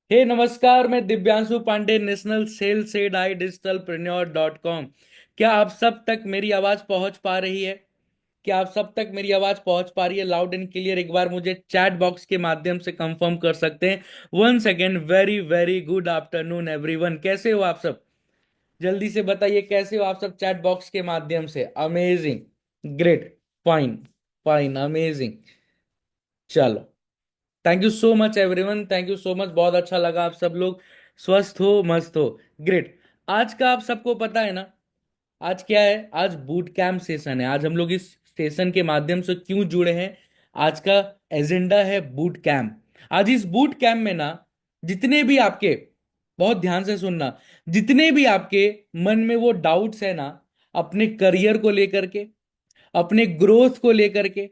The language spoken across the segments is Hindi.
हे नमस्कार, मैं दिव्यांशु पांडे, नेशनल सेल से डाई डिजिटल प्रेन्योर डॉट कॉम। क्या आप सब तक मेरी आवाज पहुंच पा रही है? क्या आप सब तक मेरी आवाज पहुंच पा रही है लाउड एंड क्लियर? एक बार मुझे चैट बॉक्स के माध्यम से कंफर्म कर सकते हैं? One second. Very very good afternoon everyone, कैसे हो आप सब? जल्दी से बताइए कैसे हो आप सब चैट बॉक्स के माध्यम से। Amazing, great, fine, fine, amazing. चलो, thank you so much everyone, thank you so much. बहुत अच्छा लगा आप सब लोग स्वस्थ हो, मस्त हो। ग्रेट। आज का आप सबको पता है ना, आज क्या है? आज बूट कैंप सेशन है। आज हम लोग इस सेशन के माध्यम से क्यों जुड़े हैं? आज का एजेंडा है बूट कैंप। आज इस बूट कैंप में ना, जितने भी आपके, बहुत ध्यान से सुनना, जितने भी आपके मन में वो डाउट्स है ना, अपने करियर को लेकर के, अपने ग्रोथ को लेकर के,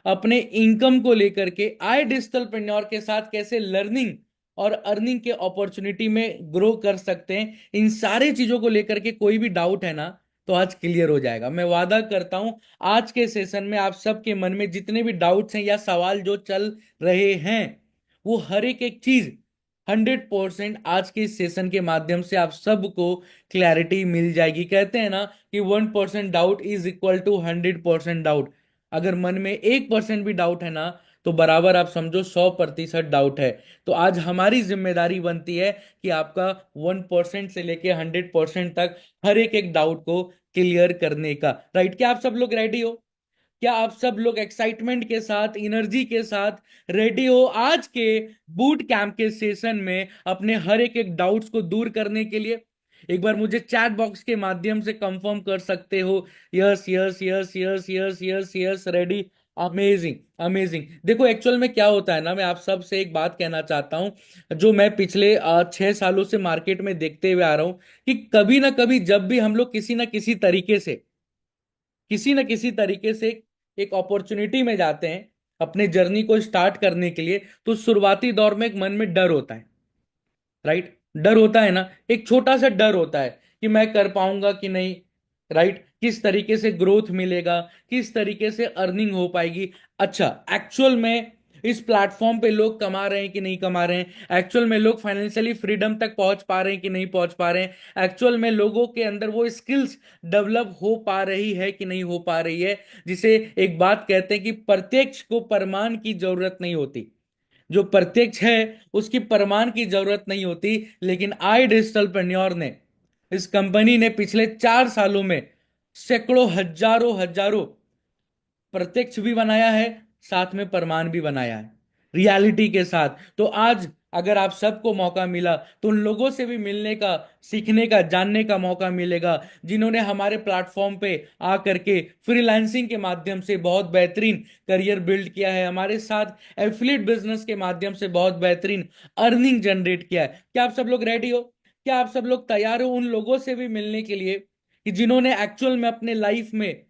अपने इनकम को लेकर के, आई डिजिटलप्रेन्योर के साथ कैसे लर्निंग और अर्निंग के अपॉर्चुनिटी में ग्रो कर सकते हैं, इन सारे चीजों को लेकर के कोई भी डाउट है ना, तो आज क्लियर हो जाएगा। मैं वादा करता हूं, आज के सेशन में आप सबके मन में जितने भी डाउट्स हैं या सवाल जो चल रहे हैं, वो हर एक चीज 100% आज के इस सेशन के माध्यम से आप सबको क्लैरिटी मिल जाएगी। कहते हैं ना कि 1% doubt is equal to 100% doubt. अगर मन में 1% भी डाउट है ना, तो बराबर आप समझो 100% डाउट है। तो आज हमारी जिम्मेदारी बनती है कि आपका 1% से लेके 100% तक हर एक डाउट को क्लियर करने का। राइट? क्या आप सब लोग रेडी हो? क्या आप सब लोग एक्साइटमेंट के साथ, एनर्जी के साथ रेडी हो आज के बूट कैंप के सेशन में अपने हर एक डाउट्स को दूर करने के लिए? एक बार मुझे चैट बॉक्स के माध्यम से कंफर्म कर सकते हो? Yes, yes, yes, yes, yes, yes, yes, ready. Amazing, amazing. देखो, एक्चुअल में क्या होता है ना, मैं आप सब से एक बात कहना चाहता हूं, जो मैं पिछले 6 सालों से मार्केट में देखते हुए आ रहा हूं, कि कभी ना कभी जब भी हम लोग किसी न किसी तरीके से एक अपॉर्चुनिटी में जाते हैं अपने जर्नी को स्टार्ट करने के लिए, तो शुरुआती दौर में एक मन में डर होता है। राइट? डर होता है ना, एक छोटा सा डर होता है कि मैं कर पाऊंगा कि नहीं। राइट? किस तरीके से ग्रोथ मिलेगा, किस तरीके से अर्निंग हो पाएगी। अच्छा, एक्चुअल में इस प्लेटफॉर्म पे लोग कमा रहे हैं कि नहीं कमा रहे हैं? एक्चुअल में लोग फाइनेंशियली फ्रीडम तक पहुंच पा रहे हैं कि नहीं पहुंच पा रहे हैं? एक्चुअल में लोगों के अंदर वो स्किल्स डेवलप हो पा रही है कि नहीं हो पा रही है? जिसे एक बात कहते हैं कि प्रत्यक्ष को प्रमाण की जरूरत नहीं होती। जो प्रत्यक्ष है उसकी प्रमाण की जरूरत नहीं होती। लेकिन आई डिजिटलप्रेन्योर ने, इस कंपनी ने पिछले 4 सालों में सैकड़ों, हजारों हजारों प्रत्यक्ष भी बनाया है, साथ में प्रमाण भी बनाया है, रियलिटी के साथ। तो आज अगर आप सबको मौका मिला तो उन लोगों से भी मिलने का, सीखने का, जानने का मौका मिलेगा जिन्होंने हमारे प्लेटफॉर्म पे आकर के फ्रीलांसिंग के माध्यम से बहुत बेहतरीन करियर बिल्ड किया है, हमारे साथ एफिलिएट बिजनेस के माध्यम से बहुत बेहतरीन अर्निंग जनरेट किया है। क्या आप सब लोग रेडी हो? क्या आप सब लोग तैयार हो उन लोगों से भी मिलने के लिए कि जिन्होंने एक्चुअल में अपने लाइफ में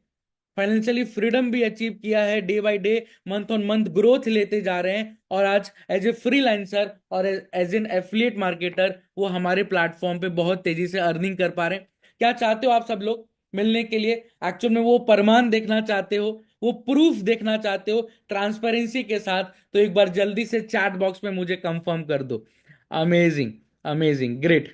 फाइनेंशियली फ्रीडम भी अचीव किया है, day by day, month on month growth लेते जा रहे हैं, और आज एज ए फ्रीलांसर और एज एन एफिलिएट मार्केटर वो हमारे प्लेटफॉर्म पे बहुत तेजी से अर्निंग कर पा रहे हैं? क्या चाहते हो आप सब लोग मिलने के लिए? एक्चुअल में वो प्रमाण देखना चाहते हो, वो प्रूफ देखना चाहते हो ट्रांसपेरेंसी के साथ? तो एक बार जल्दी से चैट बॉक्स में मुझे कंफर्म कर दो। Amazing, amazing, great,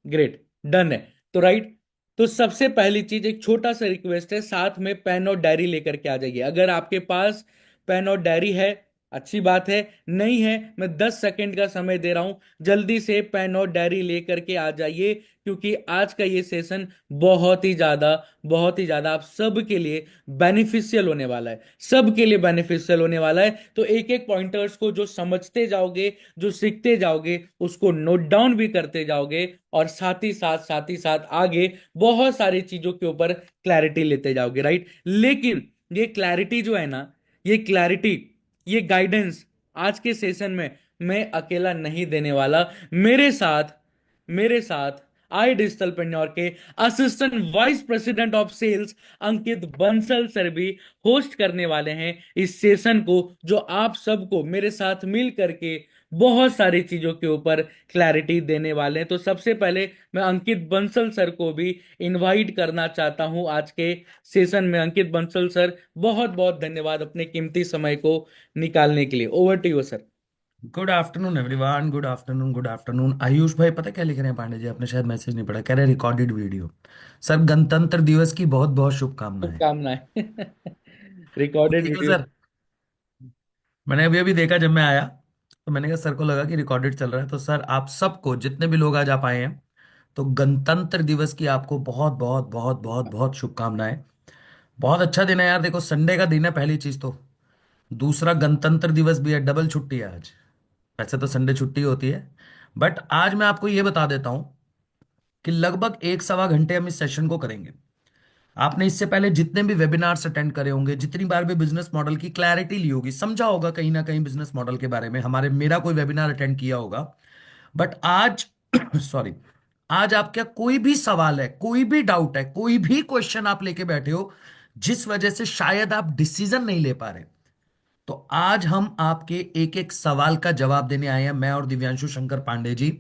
great, done है। तो राइट, तो सबसे पहली चीज, एक छोटा सा रिक्वेस्ट है, साथ में पेन और डायरी लेकर के आ जाइए। अगर आपके पास पेन और डायरी है, अच्छी बात है। नहीं है, मैं 10 सेकंड का समय दे रहा हूं, जल्दी से पेन और डायरी लेकर के आ जाइए, क्योंकि आज का ये सेशन बहुत ही ज्यादा, बहुत ही ज्यादा आप सबके लिए बेनिफिशियल होने वाला है, सबके लिए बेनिफिशियल होने वाला है। तो एक एक पॉइंटर्स को जो समझते जाओगे, जो सीखते जाओगे, उसको नोट डाउन भी करते जाओगे, और साथ ही साथ आगे बहुत सारी चीजों के ऊपर क्लैरिटी लेते जाओगे। राइट? लेकिन ये क्लैरिटी जो है ना, ये क्लैरिटी, ये गाइडेंस आज के सेशन में मैं अकेला नहीं देने वाला। मेरे साथ आई डिजिटलप्रेन्योर के assistant vice president of sales Ankit Bansal sir भी होस्ट करने वाले हैं इस सेशन को, जो आप सबको मेरे साथ मिल करके बहुत सारी चीजों के ऊपर क्लैरिटी देने वाले हैं। तो सबसे पहले मैं अंकित बंसल सर को भी इनवाइट करना चाहता हूं आज के सेशन में। अंकित बंसल सर, बहुत बहुत धन्यवाद अपने कीमती समय को निकालने के लिए। Over to you sir. Good afternoon everyone, good afternoon, good afternoon. Ayush भाई, पता क्या लिख रहे हैं पांडे जी? आपने शायद मैसेज नहीं पढ़ा। कह रहे हैं रिकॉर्डेड वीडियो। सर, गणतंत्र दिवस की बहुत बहुत शुभकामनाएं। शुभकामनाएं। वो रिकॉर्डेड ठीक है वीडियो। सर। मैंने अभी अभी देखा जब मैं आया, तो मैंने कहा सर को लगा कि रिकॉर्डेड चल रहा है। तो सर, आप सबको, जितने भी लोग आज आप आए हैं, तो गणतंत्र दिवस की आपको बहुत बहुत बहुत बहुत बहुत शुभकामनाएं। बहुत अच्छा दिन है यार। देखो, संडे का दिन है पहली चीज तो। दूसरा, गणतंत्र दिवस भी है, डबल छुट्टी है आज। वैसे तो संडे छुट्टी होती है, बट आज मैं आपको ये बता देता हूं कि लगभग एक सवा घंटे हम इस सेशन को करेंगे। आपने इससे पहले जितने भी वेबिनार्स अटेंड करे होंगे, जितनी बार भी बिजनेस मॉडल की क्लैरिटी ली होगी, समझा होगा कहीं ना कहीं बिजनेस मॉडल के बारे में, हमारे मेरा कोई वेबिनार अटेंड किया होगा। बट आज सॉरी, आज आपका कोई भी सवाल है, कोई भी डाउट है, कोई भी क्वेश्चन आप लेके बैठे हो, जिस वजह से शायद आप डिसीजन नहीं ले पा रहे, तो आज हम आपके एक एक सवाल का जवाब देने आए हैं, मैं और दिव्यांशु शंकर पांडे जी।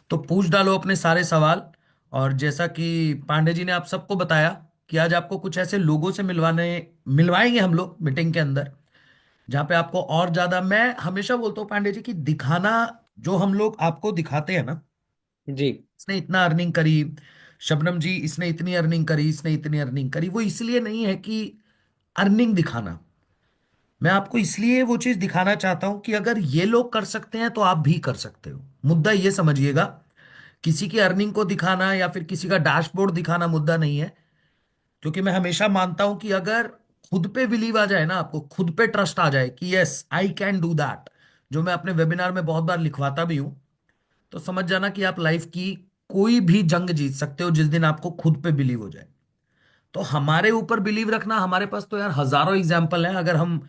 तो पूछ डालो अपने सारे सवाल। और जैसा कि पांडे जी ने आप सबको बताया कि आज आपको कुछ ऐसे लोगों से मिलवाने मिलवाएंगे हम लोग मीटिंग के अंदर, जहां पे आपको और ज्यादा, मैं हमेशा बोलता हूँ पांडे जी, कि दिखाना, जो हम लोग आपको दिखाते हैं ना, जी। इसने इतना अर्निंग करी, शबनम जी इसने इतनी अर्निंग करी, इसने इतनी अर्निंग करी, वो इसलिए नहीं है कि अर्निंग दिखाना। मैं आपको इसलिए वो चीज दिखाना चाहता हूं कि अगर ये लोग कर सकते हैं तो आप भी कर सकते हो। मुद्दा ये समझिएगा, किसी की अर्निंग को दिखाना या फिर किसी का डैशबोर्ड दिखाना मुद्दा नहीं है। क्योंकि मैं हमेशा मानता हूं कि अगर खुद पे बिलीव आ जाए ना, आपको खुद पे ट्रस्ट आ जाए कि yes I can do that, जो मैं अपने वेबिनार में बहुत बार लिखवाता भी हूं, तो समझ जाना कि आप लाइफ की कोई भी जंग जीत सकते हो, जिस दिन आपको खुद पे बिलीव हो जाए। तो हमारे ऊपर बिलीव रखना, हमारे पास तो यार हजारों एग्जाम्पल हैं। अगर हम,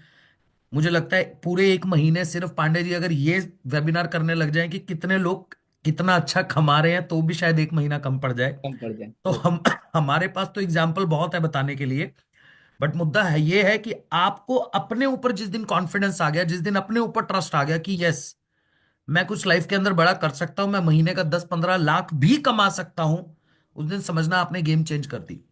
मुझे लगता है पूरे एक महीने सिर्फ पांडे जी अगर ये वेबिनार करने लग जाए कि कितने लोग कितना अच्छा कमा रहे हैं, तो भी शायद एक महीना कम पड़ जाए। कम पड़ जाए, तो ट्रू। हम हमारे पास तो एग्जाम्पल बहुत है बताने के लिए। बट मुद्दा है ये है कि आपको अपने ऊपर जिस दिन कॉन्फिडेंस आ गया, जिस दिन अपने ऊपर ट्रस्ट आ गया कि यस मैं कुछ लाइफ के अंदर बड़ा कर सकता हूं, मैं महीने का 10-15 लाख भी कमा सकता हूं, उस दिन समझना आपने गेम चेंज कर दी।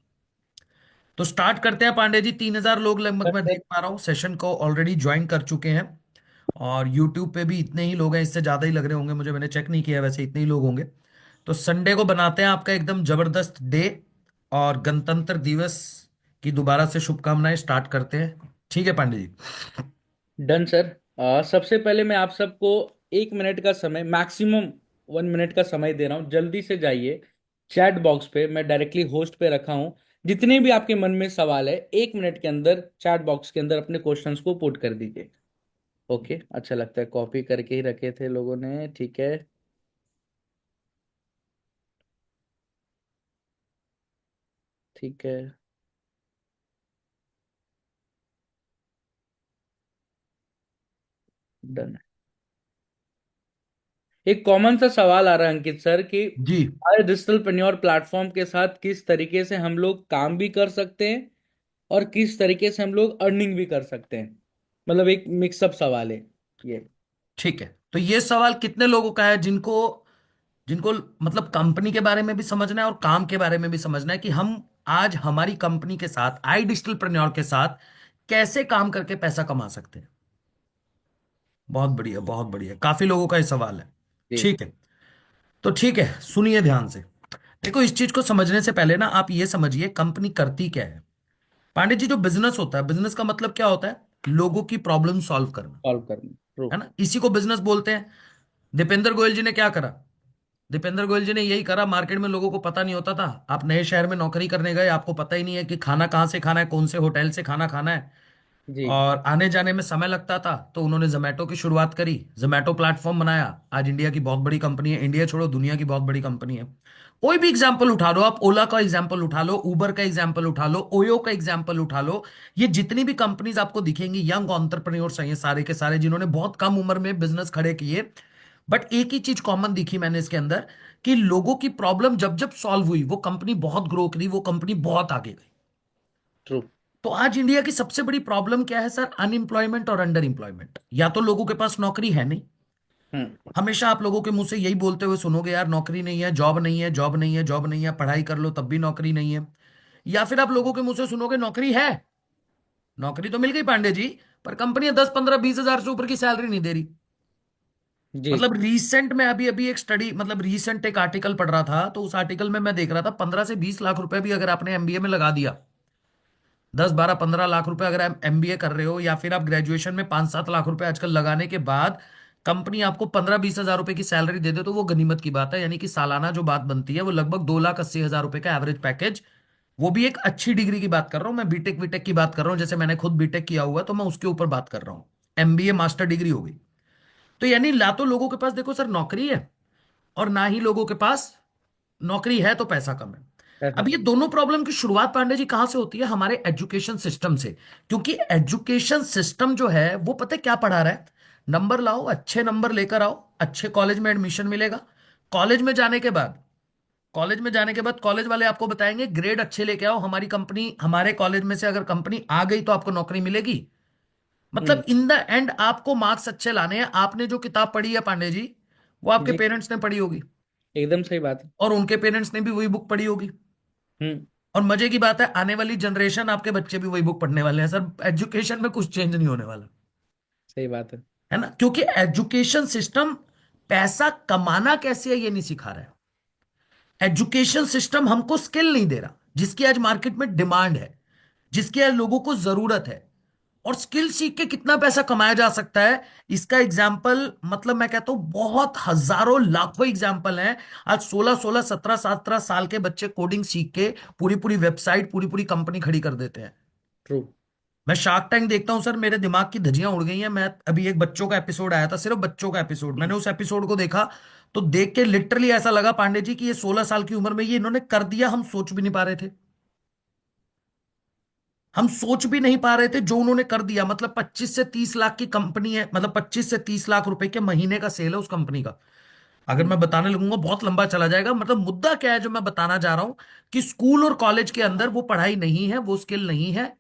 तो स्टार्ट करते हैं पांडे जी। 3,000 लोग लगभग मैं सर, देख पा रहा हूँ सेशन को ऑलरेडी ज्वाइन कर चुके हैं। और यूट्यूब पे भी इतने ही लोग हैं, इससे ज्यादा ही लग रहे होंगे मुझे, मैंने चेक नहीं किया, वैसे इतने ही लोग होंगे। तो संडे को बनाते हैं आपका एकदम जबरदस्त डे, और गणतंत्र दिवस की दोबारा से शुभकामनाएं। स्टार्ट करते हैं, ठीक है पांडे जी? Done sir. सबसे पहले मैं आप सबको 1 मिनट का समय, मैक्सिमम 1 मिनट का समय दे रहा हूँ। जल्दी से जाइए चैट बॉक्स पे, मैं डायरेक्टली होस्ट पे रखा हूँ। जितने भी आपके मन में सवाल है, 1 मिनट के अंदर चैट बॉक्स के अंदर अपने क्वेश्चंस को पुट कर दीजिए। ओके, अच्छा लगता है, कॉपी करके ही रखे थे लोगों ने, ठीक है। ठीक है, डन। एक कॉमन सा सवाल आ रहा है अंकित सर कि जी डिजिटलप्रेन्योर प्लेटफॉर्म के साथ किस तरीके से हम लोग काम भी कर सकते हैं और किस तरीके से हम लोग अर्निंग भी कर सकते हैं। मतलब एक मिक्सअप सवाल है ये। ठीक है। तो ये सवाल कितने लोगों का है जिनको जिनको मतलब कंपनी के बारे में भी समझना है और काम के बारे में भी समझना है, कि हम आज हमारी कंपनी के साथ, आई डिजिटलप्रेन्योर के साथ कैसे काम करके पैसा कमा सकते हैं? बहुत बढ़िया, बहुत बढ़िया, काफी लोगों का ये सवाल है। जी। ठीक है। तो ठीक है, सुनिए ध्यान से। देखो, इस चीज को समझने से पहले ना आप ये समझिए कंपनी करती क्या है। पांडे जी, जो बिजनेस होता है, बिजनेस का मतलब क्या होता है? लोगों की प्रॉब्लम सॉल्व करना, सॉल्व करना, ट्रू। है ना? इसी को बिजनेस बोलते हैं। दीपेंद्र गोयल जी ने क्या करा? दीपेंद्र गोयल जी ने यही करा। मार्केट में लोगों को पता नहीं होता था, आप नए शहर में नौकरी करने गए, आपको पता ही नहीं है कि खाना कहाँ से खाना है, कौन से होटल से खाना खाना है, जी। और आने जाने में समय लगता था। तो उन्होंने जोमेटो की शुरुआत करी, जोमेटो प्लेटफॉर्म बनाया। आज इंडिया की बहुत बड़ी कंपनी है, इंडिया छोड़ो दुनिया की बहुत बड़ी कंपनी है। कोई भी एग्जाम्पल उठा लो, आप ओला का एग्जाम्पल उठा लो, उबर का एग्जाम्पल उठा लो, ओयो का एग्जाम्पल उठा लो। ये जितनी भी कंपनीज आपको दिखेंगी, यंग एंटरप्रेन्योर्स हैं ये सारे के सारे, जिन्होंने बहुत कम उम्र में बिजनेस खड़े किए। बट एक ही चीज कॉमन दिखी मैंने इसके अंदर, कि लोगों की प्रॉब्लम जब जब सॉल्व हुई, वो कंपनी बहुत ग्रो करी, वो कंपनी बहुत आगे गई। ट्रू। तो आज इंडिया की सबसे बड़ी प्रॉब्लम क्या है सर? अनएम्प्लॉयमेंट और अंडर एम्प्लॉयमेंट। या तो लोगों के पास नौकरी है नहीं, हम्म। हमेशा आप लोगों के मुंह से यही बोलते हुए सुनोगे, यार नौकरी नहीं है, जॉब नहीं है, जॉब नहीं है, जॉब नहीं है, पढ़ाई कर लो तब भी नौकरी नहीं है। या फिर आप लोगों के मुंह से सुनोगे नौकरी है, नौकरी तो मिल गई पांडे जी, पर कंपनी 10-15-20 हजार से ऊपर की सैलरी नहीं दे रही। जी। मतलब रीसेंट में अभी अभी एक स्टडी, मतलब रीसेंट एक आर्टिकल पढ़ रहा था, तो उस आर्टिकल में मैं देख रहा था 15 से 20 लाख रुपए भी अगर आपने एमबीए में लगा दिया, 10 12 15 लाख रुपए अगर आप एमबीए कर रहे हो, या फिर आप ग्रेजुएशन में 5 7 लाख रुपए आजकल लगाने के बाद कंपनी आपको 15 20 हजार रुपए की सैलरी दे दे, तो वो गनीमत की बात है। यानी कि सालाना जो बात बनती है वो लगभग 2,80,000 रुपए का एवरेज पैकेज। वो भी एक अच्छी डिग्री की बात कर रहा हूँ मैं, बीटेक वीटेक की बात कर रहा हूँ, जैसे मैंने खुद बीटेक किया हुआ है, तो मैं उसके ऊपर बात कर रहा हूँ। एमबीए मास्टर डिग्री हो गई। तो यानी ला तो लोगों के पास देखो सर नौकरी है, और ना ही लोगों के पास नौकरी है तो पैसा कम है। ऐसा अब ये कम। दोनों प्रॉब्लम की शुरुआत पांडे जी कहां से होती है? हमारे एजुकेशन सिस्टम से। क्योंकि एजुकेशन सिस्टम जो है वो पता है क्या पढ़ा रहा है? नंबर लाओ, अच्छे नंबर लेकर आओ, अच्छे कॉलेज में एडमिशन मिलेगा। कॉलेज में जाने के बाद कॉलेज में जाने के बाद कॉलेज वाले आपको बताएंगे ग्रेड अच्छे लेके आओ, हमारी कंपनी, हमारे कॉलेज में से अगर कंपनी आ गई तो आपको नौकरी मिलेगी। हम्म। मतलब इन द एंड आपको मार्क्स अच्छे लाने हैं। आपने जो किताब पढ़ी है पांडे जी, वो आपके जी, पेरेंट्स ने पढ़ी होगी, एकदम सही बात है। और उनके पेरेंट्स ने भी वही बुक पढ़ी होगी। हम्म। और मजे की बात है, आने वाली जनरेशन आपके बच्चे भी वही बुक पढ़ने वाले हैं सर। एजुकेशन में कुछ चेंज नहीं होने वाला, सही बात है। है ना? क्योंकि एजुकेशन सिस्टम पैसा कमाना कैसे है ये नहीं सिखा रहा है। एजुकेशन सिस्टम हमको स्किल नहीं दे रहा, जिसकी आज मार्केट में डिमांड है, जिसकी आज लोगों को जरूरत है। और स्किल सीख के कितना पैसा कमाया जा सकता है, इसका एग्जाम्पल मतलब मैं कहता हूं बहुत हजारों लाखों एग्जाम्पल हैं। आज 16 16 17 17 साल के बच्चे कोडिंग सीख के पूरी पूरी वेबसाइट, पूरी पूरी कंपनी खड़ी कर देते हैं। ट्रू। मैं शार्क टैंक देखता हूं सर, मेरे दिमाग की धज्जियां उड़ गई हैं। मैं अभी एक बच्चों का एपिसोड आया था, सिर्फ बच्चों का एपिसोड, मैंने उस एपिसोड को देखा तो देख के लिटरली ऐसा लगा पांडे जी कि ये 16 साल की उम्र में ये इन्होंने कर दिया, हम सोच भी नहीं पा रहे थे। हम सोच भी नहीं पा रहे थे जो उन्होंने कर दिया। मतलब 25 से 30 लाख की कंपनी है, मतलब 25 से 30 लाख रुपए के महीने का सेल है उस कंपनी का। अगर हम्म। मैं बताने लगूंगा बहुत लंबा चला जाएगा। मतलब मुद्दा क्या है जो मैं बताना चाह रहा हूं, कि स्कूल और कॉलेज के अंदर वो पढ़ाई नहीं है, वो स्किल नहीं है,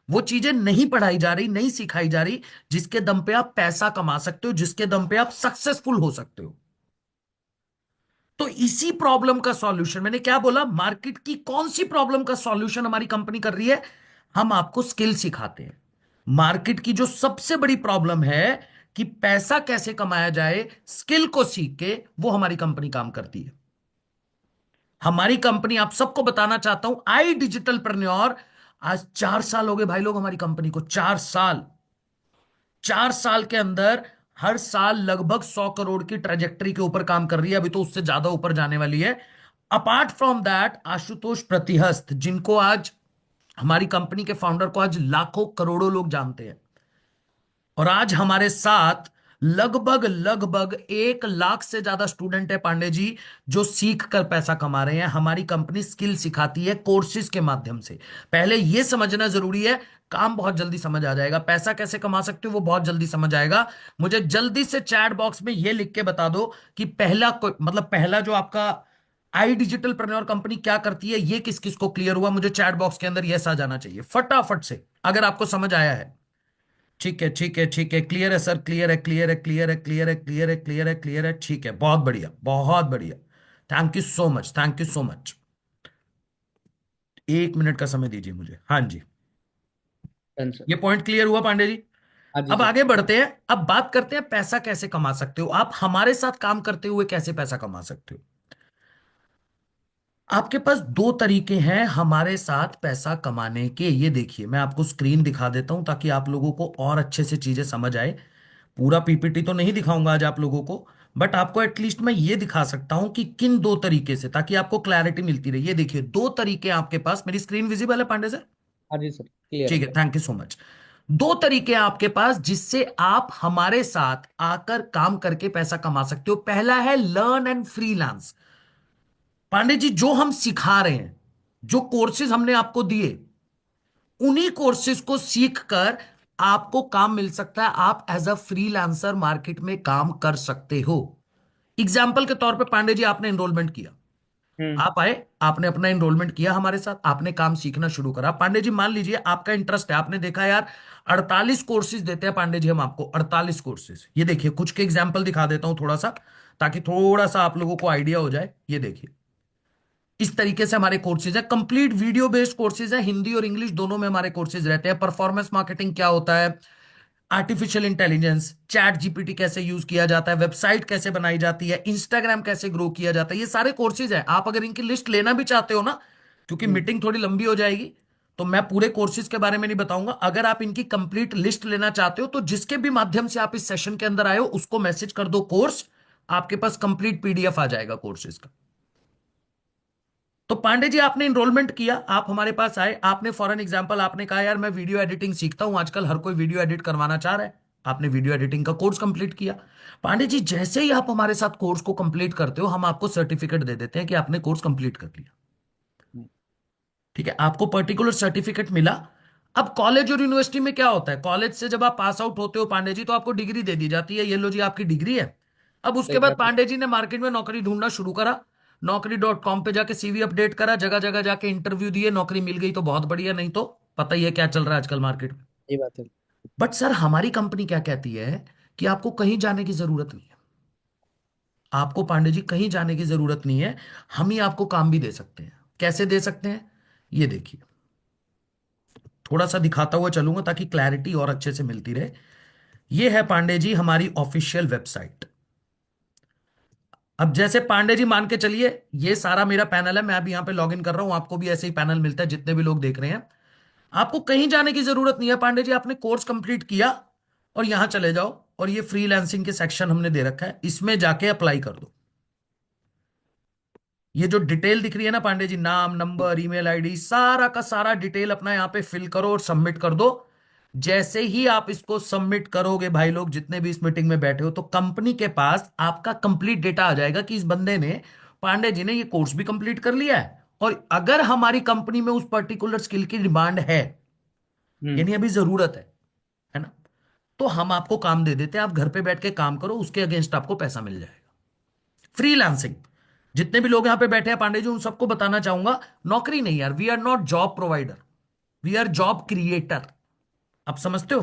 वो चीजें नहीं पढ़ाई जा रही, नहीं सिखाई जा रही, जिसके दम पे आप पैसा कमा सकते हो, जिसके दम पे आप सक्सेसफुल हो सकते हो। तो इसी प्रॉब्लम का सॉल्यूशन, मैंने क्या बोला, मार्केट की कौन सी प्रॉब्लम का सॉल्यूशन हमारी कंपनी कर रही है? हम आपको स्किल सिखाते हैं। मार्केट की जो सबसे बड़ी प्रॉब्लम है कि पैसा कैसे कमाया जाए स्किल को सीख के, वो हमारी कंपनी काम करती है। हमारी कंपनी, आप सबको बताना चाहता हूं, आई डिजिटल प्रन्योर, आज 4 साल हो गए भाई लोग हमारी कंपनी को। 4 साल, 4 साल के अंदर हर साल लगभग 100 करोड़ की ट्रेजेक्टरी के ऊपर काम कर रही है। अभी तो उससे ज्यादा ऊपर जाने वाली है। अपार्ट फ्रॉम दैट आशुतोष प्रतिहस्त, जिनको आज, हमारी कंपनी के फाउंडर को आज लाखों करोड़ों लोग जानते हैं, और आज हमारे साथ लगभग लगभग 1 लाख से ज्यादा स्टूडेंट है पांडे जी, जो सीख कर पैसा कमा रहे हैं। हमारी कंपनी स्किल सिखाती है कोर्सेज के माध्यम से। पहले यह समझना जरूरी है, काम बहुत जल्दी समझ आ जाएगा, पैसा कैसे कमा सकते हो वो बहुत जल्दी समझ आएगा। मुझे जल्दी से चैट बॉक्स में यह लिख के बता दो कि मतलब पहला जो आपका आई डिजिटल प्रन्योर कंपनी क्या करती है, ये किस किस को क्लियर हुआ? मुझे चैट बॉक्स के अंदर यस आ जाना चाहिए फटाफट से, अगर आपको समझ आया है। ठीक है, ठीक है, ठीक है, क्लियर है सर, क्लियर है, क्लियर है, क्लियर है, क्लियर है, क्लियर है, क्लियर है, क्लियर है, ठीक है, बहुत बढ़िया, बहुत बढ़िया। Thank you so much, thank you so much. 1 minute का समय दीजिए मुझे। हाँ जी, डन सर। ये पॉइंट क्लियर हुआ पांडे जी। हाँ जी अब सर। आगे बढ़ते हैं, अब बात करते हैं पैसा कैसे कमा सकते हो आप हमारे साथ काम करते हुए, कैसे पैसा कमा सकते हो। आपके पास दो तरीके हैं हमारे साथ पैसा कमाने के। ये देखिए, मैं आपको स्क्रीन दिखा देता हूं ताकि आप लोगों को और अच्छे से चीजें समझ आए। पूरा पीपीटी तो नहीं दिखाऊंगा आज आप लोगों को, बट आपको एटलीस्ट मैं ये दिखा सकता हूं कि किन दो तरीके से, ताकि आपको क्लैरिटी मिलती रहे। ये देखिए, दो तरीके हैं आपके पास। मेरी स्क्रीन विजिबल है पांडे सर? हाँ जी सर, क्लियर है। ठीक है, थैंक यू सो मच। दो तरीके हैं आपके पास जिससे आप हमारे साथ आकर काम करके पैसा कमा सकते हो। पहला है learn and freelance. Pandey ji, जो हम सिखा रहे हैं, जो कोर्सेज हमने आपको दिए, उन्हीं कोर्सेज को सीख कर आपको काम मिल सकता है। आप एज अ फ्रीलांसर मार्केट में काम कर सकते हो। एग्जाम्पल के तौर पे पांडे जी, आपने एनरोलमेंट किया, हम्म। आप आए, आपने अपना एनरोलमेंट किया हमारे साथ, आपने काम सीखना शुरू करा। पांडे जी मान लीजिए आपका इंटरेस्ट है, आपने देखा यार 48 कोर्सेज देते हैं पांडे जी हम आपको, 48 कोर्सेज। ये देखिए, कुछ के एग्जाम्पल दिखा देता हूं थोड़ा सा, ताकि थोड़ा सा आप लोगों को आइडिया हो जाए। ये देखिए, इस तरीके से हमारे कोर्सेज है, कंप्लीट वीडियो बेस्ड कोर्सेज है, हिंदी और इंग्लिश दोनों में हमारे कोर्सेज रहते हैं। परफॉर्मेंस मार्केटिंग क्या होता है, आर्टिफिशियल इंटेलिजेंस, चैट जीपीटी कैसे यूज किया जाता है, वेबसाइट कैसे बनाई जाती है, इंस्टाग्राम कैसे ग्रो किया जाता है, ये सारे कोर्सेज है। आप अगर इनकी लिस्ट लेना भी चाहते हो ना, क्योंकि हम्म। मीटिंग थोड़ी लंबी हो जाएगी, तो मैं पूरे कोर्सेज के बारे में नहीं बताऊंगा। अगर आप इनकी कंप्लीट लिस्ट लेना चाहते हो तो जिसके भी माध्यम से आप इस सेशन के अंदर आए हो उसको मैसेज कर दो कोर्स, आपके पास कंप्लीट पीडीएफ आ जाएगा कोर्सेज का। तो पांडे जी, आपने इनरोलमेंट किया, आप हमारे पास आए, आपने फॉर एन एग्जांपल आपने कहा यार मैं वीडियो एडिटिंग सीखता हूं, आजकल हर कोई वीडियो एडिट करवाना चाह रहा है, आपने वीडियो एडिटिंग का कोर्स कंप्लीट किया। पांडे जी, जैसे ही आप हमारे साथ कोर्स को कंप्लीट करते हो हम आपको सर्टिफिकेट दे देते हैं कि आपने कोर्स कंप्लीट कर लिया। हम्म। ठीक है, आपको पर्टिकुलर सर्टिफिकेट मिला। अब कॉलेज और यूनिवर्सिटी में क्या होता है, कॉलेज से जब आप पास आउट होते हो पांडे जी, तो आपको डिग्री दे दी जाती है, ये लो जी आपकी डिग्री है। अब उसके सही बाद बात है। पांडे जी ने मार्केट में नौकरी ढूंढना शुरू करा, नौकरी.com पे जाके सीवी अपडेट करा, जगह जगह जाके इंटरव्यू दिए, नौकरी मिल गई तो बहुत बढ़िया, नहीं तो पता ही है क्या चल रहा है आजकल मार्केट में। सही बात है। बट सर, हमारी कंपनी क्या कहती है कि आपको कहीं जाने की जरूरत नहीं है। आपको पांडे जी कहीं जाने की जरूरत नहीं है, हम ही आपको काम भी दे सकते हैं। कैसे दे सकते हैं, ये देखिए, थोड़ा सा दिखाता हुआ चलूंगा ताकि क्लैरिटी और अच्छे से मिलती रहे। ये है पांडे जी हमारी ऑफिशियल वेबसाइट। अब जैसे पांडे जी मान के चलिए, ये सारा मेरा पैनल है, मैं अभी यहां पे लॉग इन कर रहा हूं, आपको भी ऐसे ही पैनल मिलता है जितने भी लोग देख रहे हैं। आपको कहीं जाने की जरूरत नहीं है पांडे जी, आपने कोर्स कंप्लीट किया और यहां चले जाओ, और ये फ्रीलांसिंग के सेक्शन हमने दे रखा है, इसमें जाके अप्लाई कर दो। ये जो डिटेल दिख रही है ना पांडे जी, नाम, नंबर, ईमेल आईडी, सारा का सारा डिटेल अपना यहाँ पे फिल करो और सबमिट कर दो। जैसे ही आप इसको सबमिट करोगे भाई लोग जितने भी इस मीटिंग में बैठे हो, तो कंपनी के पास आपका कंप्लीट डेटा आ जाएगा कि इस बंदे ने, पांडे जी ने ये कोर्स भी कंप्लीट कर लिया है। और अगर हमारी कंपनी में उस पर्टिकुलर स्किल की डिमांड है, हम्म। यानी अभी जरूरत है ना, तो हम आपको काम दे देते हैं, आप घर पे बैठ के काम करो, उसके अगेंस्ट आपको पैसा मिल जाएगा। फ्रीलांसिंग, जितने भी लोग यहां पे बैठे हैं पांडे जी, उन सबको बताना चाहूंगा, नौकरी नहीं यार, we are not job provider, we are job creator. आप समझते हो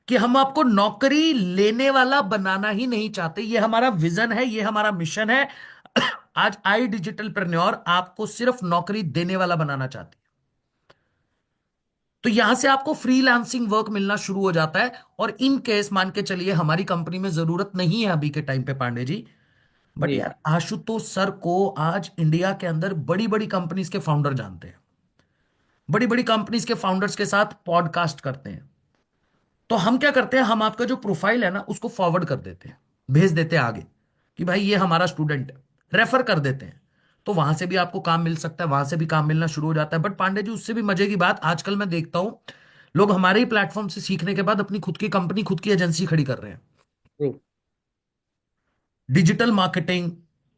कि हम आपको नौकरी लेने वाला बनाना ही नहीं चाहते, ये हमारा विजन है, ये हमारा मिशन है। आज आई डिजिटल प्रन्योर आपको सिर्फ नौकरी देने वाला बनाना चाहती है। तो यहां से आपको फ्रीलांसिंग वर्क मिलना शुरू हो जाता है। और इन केस मान के चलिए हमारी कंपनी में जरूरत नहीं है अभी के टाइम पे पांडे जी, बट जी। यार आशुतोष सर को आज इंडिया के अंदर बड़ी बड़ी कंपनीज के फाउंडर जानते हैं, बड़ी बड़ी कंपनीज के फाउंडर्स के साथ पॉडकास्ट करते हैं। तो हम क्या करते हैं, हम आपका जो प्रोफाइल है ना उसको फॉरवर्ड कर देते हैं, भेज देते हैं आगे कि भाई ये हमारा स्टूडेंट है, रेफर कर देते हैं। तो वहां से भी आपको काम मिल सकता है, वहां से भी काम मिलना शुरू हो जाता है। बट पांडे जी, उससे भी मजे की बात, आजकल मैं देखता हूं लोग हमारे ही प्लेटफॉर्म से सीखने के बाद अपनी खुद की कंपनी, खुद की एजेंसी खड़ी कर रहे हैं। True. Digital marketing,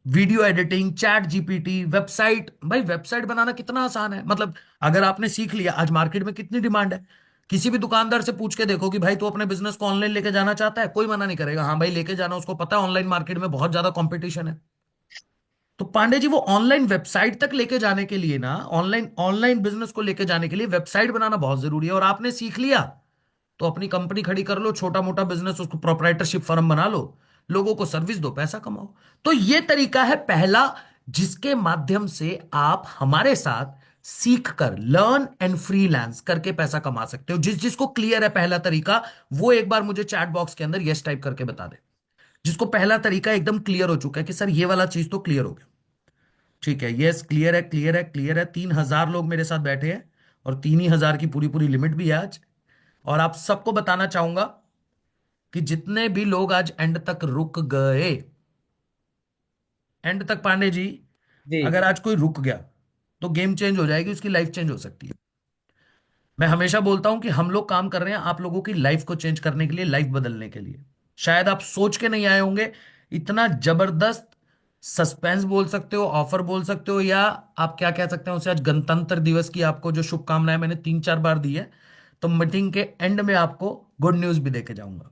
video editing, chat GPT, website. भाई वेबसाइट बनाना कितना आसान है, मतलब अगर आपने सीख लिया, आज मार्केट में कितनी डिमांड है। किसी भी दुकानदार से पूछ के देखो कि भाई तू अपने बिजनेस को ऑनलाइन लेके जाना चाहता है, कोई मना नहीं करेगा, हाँ भाई लेके जाना, उसको पता है ऑनलाइन मार्केट में बहुत ज्यादा कंपटीशन है। तो पांडे जी, वो ऑनलाइन वेबसाइट तक लेके जाने के लिए ना, ऑनलाइन ऑनलाइन बिजनेस को लेके जाने के लिए वेबसाइट बनाना बहुत जरूरी है। और आपने सीख लिया तो अपनी कंपनी खड़ी कर लो, छोटा मोटा बिजनेस, उसको प्रोप्राइटरशिप फर्म बना लो, लोगों को सर्विस दो, पैसा कमाओ। तो ये तरीका है पहला, जिसके माध्यम से आप हमारे साथ सीख कर, लर्न एंड फ्रीलांस करके पैसा कमा सकते हो। जिस जिसको क्लियर है पहला तरीका, वो एक बार मुझे चैट बॉक्स के अंदर यस टाइप करके बता दे, जिसको पहला तरीका एकदम क्लियर हो चुका है कि सर ये वाला चीज तो क्लियर हो गया। ठीक है, यस, क्लियर है, क्लियर है, क्लियर है। 3,000 लोग मेरे साथ बैठे हैं और 3,000 की पूरी पूरी लिमिट भी है आज। और आप सबको बताना चाहूंगा कि जितने भी लोग आज एंड तक रुक गए, एंड तक पांडे जी, जी। अगर आज कोई रुक गया तो गेम चेंज हो जाएगी, उसकी लाइफ चेंज हो सकती है। मैं हमेशा बोलता हूं कि हम लोग काम कर रहे हैं आप लोगों की लाइफ को चेंज करने के लिए, लाइफ बदलने के लिए। शायद आप सोच के नहीं आए होंगे, इतना जबरदस्त सस्पेंस बोल सकते हो, ऑफर बोल सकते हो, या आप क्या कह सकते हो उसे, आज गणतंत्र दिवस की आपको जो शुभकामनाएं मैंने 3-4 बार दी है, तो मीटिंग के एंड में आपको गुड न्यूज भी देके जाऊंगा।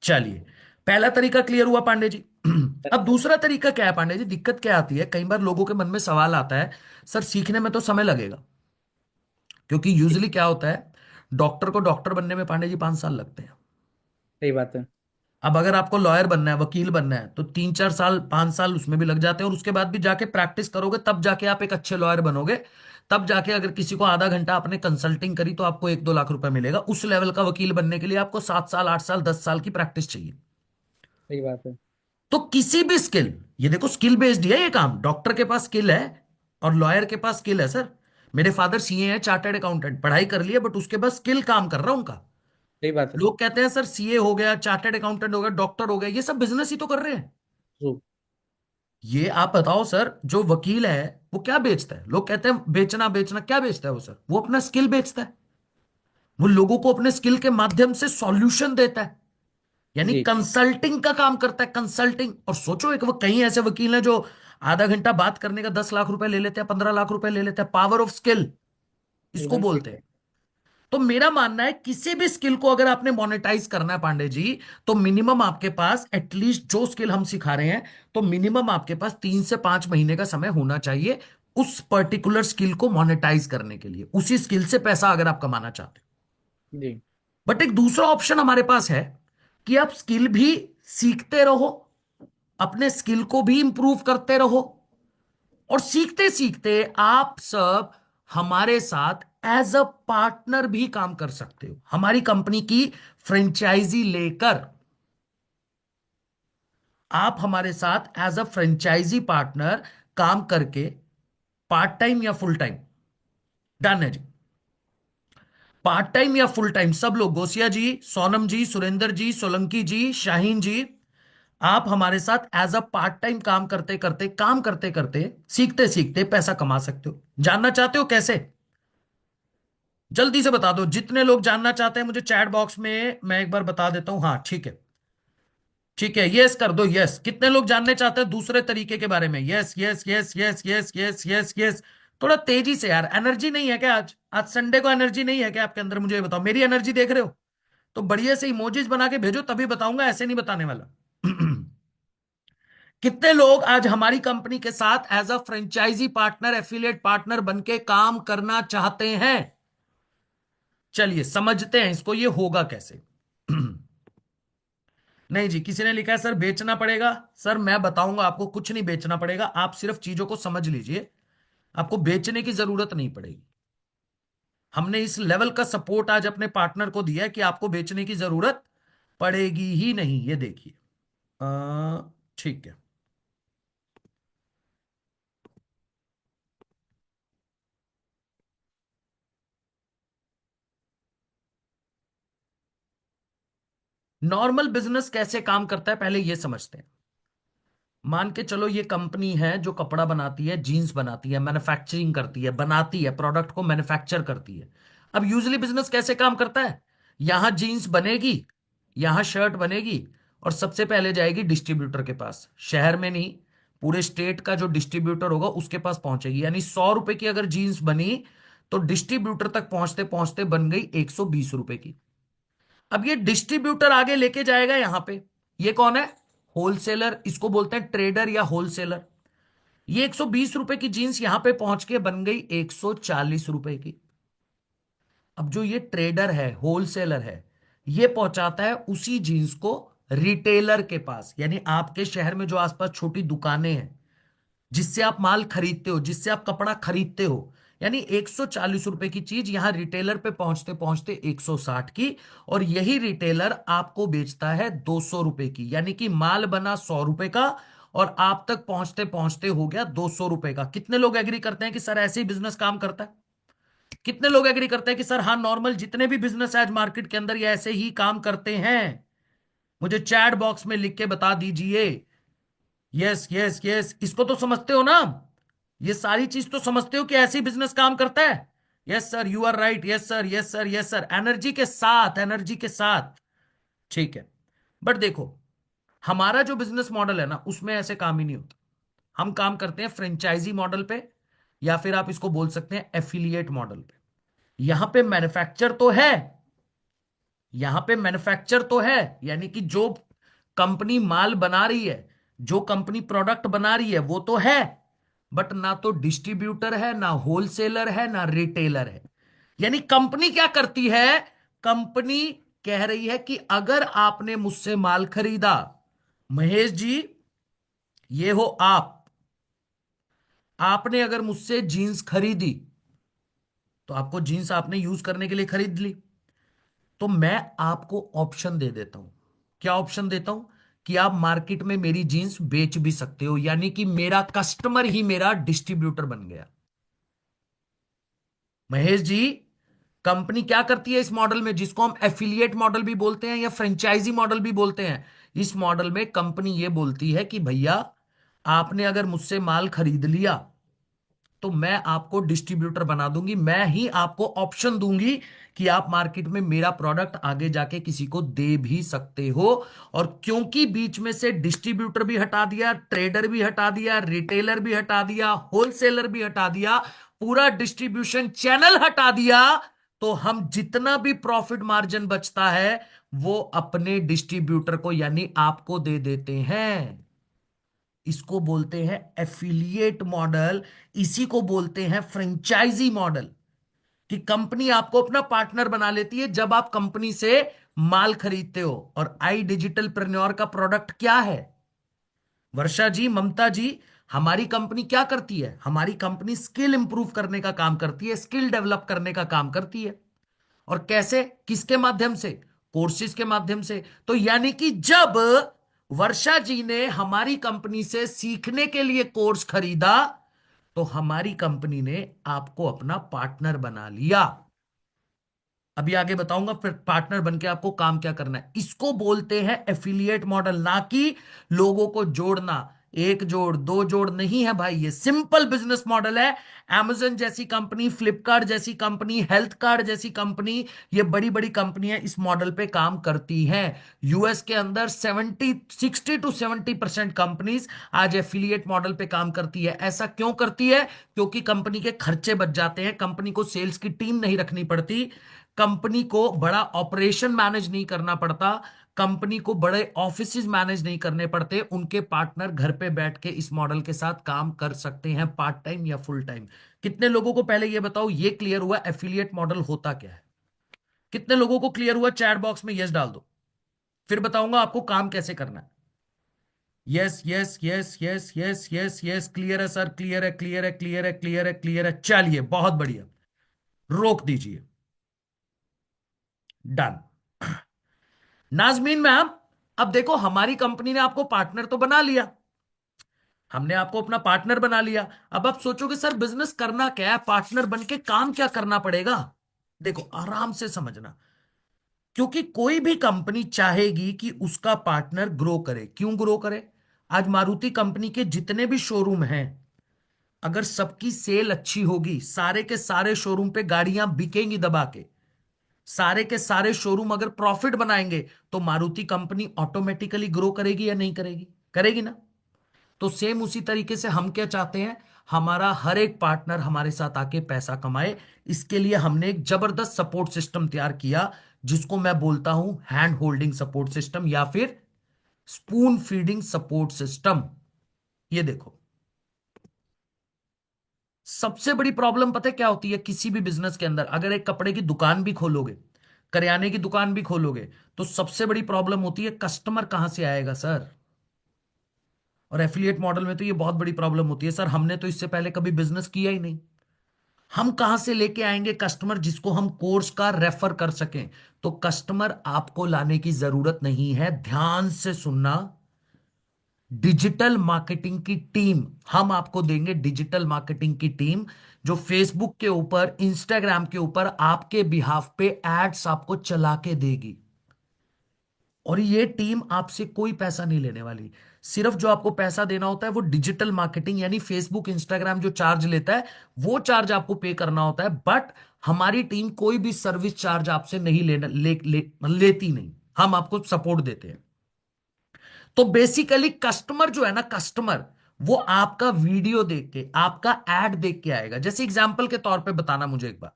चलिए, पहला तरीका क्लियर हुआ पांडे जी। अब दूसरा तरीका क्या है पांडे जी, दिक्कत क्या आती है, कई बार लोगों के मन में सवाल आता है, सर सीखने में तो समय लगेगा, क्योंकि यूजुअली क्या होता है, डॉक्टर को डॉक्टर बनने में पांडे जी 5 साल लगते हैं। सही बात है। अब अगर आपको लॉयर बनना है, वकील बनना है, तो 3 4 साल 5 साल उसमें भी लग जाते हैं, और उसके बाद भी जाके प्रैक्टिस करोगे तब जाके आप एक अच्छे लॉयर बनोगे। तब जाके अगर किसी को आधा घंटा आपने कंसल्टिंग करी तो आपको 1 2 लाख रुपए मिलेगा। उस लेवल का वकील बनने के लिए आपको 7 साल 8 साल 10 साल की प्रैक्टिस चाहिए। सही बात है। तो किसी भी स्किल, ये देखो स्किल बेस्ड है ये काम। डॉक्टर के पास स्किल है और लॉयर के पास स्किल है सर। मेरे फादर सीए हैं, चार्टर्ड अकाउंटेंट, पढ़ाई कर लिया, बट उसके बाद स्किल काम कर रहा उनका। सही बात है। लोग कहते हैं सर सीए हो गया, चार्टर्ड अकाउंटेंट हो गया, डॉक्टर हो गया, ये सब बिजनेस ही तो कर रहे हैं। ट्रू। ये आप बताओ सर, जो वकील है वो क्या बेचता है? लोग कहते हैं बेचना बेचना, क्या बेचता है वो सर? वो अपना स्किल बेचता है। वो लोगों को अपने स्किल के माध्यम से सॉल्यूशन देता है, यानी जी। कंसल्टिंग का काम करता है, कंसल्टिंग। और सोचो, एक वो कई ऐसे वकील हैं जो आधा घंटा बात करने का 10 लाख रुपए ले लेते हैं, 15 लाख रुपए ले लेते हैं। पावर ऑफ स्किल इसको एकदम सही बोलते है। हैं। तो मेरा मानना है किसी भी स्किल को अगर आपने मोनेटाइज करना है पांडे जी, तो मिनिमम आपके पास एटलीस्ट जो स्किल हम सिखा रहे हैं, तो मिनिमम आपके पास 3 से 5 महीने का समय होना चाहिए उस पर्टिकुलर स्किल को मोनेटाइज करने के लिए, उसी स्किल से पैसा अगर आप कमाना चाहते हैं। जी। बट एक दूसरा ऑप्शन हमारे पास है कि आप स्किल भी सीखते रहो, अपने स्किल को भी इंप्रूव करते रहो, और सीखते सीखते आप सब हमारे साथ एज अ पार्टनर भी काम कर सकते हो। हमारी कंपनी की फ्रेंचाइजी लेकर आप हमारे साथ एज अ फ्रेंचाइजी पार्टनर काम करके, पार्ट टाइम या फुल टाइम, डन है जी। पार्ट टाइम या फुल टाइम सब लोग, गोसिया जी, सोनम जी, सुरेंद्र जी, सोलंकी जी, शाहीन जी, आप हमारे साथ एज अ पार्ट टाइम काम करते करते, काम करते करते, सीखते सीखते पैसा कमा सकते हो। जानना चाहते हो कैसे? जल्दी से बता दो। जितने लोग जानना चाहते हैं मुझे चैट बॉक्स में मैं एक बार बता देता हूं। हाँ ठीक है, ठीक है, यस कर दो। यस, कितने लोग जानने चाहते हैं दूसरे तरीके के बारे में? Yes yes yes yes yes yes yes yes. थोड़ा तेजी से यार, एनर्जी नहीं है क्या आज? आज संडे को एनर्जी नहीं है क्या आपके अंदर? मुझे ये बताओ। मेरी एनर्जी देख रहे हो? तो बढ़िया से इमोजीज बना के भेजो, तभी बताऊंगा, ऐसे नहीं बताने वाला। कितने लोग आज हमारी कंपनी के साथ as a franchisee partner, affiliate partner बन के काम करना चाहते हैं? चलिए समझते हैं इसको, ये होगा कैसे। नहीं जी, किसी ने लिखा है सर बेचना पड़ेगा। सर मैं बताऊंगा आपको, कुछ नहीं बेचना पड़ेगा, आप सिर्फ चीजों को समझ लीजिए। आपको बेचने की जरूरत नहीं पड़ेगी। हमने इस लेवल का सपोर्ट आज अपने पार्टनर को दिया है कि आपको बेचने की जरूरत पड़ेगी ही नहीं। ये देखिए, ठीक है। नॉर्मल बिजनेस कैसे काम करता है पहले ये समझते हैं। मान के चलो ये कंपनी है जो कपड़ा बनाती है, जीन्स बनाती है, मैन्युफैक्चरिंग करती है, बनाती है, प्रोडक्ट को मैन्युफैक्चर करती है। अब यूजली बिजनेस कैसे काम करता है? यहां जीन्स बनेगी, यहां शर्ट बनेगी, और सबसे पहले जाएगी डिस्ट्रीब्यूटर के पास। शहर में नहीं, पूरे स्टेट का जो डिस्ट्रीब्यूटर होगा उसके पास पहुंचेगी। यानी 100 रुपए की अगर जीन्स बनी, तो डिस्ट्रीब्यूटर तक पहुंचते पहुंचते बन गई 120 रुपए की। अब ये डिस्ट्रीब्यूटर आगे लेके जाएगा यहां पे। ये कौन है? होलसेलर, इसको बोलते हैं ट्रेडर या होलसेलर। ये 120 रुपए की जीन्स यहां पे पहुंच के बन गई 140 रुपए की। अब जो ये ट्रेडर है, होलसेलर है, ये पहुंचाता है उसी जीन्स को रिटेलर के पास, यानी आपके शहर में जो आसपास छोटी दुकानें हैं जिससे आप माल खरीदते हो, जिससे आप कपड़ा खरीदते हो। यानी 140 रुपए की चीज यहां रिटेलर पे पहुंचते पहुंचते 160 की, और यही रिटेलर आपको बेचता है 200 रुपए की। यानी कि माल बना 100 रुपए का, और आप तक पहुंचते पहुंचते हो गया 200 रुपए का। कितने लोग एग्री करते हैं कि सर ऐसे ही बिजनेस काम करता है? कितने लोग एग्री करते हैं कि सर हाँ, नॉर्मल जितने भी बिजनेस है आज मार्केट के अंदर ये ऐसे ही काम करते हैं? मुझे चैट बॉक्स में लिख के बता दीजिए। यस यस यस, इसको तो समझते हो ना? ये सारी चीज तो समझते हो कि ऐसे ही बिजनेस काम करता है? Yes sir, you are right. Yes sir, yes sir, yes sir, energy के साथ, एनर्जी के साथ। ठीक है। बट देखो, हमारा जो बिजनेस मॉडल है ना, उसमें ऐसे काम ही नहीं होता। हम काम करते हैं फ्रेंचाइजी मॉडल पे, या फिर आप इसको बोल सकते हैं एफिलिएट मॉडल पे। यहां पे मैन्युफैक्चर तो है, यहां पे मैन्युफैक्चर तो है, यानी कि जो कंपनी माल बना रही है, जो कंपनी प्रोडक्ट बना रही है वो तो है, बट ना तो डिस्ट्रीब्यूटर है, ना होलसेलर है, ना रिटेलर है। यानी कंपनी क्या करती है? कंपनी कह रही है कि अगर आपने मुझसे माल खरीदा, महेश जी, ये हो आपने अगर मुझसे जीन्स खरीदी, तो आपको जीन्स आपने यूज करने के लिए खरीद ली, तो मैं आपको ऑप्शन दे देता हूं। क्या ऑप्शन देता हूं? कि आप मार्केट में मेरी जीन्स बेच भी सकते हो, यानी कि मेरा कस्टमर ही मेरा डिस्ट्रीब्यूटर बन गया। महेश जी, कंपनी क्या करती है इस मॉडल में, जिसको हम एफिलिएट मॉडल भी बोलते हैं या फ्रेंचाइजी मॉडल भी बोलते हैं? इस मॉडल में कंपनी ये बोलती है कि भैया, आपने अगर मुझसे माल खरीद लिया, तो मैं आपको डिस्ट्रीब्यूटर बना दूंगी, मैं ही आपको ऑप्शन दूंगी कि आप मार्केट में मेरा प्रोडक्ट आगे जाके किसी को दे भी सकते हो। और क्योंकि बीच में से डिस्ट्रीब्यूटर भी हटा दिया, ट्रेडर भी हटा दिया, रिटेलर भी हटा दिया, होलसेलर भी हटा दिया, पूरा डिस्ट्रीब्यूशन चैनल हटा दिया, तो हम जितना भी प्रॉफिट मार्जिन बचता है वो अपने डिस्ट्रीब्यूटर को यानी आपको दे देते हैं। इसको बोलते हैं एफिलिएट मॉडल, इसी को बोलते हैं फ्रेंचाइजी मॉडल। कि कंपनी आपको अपना पार्टनर बना लेती है जब आप कंपनी से माल खरीदते हो। और आई डिजिटल प्रेन्योर का प्रोडक्ट क्या है? वर्षा जी, ममता जी, हमारी कंपनी क्या करती है? हमारी कंपनी स्किल इंप्रूव करने का काम करती है, स्किल डेवलप करने का काम करती है। और कैसे, किसके माध्यम से? कोर्सेज के माध्यम से। तो यानी कि जब वर्षा जी ने हमारी कंपनी से सीखने के लिए कोर्स खरीदा, तो हमारी कंपनी ने आपको अपना पार्टनर बना लिया। अभी आगे बताऊंगा फिर पार्टनर बन के आपको काम क्या करना है। इसको बोलते हैं एफिलिएट मॉडल, ना कि लोगों को जोड़ना। एक जोड़ दो जोड़ नहीं है भाई, ये सिंपल बिजनेस मॉडल है। amazon जैसी कंपनी, फ्लिपकार्ट जैसी कंपनी, हेल्थ कार्ड जैसी कंपनी, ये बड़ी बड़ी कंपनियां इस मॉडल पे काम करती हैं। यूएस के अंदर 60 to 70% कंपनीज आज एफिलिएट मॉडल पे काम करती है। ऐसा क्यों करती है? क्योंकि कंपनी के खर्चे बच जाते हैं, कंपनी को सेल्स की टीम नहीं रखनी पड़ती, कंपनी को बड़ा ऑपरेशन मैनेज नहीं करना पड़ता, कंपनी को बड़े ऑफिसेज मैनेज नहीं करने पड़ते, उनके पार्टनर घर पे बैठ के इस मॉडल के साथ काम कर सकते हैं, पार्ट टाइम या फुल टाइम। कितने लोगों को पहले ये बताओ, ये क्लियर हुआ एफिलिएट मॉडल होता क्या है? कितने लोगों को क्लियर हुआ? चैट बॉक्स में यस डाल दो, फिर बताऊंगा आपको काम कैसे करना है। Yes yes yes yes yes yes yes, clear है सर, क्लियर है, क्लियर है, क्लियर है, क्लियर है, क्लियर है, चलिए बहुत बढ़िया, रोक दीजिए, डन। नाजमीन मैम, अब देखो, हमारी कंपनी ने आपको पार्टनर तो बना लिया, हमने आपको अपना पार्टनर बना लिया। अब आप सोचोगे सर बिजनेस करना क्या है, पार्टनर बन के काम क्या करना पड़ेगा? देखो आराम से समझना, क्योंकि कोई भी कंपनी चाहेगी कि उसका पार्टनर ग्रो करे। क्यों ग्रो करे? आज मारुति कंपनी के जितने भी शोरूम हैं, अगर सबकी सेल अच्छी होगी, सारे के सारे शोरूम पे गाड़ियां बिकेंगी दबा के, सारे के सारे शोरूम अगर प्रॉफिट बनाएंगे, तो मारुति कंपनी ऑटोमेटिकली ग्रो करेगी या नहीं करेगी? करेगी ना। तो सेम उसी तरीके से हम क्या चाहते हैं, हमारा हर एक पार्टनर हमारे साथ आके पैसा कमाए। इसके लिए हमने एक जबरदस्त सपोर्ट सिस्टम तैयार किया, जिसको मैं बोलता हूं हैंड होल्डिंग सपोर्ट सिस्टम या फिर स्पून फीडिंग सपोर्ट सिस्टम। ये देखो, सबसे बड़ी प्रॉब्लम पता है क्या होती है किसी भी बिजनेस के अंदर? अगर एक कपड़े की दुकान भी खोलोगे, करियाने की दुकान भी खोलोगे, तो सबसे बड़ी प्रॉब्लम होती है कस्टमर कहां से आएगा सर। और एफिलिएट मॉडल में तो ये बहुत बड़ी प्रॉब्लम होती है, सर हमने तो इससे पहले कभी बिजनेस किया ही नहीं, हम कहां से लेके आएंगे कस्टमर जिसको हम कोर्स का रेफर कर सकें? तो कस्टमर आपको लाने की जरूरत नहीं है, ध्यान से सुनना। डिजिटल मार्केटिंग की टीम, हम आपको देंगे डिजिटल मार्केटिंग की टीम, जो फेसबुक के ऊपर, इंस्टाग्राम के ऊपर आपके बिहाफ पे एड्स आपको चला के देगी। और ये टीम आपसे कोई पैसा नहीं लेने वाली, सिर्फ जो आपको पैसा देना होता है वो डिजिटल मार्केटिंग यानी फेसबुक इंस्टाग्राम जो चार्ज लेता है, वो चार्ज आपको पे करना होता है। बट हमारी टीम कोई भी सर्विस चार्ज आपसे नहीं लेना लेती नहीं, हम आपको सपोर्ट देते हैं। तो बेसिकली कस्टमर जो है ना, कस्टमर वो आपका वीडियो देख के, आपका एड देख के आएगा। जैसे एग्जांपल के तौर पे बताना मुझे एक बात,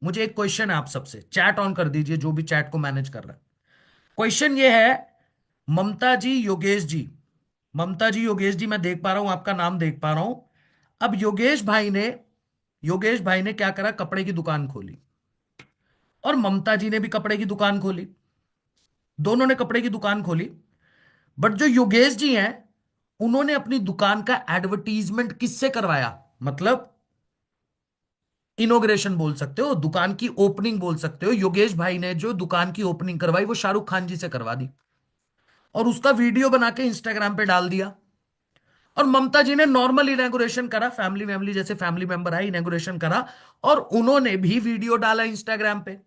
मुझे एक क्वेश्चन है आप सबसे, चैट ऑन कर दीजिए जो भी चैट को मैनेज कर रहा है। क्वेश्चन ये है, ममता जी, योगेश जी, ममता जी, योगेश जी, मैं देख पा रहा हूं, आपका नाम देख पा रहा हूं। अब योगेश भाई ने क्या करा, कपड़े की दुकान खोली, और ममता जी ने भी कपड़े की दुकान खोली। दोनों ने कपड़े की दुकान खोली। बट जो योगेश जी हैं, उन्होंने अपनी दुकान का एडवर्टीजमेंट किससे करवाया? मतलब इनोग्रेशन बोल सकते हो, दुकान की ओपनिंग बोल सकते हो। योगेश भाई ने जो दुकान की ओपनिंग करवाई वो शाहरुख खान जी से करवा दी, और उसका वीडियो बना के इंस्टाग्राम पे डाल दिया। और ममता जी ने नॉर्मल इनॉग्रेशन करा, फैमिली फैमिली जैसे फैमिली मेंबर है, इनॉग्रेशन करा, और उन्होंने भी वीडियो डाला इंस्टाग्राम पे।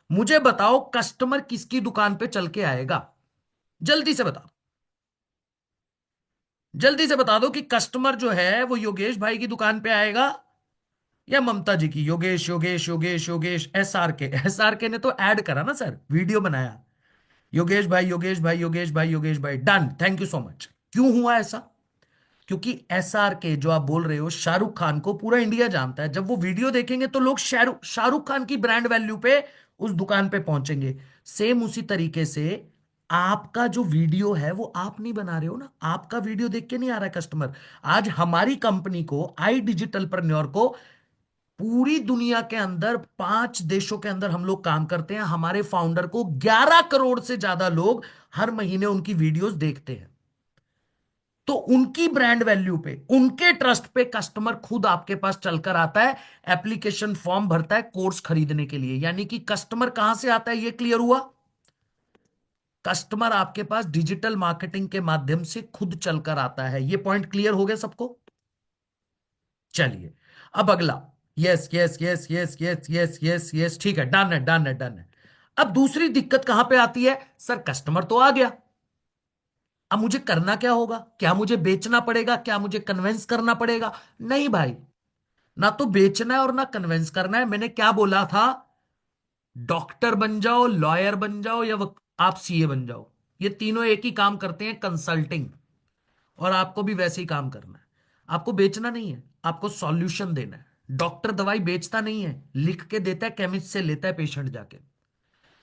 मुझे बताओ कस्टमर किसकी दुकान पे चल के आएगा? जल्दी से बता, जल्दी से बता दो कि कस्टमर जो है वो योगेश भाई की दुकान पे आएगा या ममता जी की? योगेश योगेश योगेश योगेश, एस आर के ने तो ऐड करा ना सर, वीडियो बनाया, योगेश भाई योगेश भाई योगेश भाई योगेश भाई, done, thank you so much. क्यों हुआ ऐसा? क्योंकि एसआर के जो आप बोल रहे हो, शाहरुख खान को पूरा इंडिया जानता है। जब वो वीडियो देखेंगे तो लोग शाहरुख शाहरुख खान की ब्रांड वैल्यू पे उस दुकान पे पहुंचेंगे। सेम उसी तरीके से आपका जो वीडियो है वो आप नहीं बना रहे हो ना, आपका वीडियो देख के नहीं आ रहा है कस्टमर। आज हमारी कंपनी को, आई डिजिटल प्रन्योर को, पूरी दुनिया के अंदर 5 देशों के अंदर हम लोग काम करते हैं। हमारे फाउंडर को 11 करोड़ से ज्यादा लोग हर महीने उनकी वीडियोस देखते हैं। तो उनकी ब्रांड वैल्यू पे, उनके ट्रस्ट पे कस्टमर खुद आपके पास चलकर आता है, एप्लीकेशन फॉर्म भरता है कोर्स खरीदने के लिए। यानी कि कस्टमर कहां से आता है, ये क्लियर हुआ? कस्टमर आपके पास डिजिटल मार्केटिंग के माध्यम से खुद चलकर आता है। ये पॉइंट क्लियर हो गया सबको? चलिए, अब अगला। Yes yes yes yes yes yes yes yes, ठीक है, डन है डन है डन है। अब दूसरी दिक्कत कहां पे आती है? सर कस्टमर तो आ गया, अब मुझे करना क्या होगा? क्या मुझे बेचना पड़ेगा? क्या मुझे कन्विंस करना पड़ेगा? नहीं भाई, ना तो बेचना है और ना कन्विंस करना है। मैंने क्या बोला था? डॉक्टर बन जाओ, लॉयर बन जाओ, या आप सीए बन जाओ, ये तीनों एक ही काम करते हैं, कंसल्टिंग। और आपको भी वैसे ही काम करना है। आपको बेचना नहीं है, आपको सॉल्यूशन देना है। डॉक्टर दवाई बेचता नहीं है, लिख के देता है, केमिस्ट से लेता है पेशेंट जाके।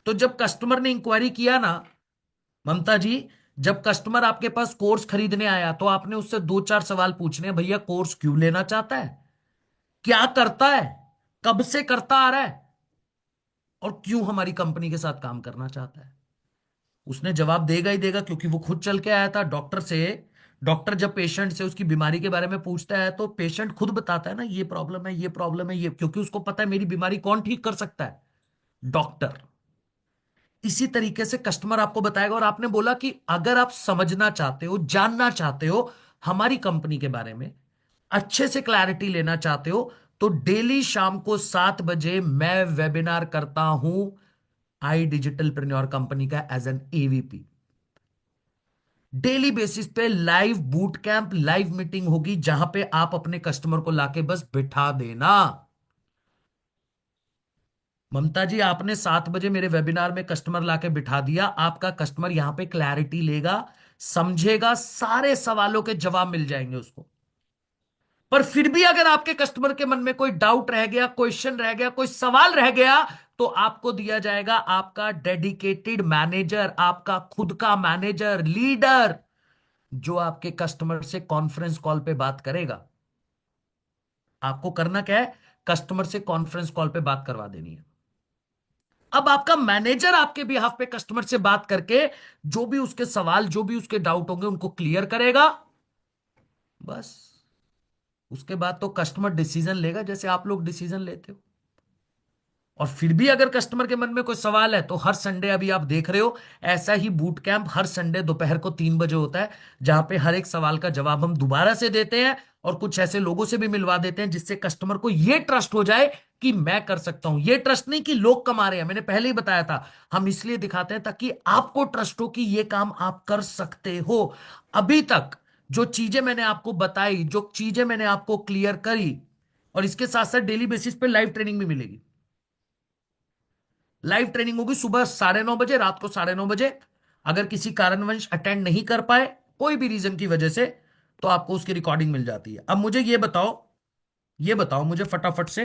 तो जब कस्टमर ने इंक्वायरी किया ना, ममता जी, जब कस्टमर आपके पास कोर्स खरीदने आया तो आपने उससे 2-4 सवाल पूछने हैं। भैया कोर्स क्यों लेना चाहता है, क्या करता है, कब से करता आ रहा है, और क्यों हमारी कंपनी के साथ काम करना चाहता है? उसने जवाब देगा ही देगा, क्योंकि वो खुद चल के आया था डॉक्टर से। डॉक्टर जब पेशेंट से उसकी बीमारी के बारे में पूछता है तो पेशेंट खुद बताता है ना, ये प्रॉब्लम है, ये प्रॉब्लम है, ये, क्योंकि उसको पता है मेरी बीमारी कौन ठीक कर सकता है? डॉक्टर। इसी तरीके से कस्टमर आपको बताएगा। और आपने बोला कि अगर आप समझना चाहते हो, जानना चाहते हो हमारी कंपनी के बारे में, अच्छे से क्लैरिटी लेना चाहते हो, तो डेली शाम को 7 बजे मैं वेबिनार करता हूं आई डिजिटल प्रेन्योर कंपनी का, as an AVP. Daily basis पे live boot camp, live meeting होगी, जहां पे आप अपने कस्टमर को लाके बस बिठा देना। ममता जी, आपने 7 बजे मेरे वेबिनार में कस्टमर लाके बिठा दिया, आपका कस्टमर यहां पे क्लैरिटी लेगा, समझेगा, सारे सवालों के जवाब मिल जाएंगे उसको। पर फिर भी अगर आपके कस्टमर के मन में कोई डाउट रह गया, क्वेश्चन रह गया, कोई सवाल रह गया, तो आपको दिया जाएगा आपका डेडिकेटेड मैनेजर, आपका खुद का मैनेजर, लीडर, जो आपके कस्टमर से कॉन्फ्रेंस कॉल पे बात करेगा। आपको करना क्या है? कस्टमर से कॉन्फ्रेंस कॉल पे बात करवा देनी है। अब आपका मैनेजर आपके बिहाफ पे कस्टमर से बात करके जो भी उसके सवाल, जो भी उसके डाउट होंगे, उनको क्लियर करेगा। बस उसके बाद तो कस्टमर डिसीजन लेगा, जैसे आप लोग डिसीजन लेते हो। और फिर भी अगर कस्टमर के मन में कोई सवाल है तो हर संडे, अभी आप देख रहे हो, ऐसा ही बूट कैंप हर संडे दोपहर को 3 बजे होता है, जहां पे हर एक सवाल का जवाब हम दोबारा से देते हैं, और कुछ ऐसे लोगों से भी मिलवा देते हैं जिससे कस्टमर को यह ट्रस्ट हो जाए कि मैं कर सकता हूं। ये ट्रस्ट नहीं कि लोग कमा रहे हैं, मैंने पहले ही बताया था, हम इसलिए दिखाते हैं ताकि आपको ट्रस्ट हो कि ये काम आप कर सकते हो। अभी तक जो चीजें मैंने आपको बताई, जो चीजें मैंने आपको क्लियर करी, और इसके साथ साथ डेली बेसिस पे लाइव ट्रेनिंग भी मिलेगी। लाइव ट्रेनिंग होगी सुबह 9:30 बजे, रात को 9:30 बजे। अगर किसी कारणवश अटेंड नहीं कर पाए, कोई भी रीजन की वजह से, तो आपको उसकी रिकॉर्डिंग मिल जाती है। अब मुझे ये बताओ, ये बताओ मुझे फटाफट से,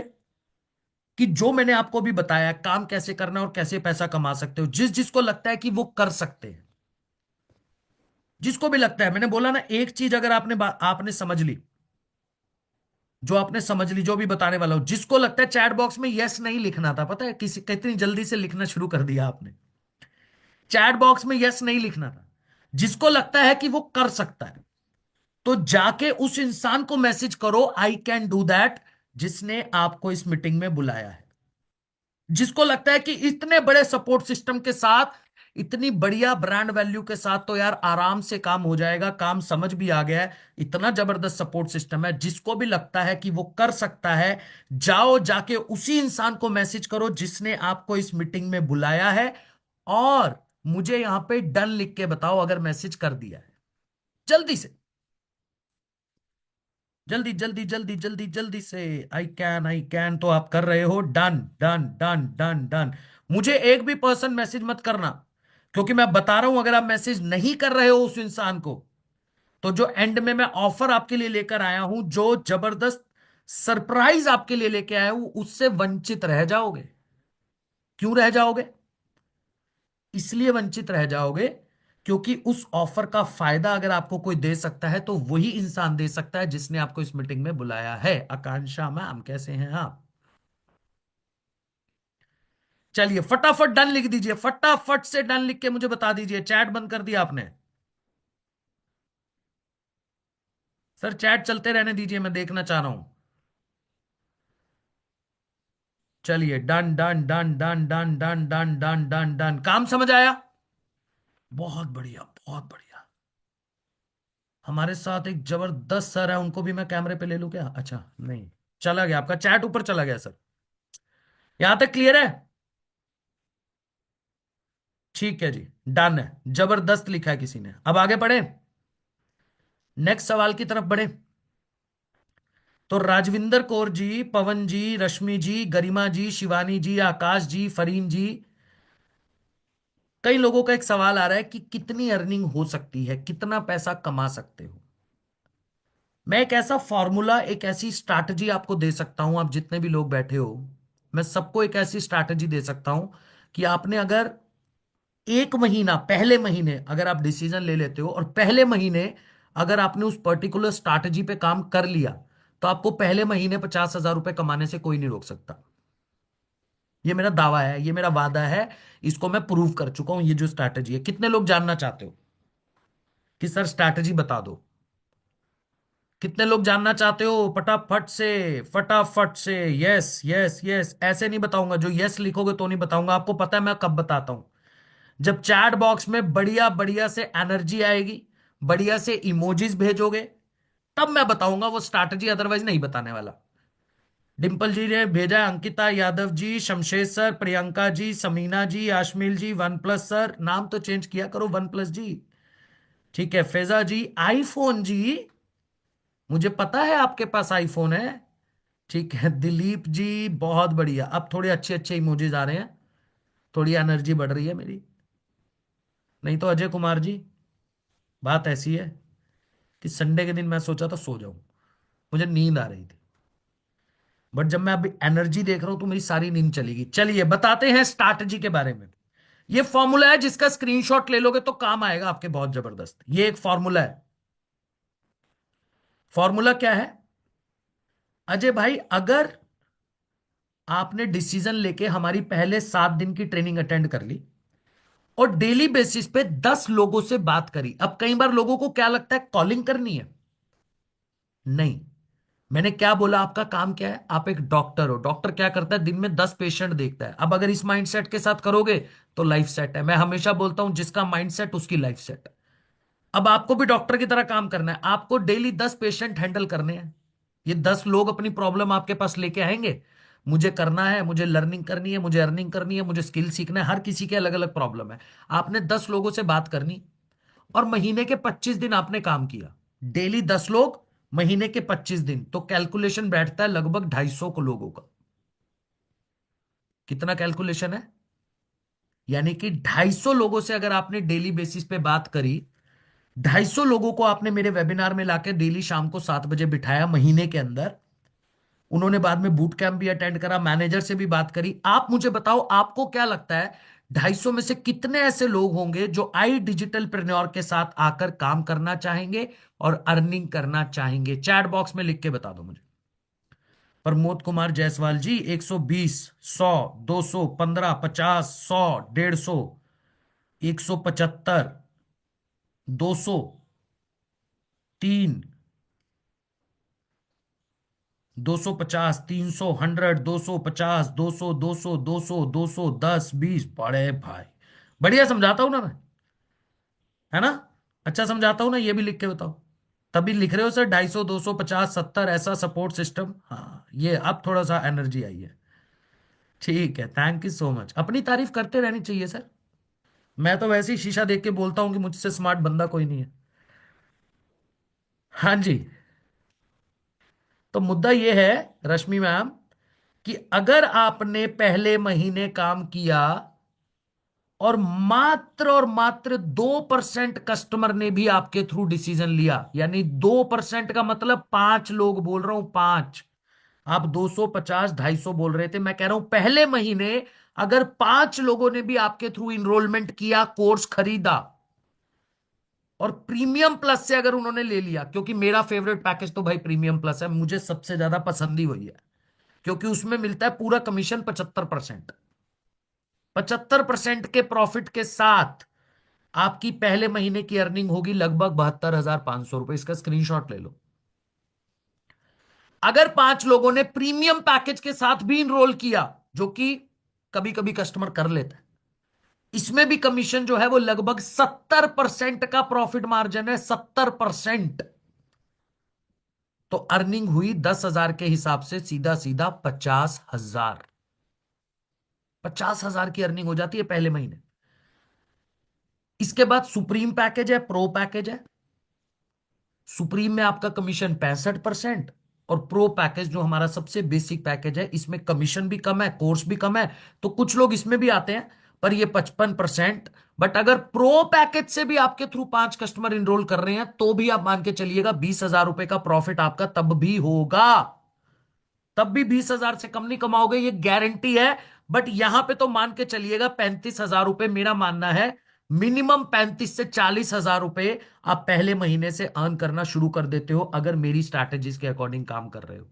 कि जो मैंने आपको अभी बताया काम कैसे करना है और कैसे पैसा कमा सकते हो, जिस जिसको लगता है कि वो कर सकते हैं, जिसको भी लगता है, मैंने बोला ना, एक चीज अगर आपने समझ ली, जो आपने समझ ली, जो भी बताने वाला हूं, जिसको लगता है, चैट बॉक्स में यस नहीं लिखना था, पता है किसी कितनी जल्दी से लिखना शुरू कर दिया आपने। चैट बॉक्स में यस नहीं लिखना था। जिसको लगता है कि वो कर सकता है, तो जाके उस इंसान को मैसेज करो, आई कैन डू दैट, जिसने आपको इस मीटिंग में बुलाया है। जिसको लगता है कि इतने बड़े सपोर्ट सिस्टम के साथ, इतनी बढ़िया ब्रांड वैल्यू के साथ तो यार आराम से काम हो जाएगा, काम समझ भी आ गया है, इतना जबरदस्त सपोर्ट सिस्टम है, जिसको भी लगता है कि वो कर सकता है, जाओ जाके उसी इंसान को मैसेज करो जिसने आपको इस मीटिंग में बुलाया है, और मुझे यहां पे डन लिख के बताओ अगर मैसेज कर दिया है। जल्दी से, जल्दी जल्दी जल्दी जल्दी जल्दी से। आई कैन तो आप कर रहे हो, done done done done done. मुझे एक भी पर्सन मैसेज मत करना, क्योंकि मैं बता रहा हूं अगर आप मैसेज नहीं कर रहे हो उस इंसान को, तो जो एंड में मैं ऑफर आपके लिए लेकर आया हूं, जो जबरदस्त सरप्राइज आपके लिए लेके आया हूं, उससे वंचित रह जाओगे। क्यों रह जाओगे? इसलिए वंचित रह जाओगे क्योंकि उस ऑफर का फायदा अगर आपको कोई दे सकता है तो वही इंसान दे सकता है जिसने आपको इस मीटिंग में बुलाया है। आकांक्षा मैम कैसे हैं आप? चलिए फटाफट डन लिख दीजिए, फटाफट से डन लिख के मुझे बता दीजिए। चैट बंद कर दिया आपने? सर चैट चलते रहने दीजिए, मैं देखना चाह रहा हूं। चलिए done done done done done done done done done done. काम समझ आया? बहुत बढ़िया, बहुत बढ़िया। हमारे साथ एक जबरदस्त सर है, उनको भी मैं कैमरे पे ले लूं क्या? अच्छा नहीं, चला गया आपका चैट, ऊपर चला गया सर। यहां तक क्लियर है? ठीक है जी, डन है, जबरदस्त लिखा है किसी ने। अब आगे बढ़े, नेक्स्ट सवाल की तरफ बढ़े। तो राजविंदर कौर जी, पवन जी, रश्मि जी, गरिमा जी, शिवानी जी, आकाश जी, फरीन जी, कई लोगों का एक सवाल आ रहा है कि कितनी अर्निंग हो सकती है, कितना पैसा कमा सकते हो। मैं एक ऐसा फॉर्मूला, एक ऐसी स्ट्रैटेजी आपको दे सकता हूं, आप जितने भी लोग बैठे हो, मैं सबको एक ऐसी स्ट्रैटेजी दे सकता हूं कि आपने अगर एक महीना, पहले महीने अगर आप डिसीजन ले लेते हो और पहले महीने अगर आपने उस पर्टिकुलर स्ट्रैटेजी पे काम कर लिया, तो आपको पहले महीने 50,000 रुपए कमाने से कोई नहीं रोक सकता। ये मेरा दावा है, ये मेरा वादा है, इसको मैं प्रूव कर चुका हूं। ये जो स्ट्रैटेजी है, कितने लोग जानना चाहते हो कि सर स्ट्रैटेजी बता दो? कितने लोग जानना चाहते हो? फटाफट से, फटाफट से। यस यस यस, ऐसे नहीं बताऊंगा, जो यस लिखोगे तो नहीं बताऊंगा। आपको पता है मैं कब बताता हूं? जब चैट बॉक्स में बढ़िया बढ़िया से एनर्जी आएगी, बढ़िया से इमोजीज भेजोगे, तब मैं बताऊंगा वो स्ट्रैटेजी, अदरवाइज नहीं बताने वाला। डिंपल जी ने भेजा है, अंकिता यादव जी, शमशेर सर, प्रियंका जी, समीना जी, आशमिल जी, वन प्लस सर, नाम तो चेंज किया करो, वन प्लस जी। ठीक है, फैजा जी, आईफोन जी, मुझे पता है आपके पास आईफोन है। ठीक है, दिलीप जी, बहुत बढ़िया, अब थोड़े अच्छे अच्छे इमोजीज आ रहे हैं, थोड़ी एनर्जी बढ़ रही है मेरी। नहीं तो अजय कुमार जी, बात ऐसी है कि संडे के दिन मैं सोचा था सो जाऊं, मुझे नींद आ रही थी, बट जब मैं अभी एनर्जी देख रहा हूं तो मेरी सारी नींद चली गई। चलिए बताते हैं स्ट्रैटेजी के बारे में। ये फॉर्मूला है जिसका स्क्रीनशॉट ले लोगे तो काम आएगा आपके, बहुत जबरदस्त। ये एक फॉर्मूला है। फॉर्मूला क्या है अजय भाई? अगर आपने डिसीजन लेके हमारी पहले 7 दिन की ट्रेनिंग अटेंड कर ली और डेली बेसिस पे 10 लोगों से बात करी, अब कई बार लोगों को क्या लगता है कॉलिंग करनी है, नहीं। मैंने क्या बोला, आपका काम क्या है? आप एक डॉक्टर हो। डॉक्टर क्या करता है? दिन में 10 पेशेंट देखता है। अब अगर इस माइंडसेट के साथ करोगे तो लाइफ सेट है। मैं हमेशा बोलता हूं जिसका माइंडसेट उसकी लाइफ सेट है। अब आपको भी डॉक्टर की तरह काम करना है, आपको डेली 10 पेशेंट हैंडल करने हैं। ये 10 लोग अपनी प्रॉब्लम आपके पास लेके आएंगे, मुझे करना है, मुझे लर्निंग करनी है, मुझे अर्निंग करनी है, मुझे स्किल सीखना है। हर किसी के अलग अलग प्रॉब्लम है। आपने 10 लोगों से बात करनी, और महीने के 25 दिन आपने काम किया। डेली 10 लोग, महीने के 25 दिन, तो कैलकुलेशन बैठता है लगभग 250 को लोगों का। कितना कैलकुलेशन है? यानी कि 250 लोगों से अगर आपने डेली बेसिस पे बात करी, 250 लोगों को आपने मेरे वेबिनार में लाके डेली शाम को 7 बजे बिठाया महीने के अंदर, उन्होंने बाद में बूट कैंप भी अटेंड करा, मैनेजर से भी बात करी। आप मुझे बताओ, आपको क्या लगता है 250 में से कितने ऐसे लोग होंगे जो आई डिजिटल प्रेन्योर के साथ आकर काम करना चाहेंगे और अर्निंग करना चाहेंगे? चैट बॉक्स में लिख के बता दो मुझे। प्रमोद कुमार जायसवाल जी, 120, 100, 200, 15, 50, 100, 150, 175, 200, 3, 250, 300, 100, 250, 200, 200, 200, 200, 10, 20। बड़े भाई, बढ़िया समझाता हूं ना मैं, है ना? अच्छा समझाता हूं ना, ये भी लिख के बताओ। तभी लिख रहे हो सर 250, 250, 70, ऐसा सपोर्ट सिस्टम। हाँ, ये अब थोड़ा सा एनर्जी आई है। ठीक है, थैंक यू सो मच। अपनी तारीफ करते रहनी चाहिए सर। मैं तो वैसे ही शीशा देख के बोलता हूँ कि मुझसे स्मार्ट बंदा कोई नहीं है। हाँ जी। तो मुद्दा ये है, रश्मि मैम, कि अगर आपने पहले महीने काम किया और मात्र 2% कस्टमर ने भी आपके थ्रू डिसीजन लिया, यानी 2% का मतलब 5 लोग, बोल रहा हूं 5। आप 250, 250 बोल रहे थे, मैं कह रहा हूं पहले महीने अगर 5 लोगों ने भी आपके थ्रू इनरोलमेंट किया, कोर्स खरीदा, और प्रीमियम प्लस से अगर उन्होंने ले लिया, क्योंकि मेरा फेवरेट पैकेज तो भाई प्रीमियम प्लस है, मुझे सबसे ज्यादा पसंद ही वही है, क्योंकि उसमें मिलता है पूरा कमीशन 75%। 75% के प्रॉफिट के साथ आपकी पहले महीने की अर्निंग होगी लगभग 72,500 रुपए। इसका स्क्रीनशॉट ले लो। अगर 5 लोगों ने प्रीमियम पैकेज के साथ भी इनरोल किया, जो कि कभी कभी कस्टमर कर लेता है, इसमें भी कमीशन जो है वो लगभग 70% का प्रॉफिट मार्जिन है, 70%। तो अर्निंग हुई 10,000 के हिसाब से सीधा सीधा 50,000। 50,000 की अर्निंग हो जाती है पहले महीने। इसके बाद सुप्रीम पैकेज है, प्रो पैकेज है। सुप्रीम में आपका कमीशन 65%, और प्रो पैकेज जो हमारा सबसे बेसिक पैकेज है, इसमें कमीशन भी कम है, कोर्स भी कम है। तो कुछ लोग इसमें भी आते हैं, पर ये 55%। बट अगर प्रो पैकेज से भी आपके थ्रू 5 कस्टमर इनरोल कर रहे हैं, तो भी आप मान के चलिएगा 20,000 रुपए का प्रॉफिट आपका तब भी होगा। तब भी 20,000 से कम नहीं कमाओगे, ये गारंटी है। बट यहां पे तो मान के चलिएगा 35,000 रुपए, मेरा मानना है मिनिमम 35 से 40,000 रुपए आप पहले महीने से अर्न करना शुरू कर देते हो, अगर मेरी स्ट्रैटेजीज के अकॉर्डिंग काम कर रहे हो।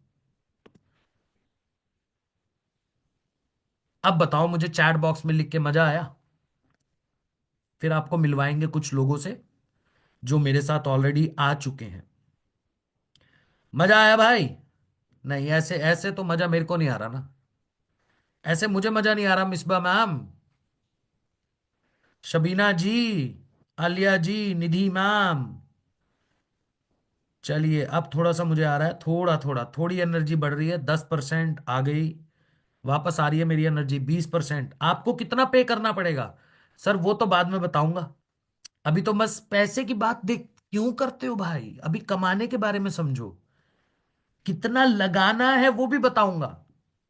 अब बताओ, मुझे चैट बॉक्स में लिख के मजा आया? फिर आपको मिलवाएंगे कुछ लोगों से जो मेरे साथ ऑलरेडी आ चुके हैं। मजा आया भाई? नहीं, ऐसे ऐसे तो मजा मेरे को नहीं आ रहा ना। ऐसे मुझे मजा नहीं आ रहा, मिसबा मैम, शबीना जी, आलिया जी, निधि मैम। चलिए, अब थोड़ा सा मुझे आ रहा है, थोड़ा थोड़ा थोड़ी एनर्जी बढ़ रही है, 10% आ गई। वापस आ रही है मेरी एनर्जी 20%। आपको कितना पे करना पड़ेगा सर, वो तो बाद में बताऊंगा। अभी तो बस पैसे की बात देख क्यों करते हो भाई, अभी कमाने के बारे में समझो। कितना लगाना है वो भी बताऊंगा।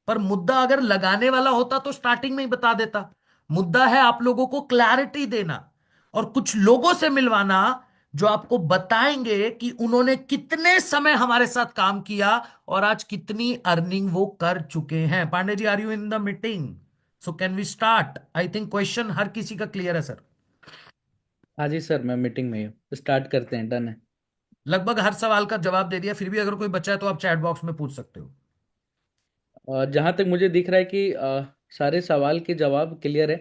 पर मुद्दा अगर लगाने वाला होता तो स्टार्टिंग में ही बता देता। मुद्दा है आप लोगों को क्लैरिटी देना, और कुछ लोगों से मिलवाना जो आपको बताएंगे कि उन्होंने कितने समय हमारे साथ काम किया और आज कितनी अर्निंग वो कर चुके हैं। Pandey ji, are you in the meeting? So can we start? I think question हर किसी का क्लियर है सर। हाँ जी सर, मैं मीटिंग में ही हूँ, स्टार्ट करते हैं, डन है। लगभग हर सवाल का जवाब दे दिया, फिर भी अगर कोई बचा है तो आप चैट बॉक्स में पूछ सकते हो। और जहाँ तक मुझे दिख रहा है कि सारे सवाल के जवाब क्लियर है,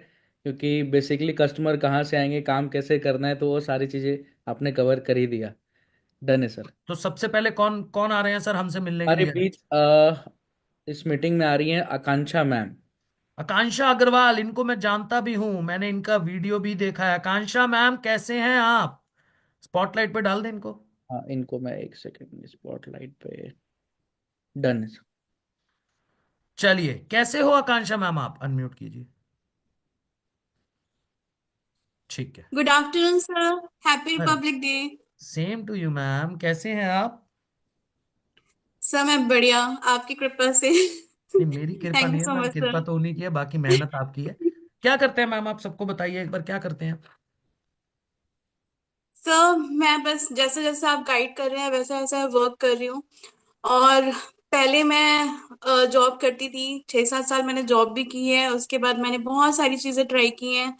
क्योंकि बेसिकली कस्टमर कहाँ से आएंगे, काम कैसे करना है, तो वो सारी चीज़ें आपने कवर कर ही दिया। डन है सर। तो सबसे पहले कौन कौन आ रहे हैं सर हमसे मिलने के हमारे लिए? बीच इस मीटिंग में आ रही हैं आकांक्षा मैम। आकांक्षा अग्रवाल, इनको मैं जानता भी हूं, मैंने इनका वीडियो भी देखा है। आकांक्षा मैम, कैसे हैं आप? स्पॉटलाइट पे डाल दें इनको। हाँ, इनको मैं एक सेकंड स्पॉटलाइट पे। डन है सर। चलिए, कैसे हो आकांक्षा मैम? आप अनम्यूट कीजिए। ठीक है। Good afternoon sir. हैप्पी अरे, republic day. Same to you ma'am, कैसे हैं आप? सर मैं बढ़िया, आपकी कृपा से। नहीं, मेरी कृपा थैंक नहीं यू है सो मैम, मच कृपा सर। तो उन्हीं की है, बाकी मेहनत आपकी है। क्या करते हैं मैम आप, सबको बताइए एक बार, क्या करते हैं? सर मैं बस जैसे जैसे आप गाइड कर रहे हैं वैसे वैसे वर्क कर रही हूँ। और पहले मैं जॉब करती थी, 6-7 साल मैंने जॉब भी की है। उसके बाद मैंने बहुत सारी चीजें ट्राई की हैं,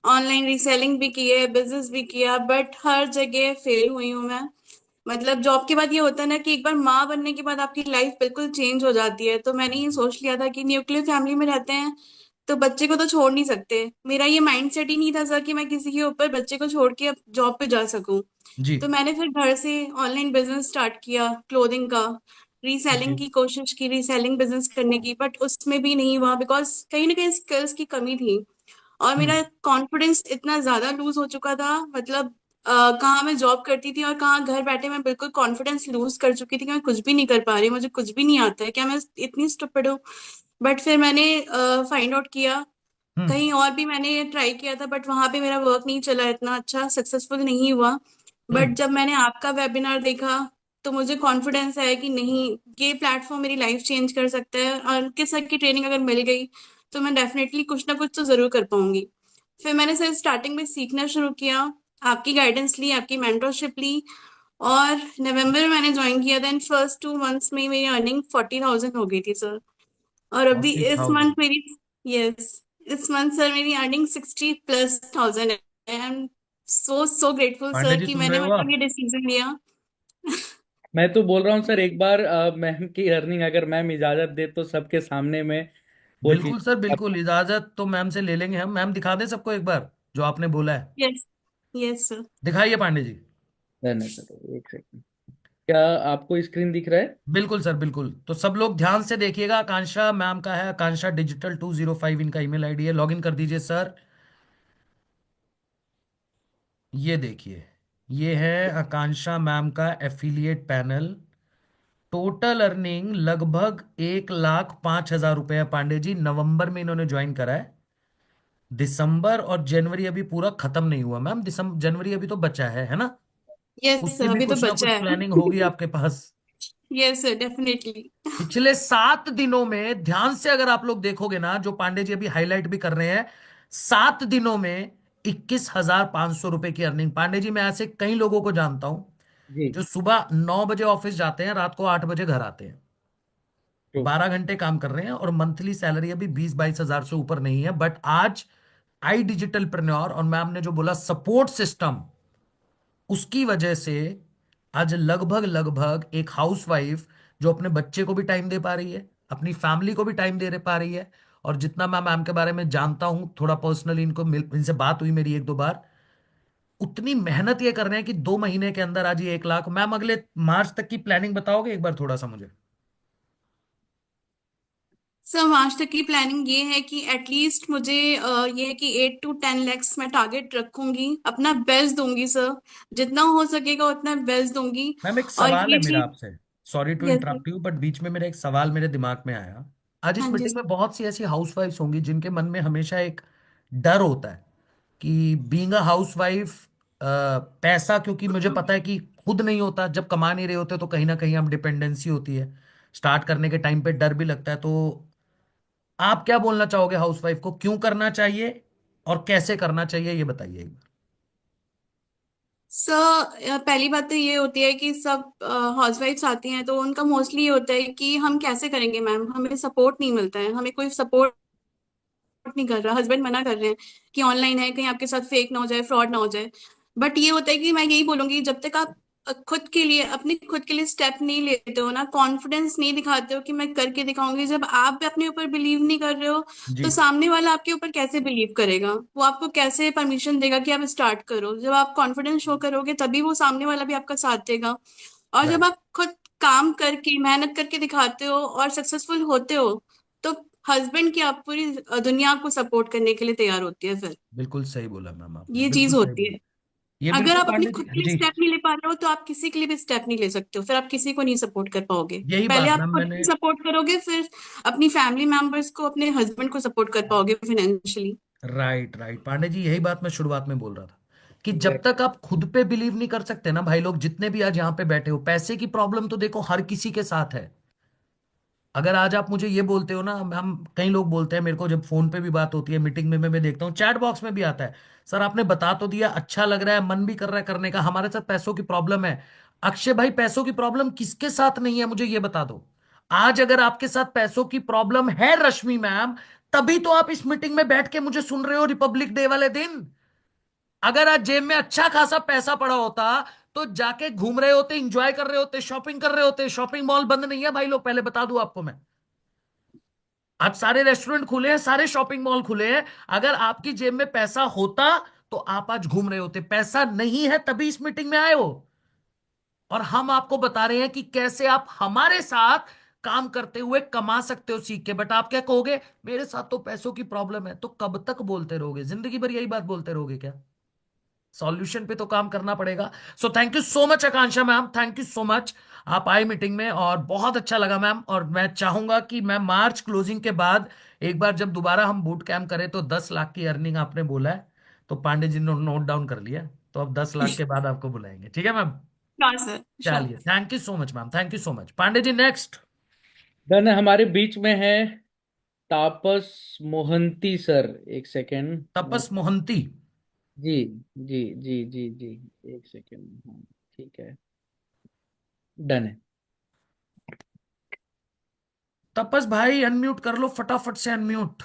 ऑनलाइन रीसेलिंग भी की है, बिजनेस भी किया, बट हर जगह फेल हुई हूँ मैं। मतलब जॉब के बाद ये होता है ना कि एक बार माँ बनने के बाद आपकी लाइफ बिल्कुल चेंज हो जाती है। तो मैंने ये सोच लिया था कि न्यूक्लियर फैमिली में रहते हैं तो बच्चे को तो छोड़ नहीं सकते। मेरा ये माइंड सेट ही नहीं था सर कि मैं किसी के ऊपर बच्चे को छोड़ के अब जॉब पे जा सकूं। जी तो मैंने फिर घर से ऑनलाइन बिजनेस स्टार्ट किया, क्लोथिंग का। रीसेलिंग जी। की कोशिश की, रीसेलिंग बिजनेस करने की, बट उसमें भी नहीं हुआ बिकॉज कहीं ना कहीं स्किल्स की कमी थी। और हम्म मेरा कॉन्फिडेंस इतना ज्यादा लूज हो चुका था, मतलब कहाँ मैं जॉब करती थी और कहाँ घर बैठे मैं बिल्कुल कॉन्फिडेंस लूज कर चुकी थी कि मैं कुछ भी नहीं कर पा रही, मुझे कुछ भी नहीं आता है, क्या मैं इतनी स्टूपिड हूँ। बट फिर मैंने फाइंड आउट किया, हम्म कहीं और भी मैंने ट्राई किया था बट वहां पे मेरा वर्क नहीं चला, इतना अच्छा सक्सेसफुल नहीं हुआ। बट हम्म जब मैंने आपका वेबिनार देखा तो मुझे कॉन्फिडेंस आया कि नहीं, ये प्लेटफॉर्म मेरी लाइफ चेंज कर सकता है, और उनके सर की ट्रेनिंग अगर मिल गई तो मैं डेफिनेटली कुछ ना कुछ तो जरूर कर पाऊंगी। फिर मैंने सर स्टार्टिंग में सीखना शुरू किया, आपकी गाइडेंस ली, आपकी मेंटरशिप ली, और नवंबर में मैंने ज्वाइन किया। देन फर्स्ट 2 मंथ्स में मेरी अर्निंग 40,000 हो गई थी सर। और अभी इस 40,000। मंथ मेरी, यस, इस मंथ सर मेरी अर्निंग 60+ थाउजेंड है। I am so so grateful Pandey sir ji कि सुन रहे मैंने हो मतलब आप? ये डिसीजन लिया। मैं तो बोल रहा हूँ सर, एक बार मैम की अर्निंग अगर मैम इजाजत दे तो सबके सामने में वो चीज बिल्कुल सर, आप बिल्कुल इजाजत तो मैम से ले लेंगे हम। मैम दिखा दें सबको एक बार जो आपने बोला है? Yes, yes sir. दिखाइए पांडे जी। नहीं सर, एक सेकंड। क्या आपको स्क्रीन दिख रहा है? बिल्कुल सर, बिल्कुल। तो सब लोग ध्यान से देखिएगा। आकांक्षा मैम का है, आकांक्षा डिजिटल 205 इनका ईमेल आईडी है। लॉगिन कर दीजिए सर। ये देखिए, ये है आकांक्षा मैम का एफिलिएट पैनल। टोटल अर्निंग लगभग 1,05,000 रुपए है पांडे जी। नवंबर में इन्होंने ज्वाइन करा है। दिसंबर और जनवरी अभी पूरा खत्म नहीं हुआ मैम। दिसंबर जनवरी अभी तो बचा है ना? यस उसकी सर, भी अभी तो कुछ ना बच्चा कुछ है। प्लानिंग होगी आपके पास। Yes sir, definitely. पिछले 7 दिनों में ध्यान से अगर आप लोग देखोगे ना, जो पांडे जी अभी हाईलाइट भी कर रहे हैं, 7 दिनों में 21,500 रुपए की अर्निंग। पांडे जी मैं ऐसे कई लोगों को जानता हूं जी। जो सुबह 9 बजे ऑफिस जाते हैं, रात को 8 बजे घर आते हैं, तो 12 घंटे काम कर रहे हैं, और मंथली सैलरी अभी 20-22 हजार से ऊपर नहीं है। बट आज आई डिजिटल प्रन्योर और मैम ने जो बोला सपोर्ट सिस्टम, उसकी वजह से आज लगभग लगभग एक हाउसवाइफ जो अपने बच्चे को भी टाइम दे पा रही है, अपनी फैमिली को भी टाइम दे पा रही है। और जितना मैं मैम के बारे में जानता हूं, थोड़ा पर्सनली इनको मिल, इनसे बात हुई मेरी 1-2 बार, उतनी मेहनत ये कर रहे हैं कि 2 महीने के अंदर आज ये 1 लाख। मैम अगले मार्च तक की प्लानिंग बताओगे एक बार थोड़ा सा मुझे? सर आज तक की प्लानिंग ये है कि एटलीस्ट मुझे ये है कि 8 to 10 lakhs मैं टारगेट रखूंगी, अपना बेस्ट दूंगी सर, जितना हो सकेगा उतना बेस्ट दूंगी। मैम एक और सवाल है ये मेरा चीज, आपसे। Sorry to yes sir. Interrupt you, but बीच में मेरा एक सवाल मेरे दिमाग में आया। आज इस हाँ जी मीटिंग सर। में बहुत सी ऐसी हाउसवाइफ्स होंगी जिनके मन में हमेशा एक डर होता है कि बीइंग अ हाउसवाइफ, पैसा, क्योंकि मुझे पता है कि खुद नहीं होता, जब कमा नहीं रहे होते तो कहीं ना कहीं हम डिपेंडेंसी होती है। स्टार्ट करने के टाइम पे डर भी लगता है। तो आप क्या बोलना चाहोगे हाउसवाइफ को, क्यों करना चाहिए और कैसे करना चाहिए, ये बताइए एक बार। सर पहली बात तो ये होती है कि सब हाउसवाइफ्स आती हैं तो उनका मोस्टली ये होता है कि हम कैसे करेंगे मैम, हमें सपोर्ट नहीं मिलता है, हमें कोई सपोर्ट नहीं कर रहा, हस्बैंड मना कर रहे हैं कि ऑनलाइन है, कहीं आपके साथ फेक ना हो जाए, फ्रॉड ना हो जाए। बट ये होता है कि मैं यही बोलूंगी, जब तक आप खुद के लिए, अपने खुद के लिए स्टेप नहीं लेते हो ना, कॉन्फिडेंस नहीं दिखाते हो कि मैं करके दिखाऊंगी, जब आप भी अपने ऊपर बिलीव नहीं कर रहे हो जी। तो सामने वाला आपके ऊपर कैसे बिलीव करेगा, वो आपको कैसे परमिशन देगा कि आप स्टार्ट करो। जब आप कॉन्फिडेंस शो करोगे तभी वो सामने वाला भी आपका साथ देगा। और जब राइट। आप खुद काम करके मेहनत करके दिखाते हो और सक्सेसफुल होते हो तो हस्बैंड की आप पूरी दुनिया को सपोर्ट करने के लिए तैयार होती है फिर। बिल्कुल सही बोला मैम आपने, ये चीज बिल्कुल सही होती बोला। है। ये अगर बिल्कुल आप अपने पांडे जी, खुद हाँ के लिए जी। स्टेप नहीं ले पा रहे हो तो आप किसी के लिए भी स्टेप नहीं ले सकते हो, फिर आप किसी को नहीं सपोर्ट कर पाओगे। यही पहले बात आप मैम खुद मैंने। को सपोर्ट करोगे, फिर अपनी फैमिली मेंबर्स को, अपने हस्बैंड को सपोर्ट कर पाओगे financially. Right right Pandey ji, यही बात मैं शुरुआत में बोल रहा था कि जब एग्जैक्ट। तक आप खुद पे बिलीव नहीं कर सकते ना भाई लोग, जितने भी आज यहाँ पे बैठे हो, पैसे की प्रॉब्लम तो देखो हर किसी के साथ है। अगर आज आप मुझे ये बोलते हो ना, हम कई लोग बोलते हैं मेरे को, जब फोन पे भी बात होती है, मीटिंग में मैं देखता हूँ, चैट बॉक्स में भी आता है, सर आपने बता तो दिया, अच्छा लग रहा है, मन भी कर रहा है करने का, हमारे साथ पैसों की प्रॉब्लम है। अक्षय भाई, पैसों की प्रॉब्लम किसके साथ नहीं है, मुझे ये बता दो। आज अगर आपके साथ पैसों की प्रॉब्लम है रश्मि मैम, तभी तो आप इस मीटिंग में बैठ के मुझे सुन रहे हो रिपब्लिक डे वाले दिन। अगर आज जेब में अच्छा खासा पैसा पड़ा होता तो जाके घूम रहे होते, इंजॉय कर रहे होते, शॉपिंग कर रहे होते। शॉपिंग मॉल बंद नहीं है भाई लोग, पहले बता दूं आपको मैं। आज सारे रेस्टोरेंट खुले हैं, सारे शॉपिंग मॉल खुले हैं। अगर आपकी जेब में पैसा होता तो आप आज घूम रहे होते। पैसा नहीं है तभी इस मीटिंग में आए हो। और हम आपको बता रहे हैं कि कैसे आप हमारे साथ काम करते हुए कमा सकते हो सीख के। बट आप क्या कहोगे, मेरे साथ तो पैसों की प्रॉब्लम है। तो कब तक बोलते रहोगे? जिंदगी भर यही बात बोलते रहोगे क्या? सॉल्यूशन पे तो काम करना पड़ेगा। So thank you so much Akanksha ma'am, thank you so much. आप आए मीटिंग में और बहुत अच्छा लगा मैम। और मैं चाहूंगा कि मैं मार्च क्लोजिंग के बाद एक बार जब दोबारा हम बूट कैंप करें तो 10 लाख की अर्निंग आपने बोला है, तो पांडे जी ने नोट डाउन कर लिया। तो अब 10 लाख के बाद आपको बुलाएंगे, ठीक है मैम? Sure sir, sure. चलिए, thank you so much ma'am, thank you so much. Pandey ji next. Then हमारे बीच में है तापस मोहंती सर। एक सेकेंड। तपस मोहंती। जी जी जी जी जी। एक सेकेंड, हाँ ठीक है, डन है। तपस भाई अनम्यूट कर लो फटाफट से, अनम्यूट।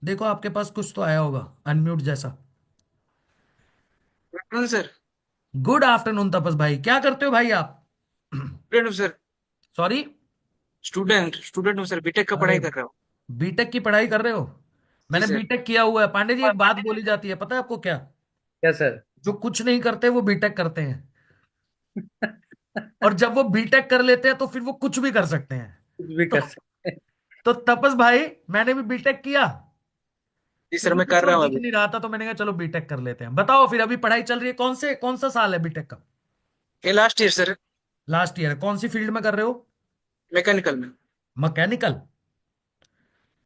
देखो आपके पास कुछ तो आया होगा अनम्यूट जैसा। Afternoon sir. गुड आफ्टरनून तपस भाई, क्या करते हो भाई आप? स्टूडेंट हूँ सर। सॉरी? स्टूडेंट स्टूडेंट हूँ सर, बीटेक का अरे, पढ़ाई कर रहा हूँ। बीटेक की पढ़ाई कर रहे हो? जी मैंने सर। बीटेक किया हुआ है पांडे जी। एक बात बोली जाती है, पता है आपको क्या? क्या सर? जो कुछ नहीं करते वो बीटेक करते हैं, और जब वो बीटेक कर लेते हैं तो फिर वो कुछ भी कर सकते हैं। कुछ भी तो कर सकते हैं। तो तपस भाई, मैंने भी बीटेक किया। जी सर, मुझे मैं कुछ कर और रहा हूँ दिख अभी। नहीं रहा था तो मैंने कहा चलो बीटेक कर लेते हैं। बताओ फिर, अभी पढ़ाई चल रही है? कौन सा साल है बीटेक का? ये last year sir. Last year है। कौन सी फील्ड में कर रहे हो? मैकेनिकल में। मैकेनिकल। जी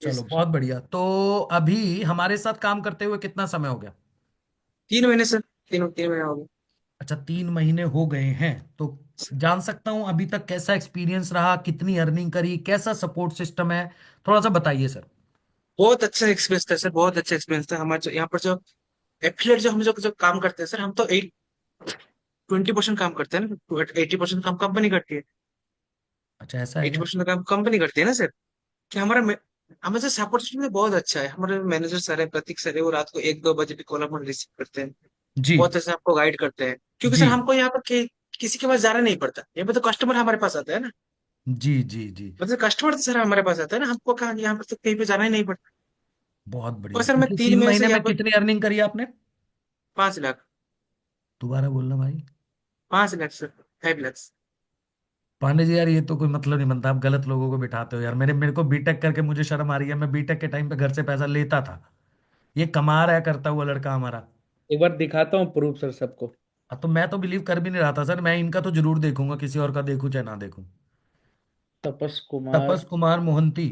चलो सर। बहुत बढ़िया। तो अभी हमारे साथ काम करते हुए कितना समय हो गया? 3 महीने सर। 3 महीने हो गए। अच्छा, 3 महीने हो गए हैं। तो जान सकता हूं अभी तक कैसा एक्सपीरियंस रहा, कितनी अर्निंग करी, कैसा सपोर्ट सिस्टम है? थोड़ा सा बताइए सर। बहुत अच्छा एक्सपीरियंस था सर, बहुत अच्छा एक्सपीरियंस था। हमारे यहाँ पर जो एफिलिएट जो हम जो काम करते हैं सर, हम तो 20% काम करते हैं ना, 80% काम कंपनी करती है। अच्छा, ऐसा है एटी क्या? परसेंट काम कंपनी करती है ना सर। कि हमारे से सपोर्ट सिस्टम बहुत अच्छा है। हमारे मैनेजर सर है, प्रतीक सर है, वो रात को 1-2 बजे भी कॉल अपन रिसीव करते हैं। जी बहुत ऐसे आपको गाइड करते हैं, क्योंकि जी सर हमको यहाँ पर किसी के पास जाना नहीं पड़ता। यहाँ पे तो कस्टमर हमारे पास आता है ना। जी जी जी। मतलब कस्टमर तो सर हमारे पास आता है ना, हमको कहाँ यहाँ पर तो कहीं पे जाना ही नहीं पड़ता। बहुत और बढ़िया। सर मैं पिछले तीन तीन महीने से महीने यहाँ में पर कितनी अर्निंग करी आपने? 5 लाख। दोबारा बोलना भाई। 5 लाख सर। 5 लाख। पांडे जी यार, ये तो कोई मतलब नहीं बनता। आप गलत लोगों को बिठाते हो यार। मेरे मेरे को बीटेक करके मुझे शर्म आ रही है। मैं बीटेक के टाइम पे घर से पैसा लेता था। ये कमा रहा है करता हुआ लड़का हमारा। एक बार दिखाता हूँ प्रूफ सर सबको। अब तो मैं तो बिलीव कर भी नहीं रहा था सर। मैं इनका तो जरूर देखूंगा, किसी और का देखूं चाहे ना देखूं। तपस कुमार। तपस कुमार मोहंती।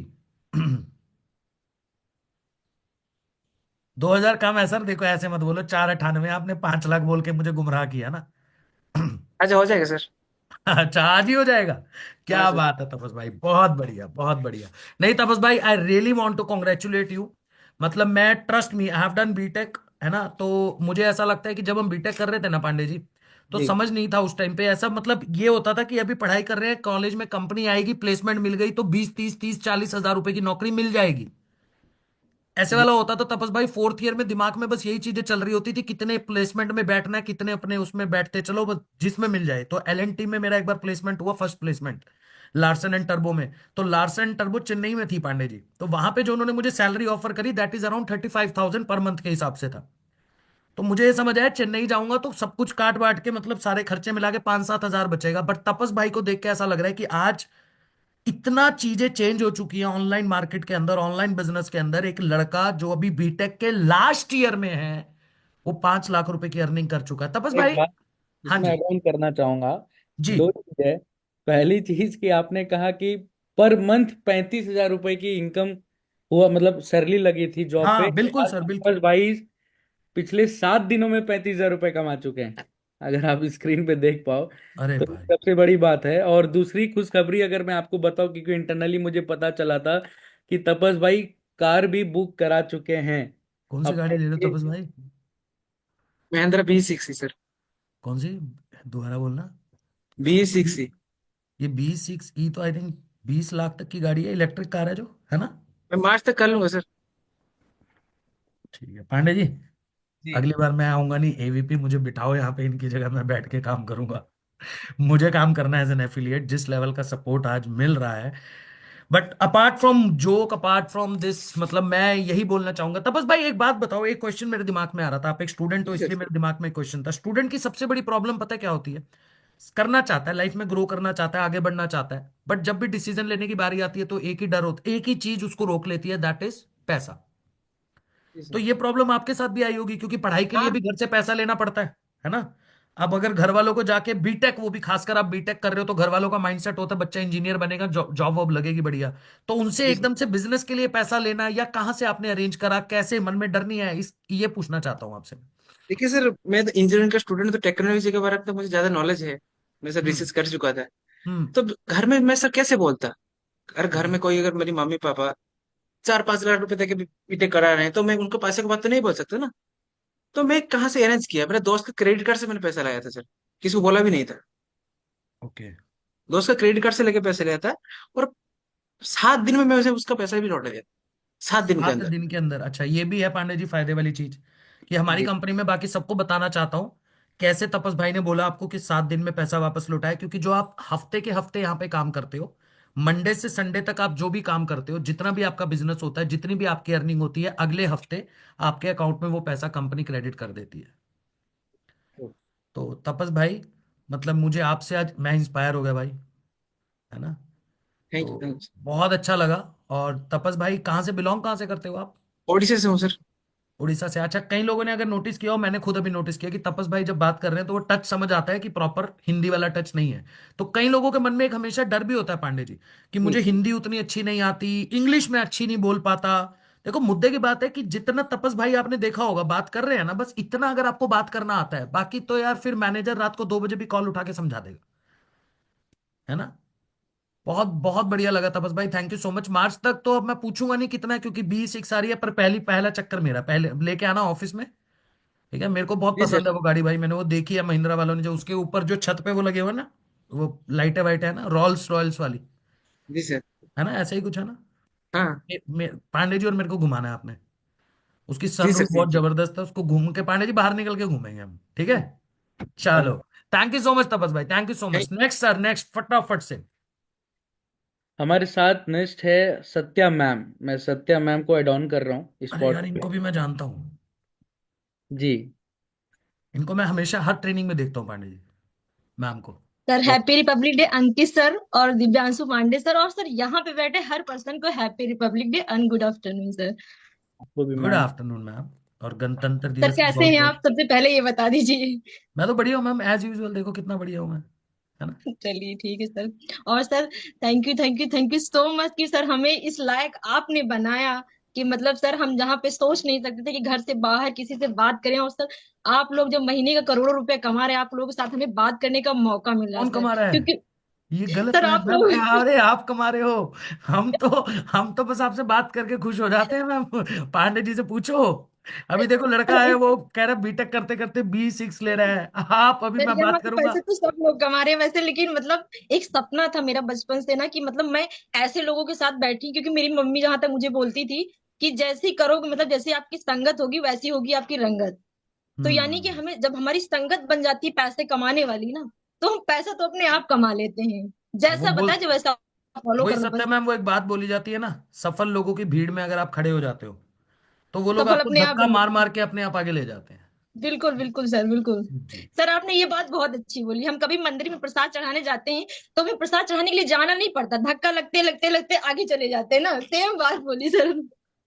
2000 कम है सर। देखो ऐसे मत बोलो, 498। आपने 5 लाख बोल के मुझे गुमराह किया ना। अच्छा हो जाएगा सर। अच्छा, आज ही हो जाएगा? हाँ क्या सर। बात है तपस भाई, बहुत बढ़िया बहुत बढ़िया। नहीं तपस भाई, I really want to congratulate you. मतलब मैं, trust me, I have done BTech, है ना? तो मुझे ऐसा लगता है कि जब हम बीटेक कर रहे थे ना पांडे जी, तो जी। समझ नहीं था उस टाइम पे। ऐसा मतलब ये होता था कि अभी पढ़ाई कर रहे हैं, कॉलेज में कंपनी आएगी, प्लेसमेंट मिल गई तो 20 30 30 40 हजार रुपए की नौकरी मिल जाएगी। ऐसे जी वाला होता तो तपस भाई फोर्थ ईयर में दिमाग में बस यही चीजें चल रही होती थी, कितने प्लेसमेंट में बैठना है, कितने अपने उसमें बैठते चलो, बस जिसमें मिल जाए। तो एलएनटी में मेरा एक बार प्लेसमेंट हुआ, first placement Larsen and turbo में। तो लार्सन एंड टर्बो चेन्नई में थी पांडे जी। तो वहां पे जो उन्होंने मुझे सैलरी ऑफर करी, that is around 35,000 per month के हिसाब से था। तो मुझे ये समझ आया चेन्नई जाऊंगा तो सब कुछ काट बांट के, मतलब सारे खर्चे मिला के 5-7 हजार बचेगा। बट तपस भाई को देख के ऐसा लग रहा है कि आज इतना चीजें चेंज हो चुकी हैं ऑनलाइन मार्केट के अंदर, ऑनलाइन बिजनेस के अंदर। एक लड़का जो अभी बीटेक के लास्ट ईयर में है, वो 5 लाख रुपए की अर्निंग कर चुका है। तपस एक भाई। बात हाँ इसमें जी। ऐड ऑन करना चाहूंगा। जी। दो चीज है। पहली चीज कि आपने कहा कि पर मंथ 35,000 रुपए की इनकम हुआ, मतलब सैलरी लगी थी जॉब पे। हाँ बिल्कुल आज सर, बस बिल्कुल। भाई पिछले 7 दिनों में 35,000 रुपए कमा चुके हैं, अगर आप स्क्रीन पे देख पाओ। अरे तो भाई, सबसे बड़ी बात है। और दूसरी खुशखबरी अगर मैं आपको बताऊं, क्योंकि इंटरनली मुझे पता चला था कि तपस भाई कार भी बुक करा चुके हैं कौन सी गाड़ी ले रहे हो अपने। तपस भाई? Mahindra B60 sir. कौन सी? दोबारा बोलना। B60। ये B6E तो आई थिंक 20 लाख तक की गाड़ी है, इलेक्ट्रिक कार है जो, है ना? मैं मार्च तक कर लूंगा सर। ठीक है पांडे जी, जी। अगली बार मैं आऊंगा नहीं, एवीपी मुझे बिठाओ यहाँ पे, इनकी जगह मैं बैठ के काम करूंगा। मुझे काम करना है एज एन एफिलिएट। जिस लेवल का सपोर्ट आज मिल रहा है, but apart from joke, apart from this, मतलब मैं यही बोलना चाहूंगा। तपस भाई एक बात बताओ, एक क्वेश्चन मेरे दिमाग में आ रहा था, आप एक स्टूडेंट हो जी सर। इसलिए मेरे दिमाग में एक क्वेश्चन था। स्टूडेंट की सबसे बड़ी प्रॉब्लम पता है क्या होती है? करना चाहता है, लाइफ में ग्रो करना चाहता है, आगे बढ़ना चाहता है, बट जब भी डिसीजन लेने की बारी आती है तो एक ही डर होता है, एक ही चीज उसको रोक लेती है, दैट इज पैसा। जी तो सर। ये प्रॉब्लम आपके साथ भी आई होगी, क्योंकि पढ़ाई के लिए हाँ। भी घर से पैसा लेना पड़ता है ना? अब अगर घर वालों को जाके बीटेक, वो भी खासकर आप बीटेक कर रहे हो, तो घर वालों का माइंडसेट होता है बच्चा इंजीनियर बनेगा, जॉब वॉब लगेगी बढ़िया। तो उनसे जी सर। एकदम से बिजनेस के लिए पैसा लेना, या कहाँ से आपने अरेंज करा, कैसे, मन में डर नहीं है इस, ये पूछना चाहता हूँ आपसे। देखिए सर, मैं तो इंजीनियरिंग का स्टूडेंट हूं, तो टेक्नोलॉजी के बारे में तो मुझे ज्यादा नॉलेज है। मैं सब हम्म। रिसर्च कर चुका था। हम्म। तो घर में मैं सर कैसे बोलता? अगर घर हम्म। में कोई, अगर मेरी मम्मी पापा 4-5 लाख रुपए देके बीटेक करा रहे हैं, तो मैं उनको पैसे की बात तो नहीं बोल सकता ना। तो मैं कहाँ से अरेंज किया? मेरे दोस्त के क्रेडिट कार्ड से मैंने पैसा लाया था सर। किसी को बोला भी नहीं था। ओके। दोस्त का क्रेडिट कार्ड से लेके पैसे लिया था। और 7 दिन में मैं उसे उसका पैसा भी लौटा दिया। 7 दिन के 7 अंदर। दिन के अंदर? अच्छा, ये भी है पांडे जी फायदे वाली चीज, कि हमारी जी। कंपनी में, बाकी सबको बताना चाहता हूँ कैसे तपस भाई ने बोला आपको कि 7 दिन में पैसा वापस लौटाए। क्योंकि जो आप हफ्ते के हफ्ते यहाँ पे काम करते हो, मंडे से संडे तक आप जो भी काम करते हो, जितना भी आपका बिजनेस होता है, जितनी भी आपकी अर्निंग होती है, अगले हफ्ते आपके अकाउंट में वो पैसा कंपनी क्रेडिट कर देती है। तो तपस भाई, मतलब मुझे आपसे आज मैं इंस्पायर हो गया भाई, है ना? थैंक यू, तो थैंक बहुत अच्छा लगा। और तपस भाई कहाँ से बिलोंग, कहाँ से करते हो आप? यू। ओडिशा से हूँ सर। उड़ीसा से? अच्छा, कई लोगों ने अगर नोटिस किया हो, मैंने खुद अभी नोटिस किया कि तपस भाई जब बात कर रहे हैं तो वो टच समझ आता है कि प्रॉपर हिंदी वाला टच नहीं है। तो कई लोगों के मन में एक हमेशा डर भी होता है पांडे जी, कि जी। मुझे हिंदी उतनी अच्छी नहीं आती, इंग्लिश में अच्छी नहीं बोल पाता। देखो, मुद्दे की बात है कि जितना तपस भाई आपने देखा होगा बात कर रहे हैं ना, बस इतना अगर आपको बात करना आता है, बाकी तो यार फिर मैनेजर रात को 2 बजे भी कॉल उठा के समझा देगा, है ना? बहुत बहुत बढ़िया लगा तपस भाई, थैंक यू सो मच। मार्च तक तो अब मैं पूछूंगा नहीं कितना है, क्योंकि 20 आ रही है, पर पहला चक्कर मेरा पहले लेके आना ऑफिस में। ठीक है, मेरे को बहुत जी पसंद सर। है वो गाड़ी भाई, मैंने वो देखी है महिंद्रा वालों ने, जो उसके ऊपर जो छत पे वो लगे हुए हैं ना, वो लाइटें वाइट है ना, रॉल्स रॉयल्स वाली, जी सर। है ना? ऐसे ही कुछ है ना? हाँ। पांडे जी और मेरे को घुमाना है आपने। उसकी जी सर। सनरूफ बहुत थैंक यू। जबरदस्त है, उसको घूम के पांडे जी बाहर निकल के घूमेंगे हम, ठीक है? चलो, थैंक यू सो मच तपस भाई, thank you so much. Next sir, next फटाफट से। हमारे साथ नेक्स्ट है सत्या मैम। मैं सत्या मैम को एड ऑन कर रहा हूँ अरे स्पॉट यार, पे। इनको भी मैं जानता हूँ। जी। इनको मैं हमेशा हर ट्रेनिंग में देखता हूँ, पांडे जी मैम को। सर और हैप्पी रिपब्लिक डे अंकित सर और दिव्यांशु पांडे सर, और सर यहाँ पे बैठे हर पर्सन को happy republic day and good afternoon sir. आपको भी गुड मैम। आफ्टरनून मैम, और गणतंत्र सर दिवस की कैसे बहुत हैं बहुत। आप, सबसे पहले ये बता दीजिए। मैं तो बढ़िया हूँ मैम, एज यूजुअल, देखो कितना बढ़िया हूँ मैं, है ना? चलिए ठीक है सर। और sir thank you thank you thank you so much कि सर हमें इस लायक आपने बनाया, कि मतलब सर हम जहाँ पे सोच नहीं सकते थे कि घर से बाहर किसी से बात करें, और सर आप लोग जब महीने का करोड़ों रुपए कमा रहे हैं, आप लोगों के साथ हमें बात करने का मौका मिल रहा है कौन सर, कमा रहा है? क्योंकि ये गलत सर है आप मैम, लोग अरे आप कमा रहे हो। हम तो हम तो बस आपसे बात करके खुश हो जाते हैं मैम। पांडे जी से पूछो। अभी देखो लड़का है, वो कह रहा बीटेक करते करते B6 ले रहा है, आप अभी सर मैं यहाँ बात पे करूंगा। पैसे तो सब लोग कमा रहे हैं वैसे, लेकिन मतलब एक सपना था मेरा बचपन से ना, कि मतलब मैं ऐसे लोगों के साथ बैठी, क्योंकि मेरी मम्मी जहां तक मुझे बोलती थी कि जैसी करोगे, मतलब जैसी आपकी संगत होगी वैसी होगी आपकी रंगत। तो यानी कि हम्म। हमें जब हमारी संगत बन जाती है पैसे कमाने वाली ना, तो हम पैसा तो अपने आप कमा लेते हैं, वो जैसा बोल बताए जो वैसा फॉलो वही कर लो सत्य बस। मैम, वो एक बात बोली जाती है ना, सफल लोगों की भीड़ में अगर आप खड़े हो जाते हो, तो वो लोग सफल आपको अपने आप धक्का बन मार जाते हैं। मार के अपने आप आगे ले जाते हैं। बिल्कुल बिल्कुल सर, बिल्कुल। जी। सर आपने ये बात बहुत अच्छी बोली, हम कभी मंदिर में प्रसाद चढ़ाने जाते हैं तो हमें प्रसाद चढ़ाने के लिए जाना नहीं पड़ता, धक्का लगते लगते लगते आगे चले जाते हैं ना, सेम बात बोली सर।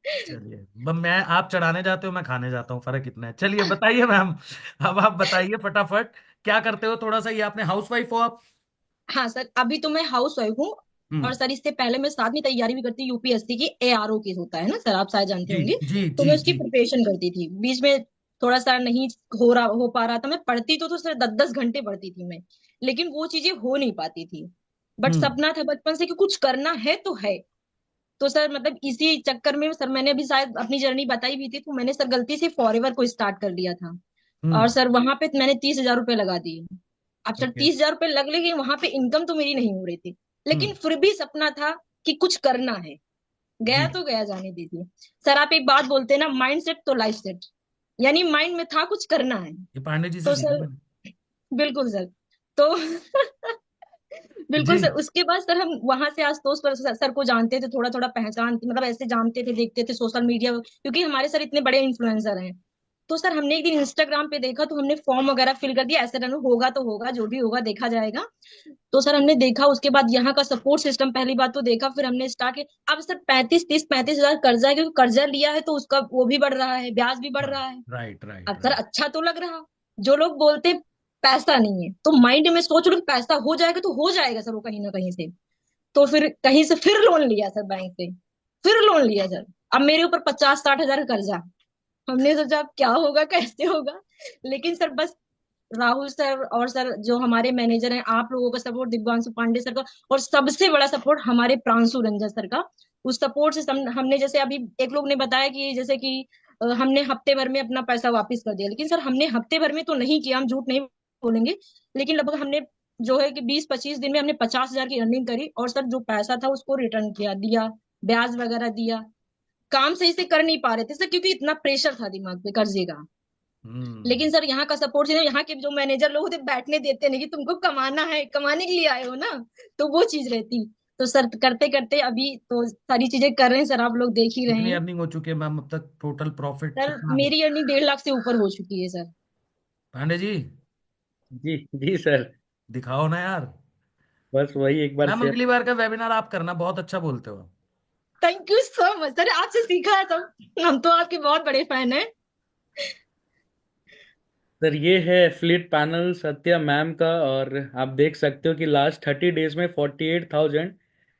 चलिए, मैं आप चढ़ाने जाते हो, मैं खाने जाता हूँ, फर्क कितना है? चलिए बताइए मैम, अब आप बताइए फटाफट, क्या करते हो थोड़ा सा, ये आपने, हाउस वाइफ हो आप? हाँ सर, अभी तो मैं हाउस वाइफ हूँ। और हम्म। सर इससे पहले मैं साथ में तैयारी भी करती, यूपीएससी की ARO की होता है ना सर, आप शायद जानते जी होंगे। जी तो जी मैं उसकी जी। प्रिपरेशन करती थी, बीच में थोड़ा सा नहीं हो पा रहा था, मैं पढ़ती तो सर 10-10 घंटे पढ़ती थी मैं, लेकिन वो चीजें हो नहीं पाती थी। बट हम्म। सपना था बचपन से कि कुछ करना है तो है। तो सर मतलब इसी चक्कर में सर मैंने अभी शायद अपनी जर्नी बताई भी थी, तो मैंने सर गलती से फॉरएवर को स्टार्ट कर लिया था। और हम्म। सर वहां पे मैंने 30,000 रुपये लगा दिए। अब सर ओके। 30,000 रुपये लग लेकिन वहां पे इनकम तो मेरी नहीं हो रही थी, लेकिन हम्म। फिर भी सपना था कि कुछ करना है। जी। गया तो गया, जाने दीजिए। सर आप एक बात बोलते हैं ना, माइंड सेट तो लाइफ सेट, यानी माइंड में था कुछ करना है। ये पांडे जी से तो सीखा सर मैंने। बिल्कुल सर। तो बिल्कुल जी सर। उसके बाद सर हम वहां से आशुतोष सर को जानते थे, थोड़ा थोड़ा पहचान, मतलब ऐसे जानते थे, देखते थे सोशल मीडिया, क्योंकि हमारे सर इतने बड़े इन्फ्लुएंसर हैं। तो सर हमने एक दिन इंस्टाग्राम पे देखा, तो हमने फॉर्म वगैरह फिल कर दिया, ऐसे रन होगा तो होगा, जो भी होगा देखा जाएगा। तो सर हमने देखा, उसके बाद यहाँ का सपोर्ट सिस्टम पहली बात तो देखा, फिर हमने स्टार्ट किया। अब सर 35 30 35 हजार कर्जा है, क्योंकि कर्जा लिया है तो उसका वो भी बढ़ रहा है, ब्याज भी बढ़ रहा है। राइट राइट अब सर राइट। अच्छा तो लग रहा। जो लोग बोलते पैसा नहीं है, तो माइंड में सोच लो कि पैसा हो जाएगा, तो हो जाएगा सर वो कहीं ना कहीं से। तो फिर कहीं से फिर लोन लिया सर बैंक से, फिर लोन लिया सर। अब मेरे ऊपर 50 60 हजार का कर्जा। हमने सोचा अब क्या होगा, कैसे होगा। लेकिन सर बस राहुल सर और सर जो हमारे मैनेजर हैं, आप लोगों का सपोर्ट, दिव्यांशु पांडे सर का, और सबसे बड़ा सपोर्ट हमारे प्रांशु रंजन सर का। उस सपोर्ट से हमने, जैसे अभी एक लोग ने बताया कि जैसे कि हमने हफ्ते भर में अपना पैसा वापस कर दिया, लेकिन सर हमने हफ्ते भर में तो नहीं किया, हम झूठ नहीं बोलेंगे। लेकिन लगभग हमने जो है कि 20 25 दिन में हमने 50 हजार की अर्निंग करी, और सर जो पैसा था उसको रिटर्न किया, दिया, ब्याज वगैरह दिया। काम सही से कर नहीं पा रहे थे सर, क्योंकि इतना प्रेशर था दिमाग पे कर्जे का। हम्म। लेकिन सर यहाँ का सपोर्ट से, यहाँ के जो मैनेजर लोग होते बैठने देते नहीं, कि तुमको कमाना है, कमाने के लिए आए हो ना। तो वो चीज रहती। तो सर करते करते अभी तो सारी चीजें कर रहे हैं सर, आप लोग देख ही रहे कितनी हैं। अर्निंग हो चुकी है मैम अब तक? टोटल प्रॉफिट सर कितना है? मेरी अर्निंग 1.5 लाख से ऊपर हो चुकी है सर। पांडे जी जी जी सर। दिखाओ ना यार। बस वही एक बार मैम शेयर। अगली बार का वेबिनार आप करना, बहुत अच्छा बोलते हो। Thank you so much sir, आपसे सीखा है सब। हम तो आपके बहुत बड़े फैन हैं। सर ये है एफिलिएट पैनल सत्या मैम का, और आप देख सकते हो कि लास्ट 30 डेज में 48,000,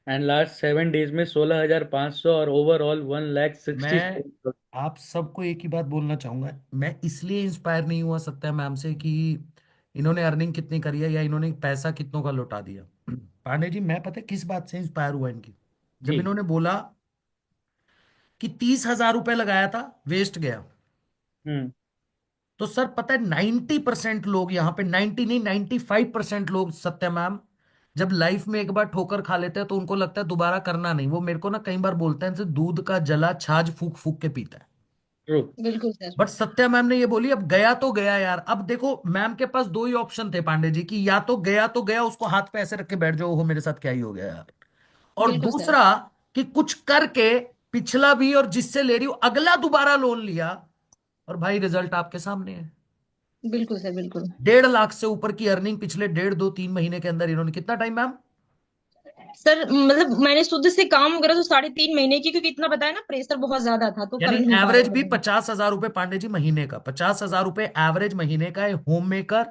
एंड लास्ट 7 डेज में 16,500, और ओवरऑल 1,60,000। मैं आप सबको एक ही बात बोलना चाहूंगा, मैं इसलिए इंस्पायर नहीं हुआ सत्या मैम से कि इन्होंने अर्निंग कितनी करी है या इन्होंने पैसा कितनों का लौटा दिया। पांडे जी मैं पता है किस बात से इंस्पायर हुआ इनकी, जब जी। इन्होंने बोला कि 30 हजार रुपये लगाया था वेस्ट गया। हम्म। तो सर पता है 90% लोग यहाँ पे, 90 नहीं 95% लोग सत्या मैम जब लाइफ में एक बार ठोकर खा लेते हैं तो उनको लगता है दोबारा करना नहीं। वो मेरे को ना कई बार बोलते हैं इनसे दूध का जला छाछ फूक फूक के पीता है। ट्रू। बिल्कुल सर। बट सत्या मैम ने ये बोली अब गया तो गया यार। अब देखो मैम के पास दो ही ऑप्शन थे पांडे जी की, या तो गया तो गया, उसको हाथ पे ऐसे रख के बैठ जाओ, हो मेरे साथ क्या ही हो गया यार। और बिल्कुल सर। दूसरा कि कुछ करके पिछला भी और जिससे ले रही हूं अगला दोबारा लोन लिया, और भाई रिजल्ट आपके सामने है। बिल्कुल सर। बिल्कुल 1.5 लाख से ऊपर की अर्निंग पिछले 1.5 2 3 महीने के अंदर इन्होंने, कितना टाइम मैम? सर, मतलब मैंने शुद्ध से काम करा तो 3.5 महीने की, क्योंकि इतना बताया ना, प्रेशर बहुत ज्यादा था तो यानी कर नहीं पा रहे एवरेज थे भी हम। 50 हजार रुपए पांडे जी महीने का, 50 हजार रुपए एवरेज महीने का है होम मेकर।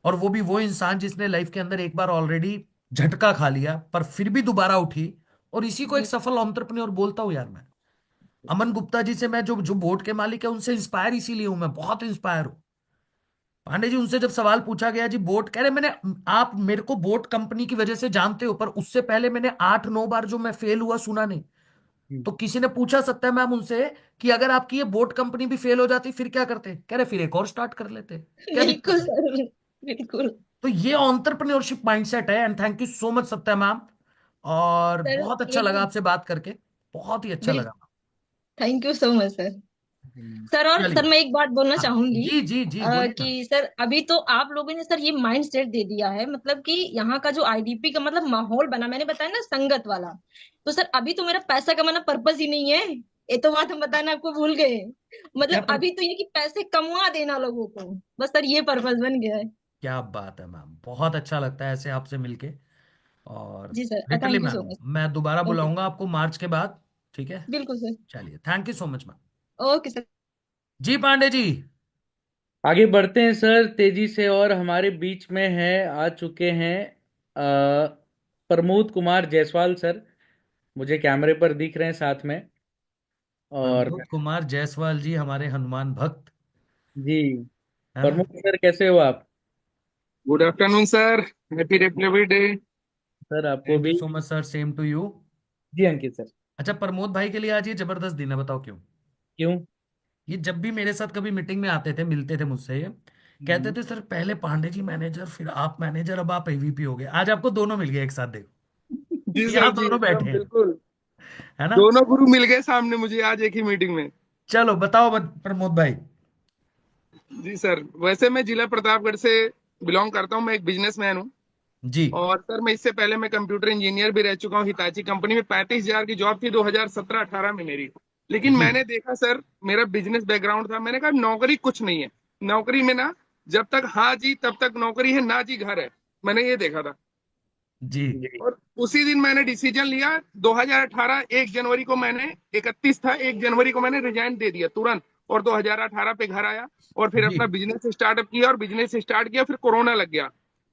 और वो भी वो इंसान जिसने लाइफ के अंदर एक बार ऑलरेडी झटका खा लिया पर फिर भी दोबारा उठी। और इसी को एक सफल एंटरप्रेन्योर बोलता हूं यार मैं। अमन गुप्ता जी से, मैं जो जो बोट के मालिक है उनसे इंस्पायर इसीलिए हूं, मैं बहुत इंस्पायर हूं। पांडे जी उनसे जब सवाल पूछा गया जी बोट, कह रहे मैंने, आप मेरे को बोट कंपनी की वजह से जानते हो पर उससे पहले मैंने 8 9 बार जो मैं फेल हुआ सुना नहीं। हम्म। तो किसी ने पूछा सत्या मैम उनसे कि अगर आपकी ये बोट कंपनी भी फेल हो जाती फिर क्या करते? कह रहे फिर एक और स्टार्ट कर लेते, क्या दिक्कत बिल्कुल है? सर। बिल्कुल तो ये एंटरप्रेन्योरशिप माइंडसेट है। And thank you so much Satya ma'am. और सर। बहुत अच्छा एक लगा आपसे बात करके, बहुत ही अच्छा बिल लगा। Thank you so much sir. Hmm. Sir, और चलिए। सर मैं एक बात बोलना हाँ चाहूंगी, जी जी जी बोलिए ना। कि सर अभी तो आप लोगों ने सर ये माइंड सेट दे दिया है, मतलब कि यहाँ का जो आईडीपी का मतलब माहौल बना, मैंने बताया ना संगत वाला। तो सर अभी तो मेरा पैसा कमाना पर्पस ही नहीं है। ये तो बात हम बताना आपको भूल गए। क्या मतलब पर, अभी तो ये कि पैसे कमवा देना लोगों को, बस सर ये पर्पस बन गया है। क्या बात है मैम, बहुत अच्छा लगता है ऐसे आपसे मिलके। और जी sir, literally thank you so ma'am much. मैं दोबारा ओके। बुलाऊंगा आपको मार्च के बाद। ठीक है। बिल्कुल सर। चलिए thank you so much ma'am. Okay sir. जी पांडे जी। आगे बढ़ते हैं सर तेजी से, और हमारे बीच में है, आ चुके हैं प्रमोद कुमार जायसवाल सर। मुझे कैमरे पर दिख रहे हैं साथ में। और प्रमोद कुमार जायसवाल जी हमारे हनुमान भक्त, जी, है ना? प्रमोद सर कैसे हो आप? Good afternoon sir. Happy republic day. Sir आपको थैंक यू भी। So much sir, same to you. जी अंकित सर। अच्छा प्रमोद भाई के लिए आज ये जबरदस्त दिन है, बताओ क्यों? क्यों? ये जब भी मेरे साथ कभी मीटिंग में आते थे, मिलते थे मुझसे, ये कहते हम्म। थे सर पहले पांडे जी मैनेजर फिर आप मैनेजर अब आप एवीपी हो गए। आज आपको दोनों मिल गए एक साथ, देखो जी सर, यहाँ जी दोनों एकदम बैठे हैं, बिल्कुल। है ना? दोनों गुरु मिल गए सामने मुझे आज एक ही मीटिंग में। चलो बताओ प्रमोद भाई। जी सर, वैसे मैं जिला प्रतापगढ़ से बिलोंग करता हूँ, मैं एक बिजनेसमैन हूँ। जी और सर मैं इससे पहले मैं कंप्यूटर इंजीनियर भी रह चुका हूँ हिताची कंपनी में। 35,000 की जॉब थी 2017-18 में मेरी। लेकिन जी मैंने देखा सर, मेरा बिजनेस बैकग्राउंड था, मैंने कहा नौकरी कुछ नहीं है। नौकरी में ना, जब तक हाँ जी तब तक नौकरी है, ना जी घर है। मैंने ये देखा था। जी जी। और उसी दिन मैंने डिसीजन लिया। 2018 1 जनवरी को मैंने, 31 था, 1 जनवरी को मैंने रिजाइन दे दिया तुरंत। और 2018 पे घर आया और फिर जी अपना बिजनेस स्टार्टअप किया। और बिजनेस स्टार्ट किया, फिर कोरोना लग गया।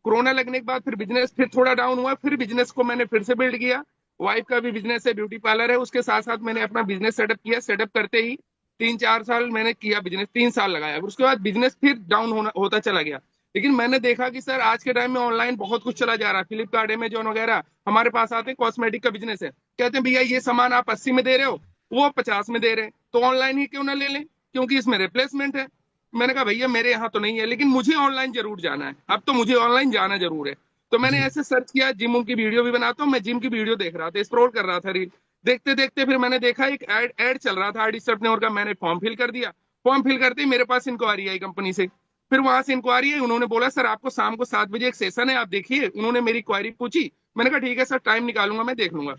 कोरोना लगने के बाद फिर बिजनेस फिर थोड़ा डाउन हुआ, फिर बिजनेस को मैंने फिर से बिल्ड किया। वाइफ का भी बिजनेस है, ब्यूटी पार्लर है, उसके साथ साथ मैंने अपना बिजनेस सेटअप किया। सेटअप करते ही 3-4 साल मैंने किया बिजनेस, 3 साल लगाया, उसके बाद बिजनेस फिर डाउन होता चला गया। लेकिन मैंने देखा कि सर आज के टाइम में ऑनलाइन बहुत कुछ चला जा रहा है। फ्लिपकार्ट, अमेजोन वगैरह हमारे पास आते हैं, कॉस्मेटिक का बिजनेस है, कहते हैं भैया ये सामान आप 80 में दे रहे हो, वो 50 में दे रहे हैं, तो ऑनलाइन ही क्यों ना ले लें, क्योंकि इसमें रिप्लेसमेंट है। मैंने कहा भैया मेरे यहाँ तो नहीं है, लेकिन मुझे ऑनलाइन जरूर जाना है, अब तो मुझे ऑनलाइन जाना जरूर है। तो मैंने जी ऐसे सर्च किया, जिम की वीडियो भी बनाता हूँ मैं, जिम की वीडियो देख रहा था, स्क्रॉल कर रहा था रील। देखते देखते फिर मैंने देखा एक एड एड चल रहा था आरडी सर्पनेवर का, मैंने फॉर्म फिल कर दिया। फॉर्म फिल करते ही मेरे पास इंक्वायरी आई कंपनी से। फिर वहां से इंक्वायरी है, उन्होंने बोला सर आपको शाम को 7 बजे एक सेशन है, आप देखिए। उन्होंने मेरी क्वायरी पूछी, मैंने कहा ठीक है सर, टाइम निकालूंगा, मैं देख लूंगा।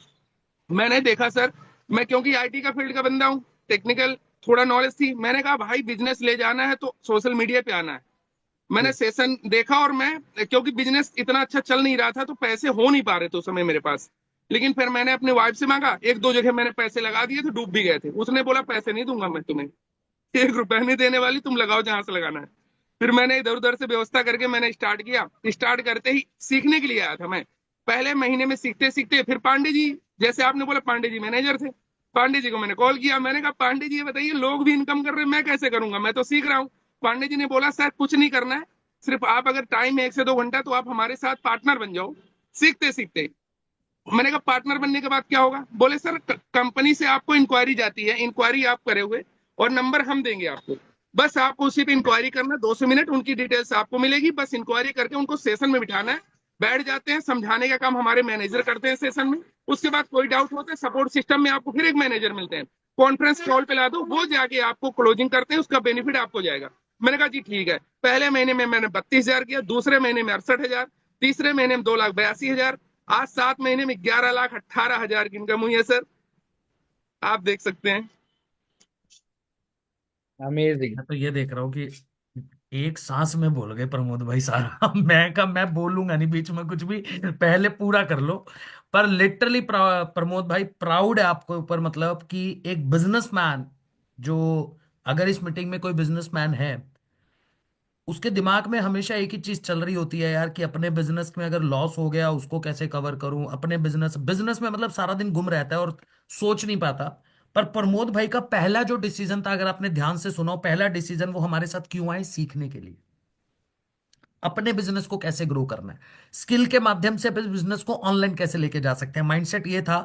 मैंने देखा सर, मैं क्योंकि आईटी का फील्ड का बंदा हूँ, टेक्निकल थोड़ा नॉलेज थी, मैंने कहा भाई बिजनेस ले जाना है तो सोशल मीडिया पे आना है। मैंने जी। सेशन देखा, और मैं, क्योंकि बिजनेस इतना अच्छा चल नहीं रहा था तो पैसे हो नहीं पा रहे थे उस समय मेरे पास। लेकिन फिर मैंने अपनी वाइफ से मांगा, 1-2 जगह मैंने पैसे लगा दिए थे, डूब भी गए थे। उसने बोला पैसे नहीं दूंगा मैं तुम्हें, 1 रुपया नहीं देने वाली, तुम लगाओ जहां से लगाना है। फिर मैंने इधर उधर से व्यवस्था करके मैंने स्टार्ट किया। स्टार्ट करते ही सीखने के लिए आया था मैं। पहले महीने में सीखते सीखते फिर पांडे जी, जैसे आपने बोला पांडे जी मैनेजर थे, पांडे जी को मैंने कॉल किया। मैंने कहा पांडे जी ये बताइए, लोग भी इनकम कर रहे हैं, मैं कैसे करूंगा, मैं तो सीख रहा हूँ। पांडे जी ने बोला सर कुछ नहीं करना है, सिर्फ आप अगर टाइम है 1 से 2 घंटा, तो आप हमारे साथ पार्टनर बन जाओ सीखते सीखते। मैंने कहा पार्टनर बनने के बाद क्या होगा? बोले सर कंपनी से आपको इंक्वायरी जाती है, इंक्वायरी आप करे हुए, और नंबर हम देंगे आपको। बस आपको उसी पे इंक्वायरी करना, 200 मिनट उनकी डिटेल्स आपको मिलेगी, बस इंक्वायरी करके उनको सेशन में बिठाना है। बैठ जाते हैं, समझाने का काम हमारे मैनेजर करते हैं सेशन में। उसके बाद कोई डाउट होता है, सपोर्ट सिस्टम में आपको फिर एक मैनेजर मिलते हैं, कॉन्फ्रेंस कॉल पे ला दो, वो जाके आपको क्लोजिंग करते हैं, उसका बेनिफिट आपको जाएगा। मैंने कहा जी ठीक है। पहले महीने में मैंने 32,000 किया, दूसरे महीने में 68,000, तीसरे महीने में 2,82,000, आज 7 महीने में 11,18,000 की इनकम हुई है सर। आप देख सकते हैं। अमेजिंग। मैं तो ये देख रहा हूँ कि एक सांस में बोल गए प्रमोद भाई सारा। मैं बोलूंगा नहीं बीच में कुछ भी, पहले पूरा कर लो। पर लिटरली प्रमोद भाई प्राउड है आपके ऊपर, मतलब कि एक बिजनेसमैन जो, अगर इस मीटिंग में कोई बिजनेसमैन है, उसके दिमाग में हमेशा एक ही चीज चल रही होती है यार, कि अपने बिजनेस में अगर लॉस हो गया उसको कैसे कवर करूं, अपने बिजनेस बिजनेस में मतलब सारा दिन गुम रहता है और सोच नहीं पाता। पर प्रमोद भाई का पहला जो डिसीजन था, अगर आपने ध्यान से सुना हो, पहला डिसीजन वो हमारे साथ क्यों आए? सीखने के लिए, अपने बिजनेस को कैसे ग्रो करना है, स्किल के माध्यम से बिजनेस को ऑनलाइन कैसे लेके जा सकते हैं, माइंडसेट ये था।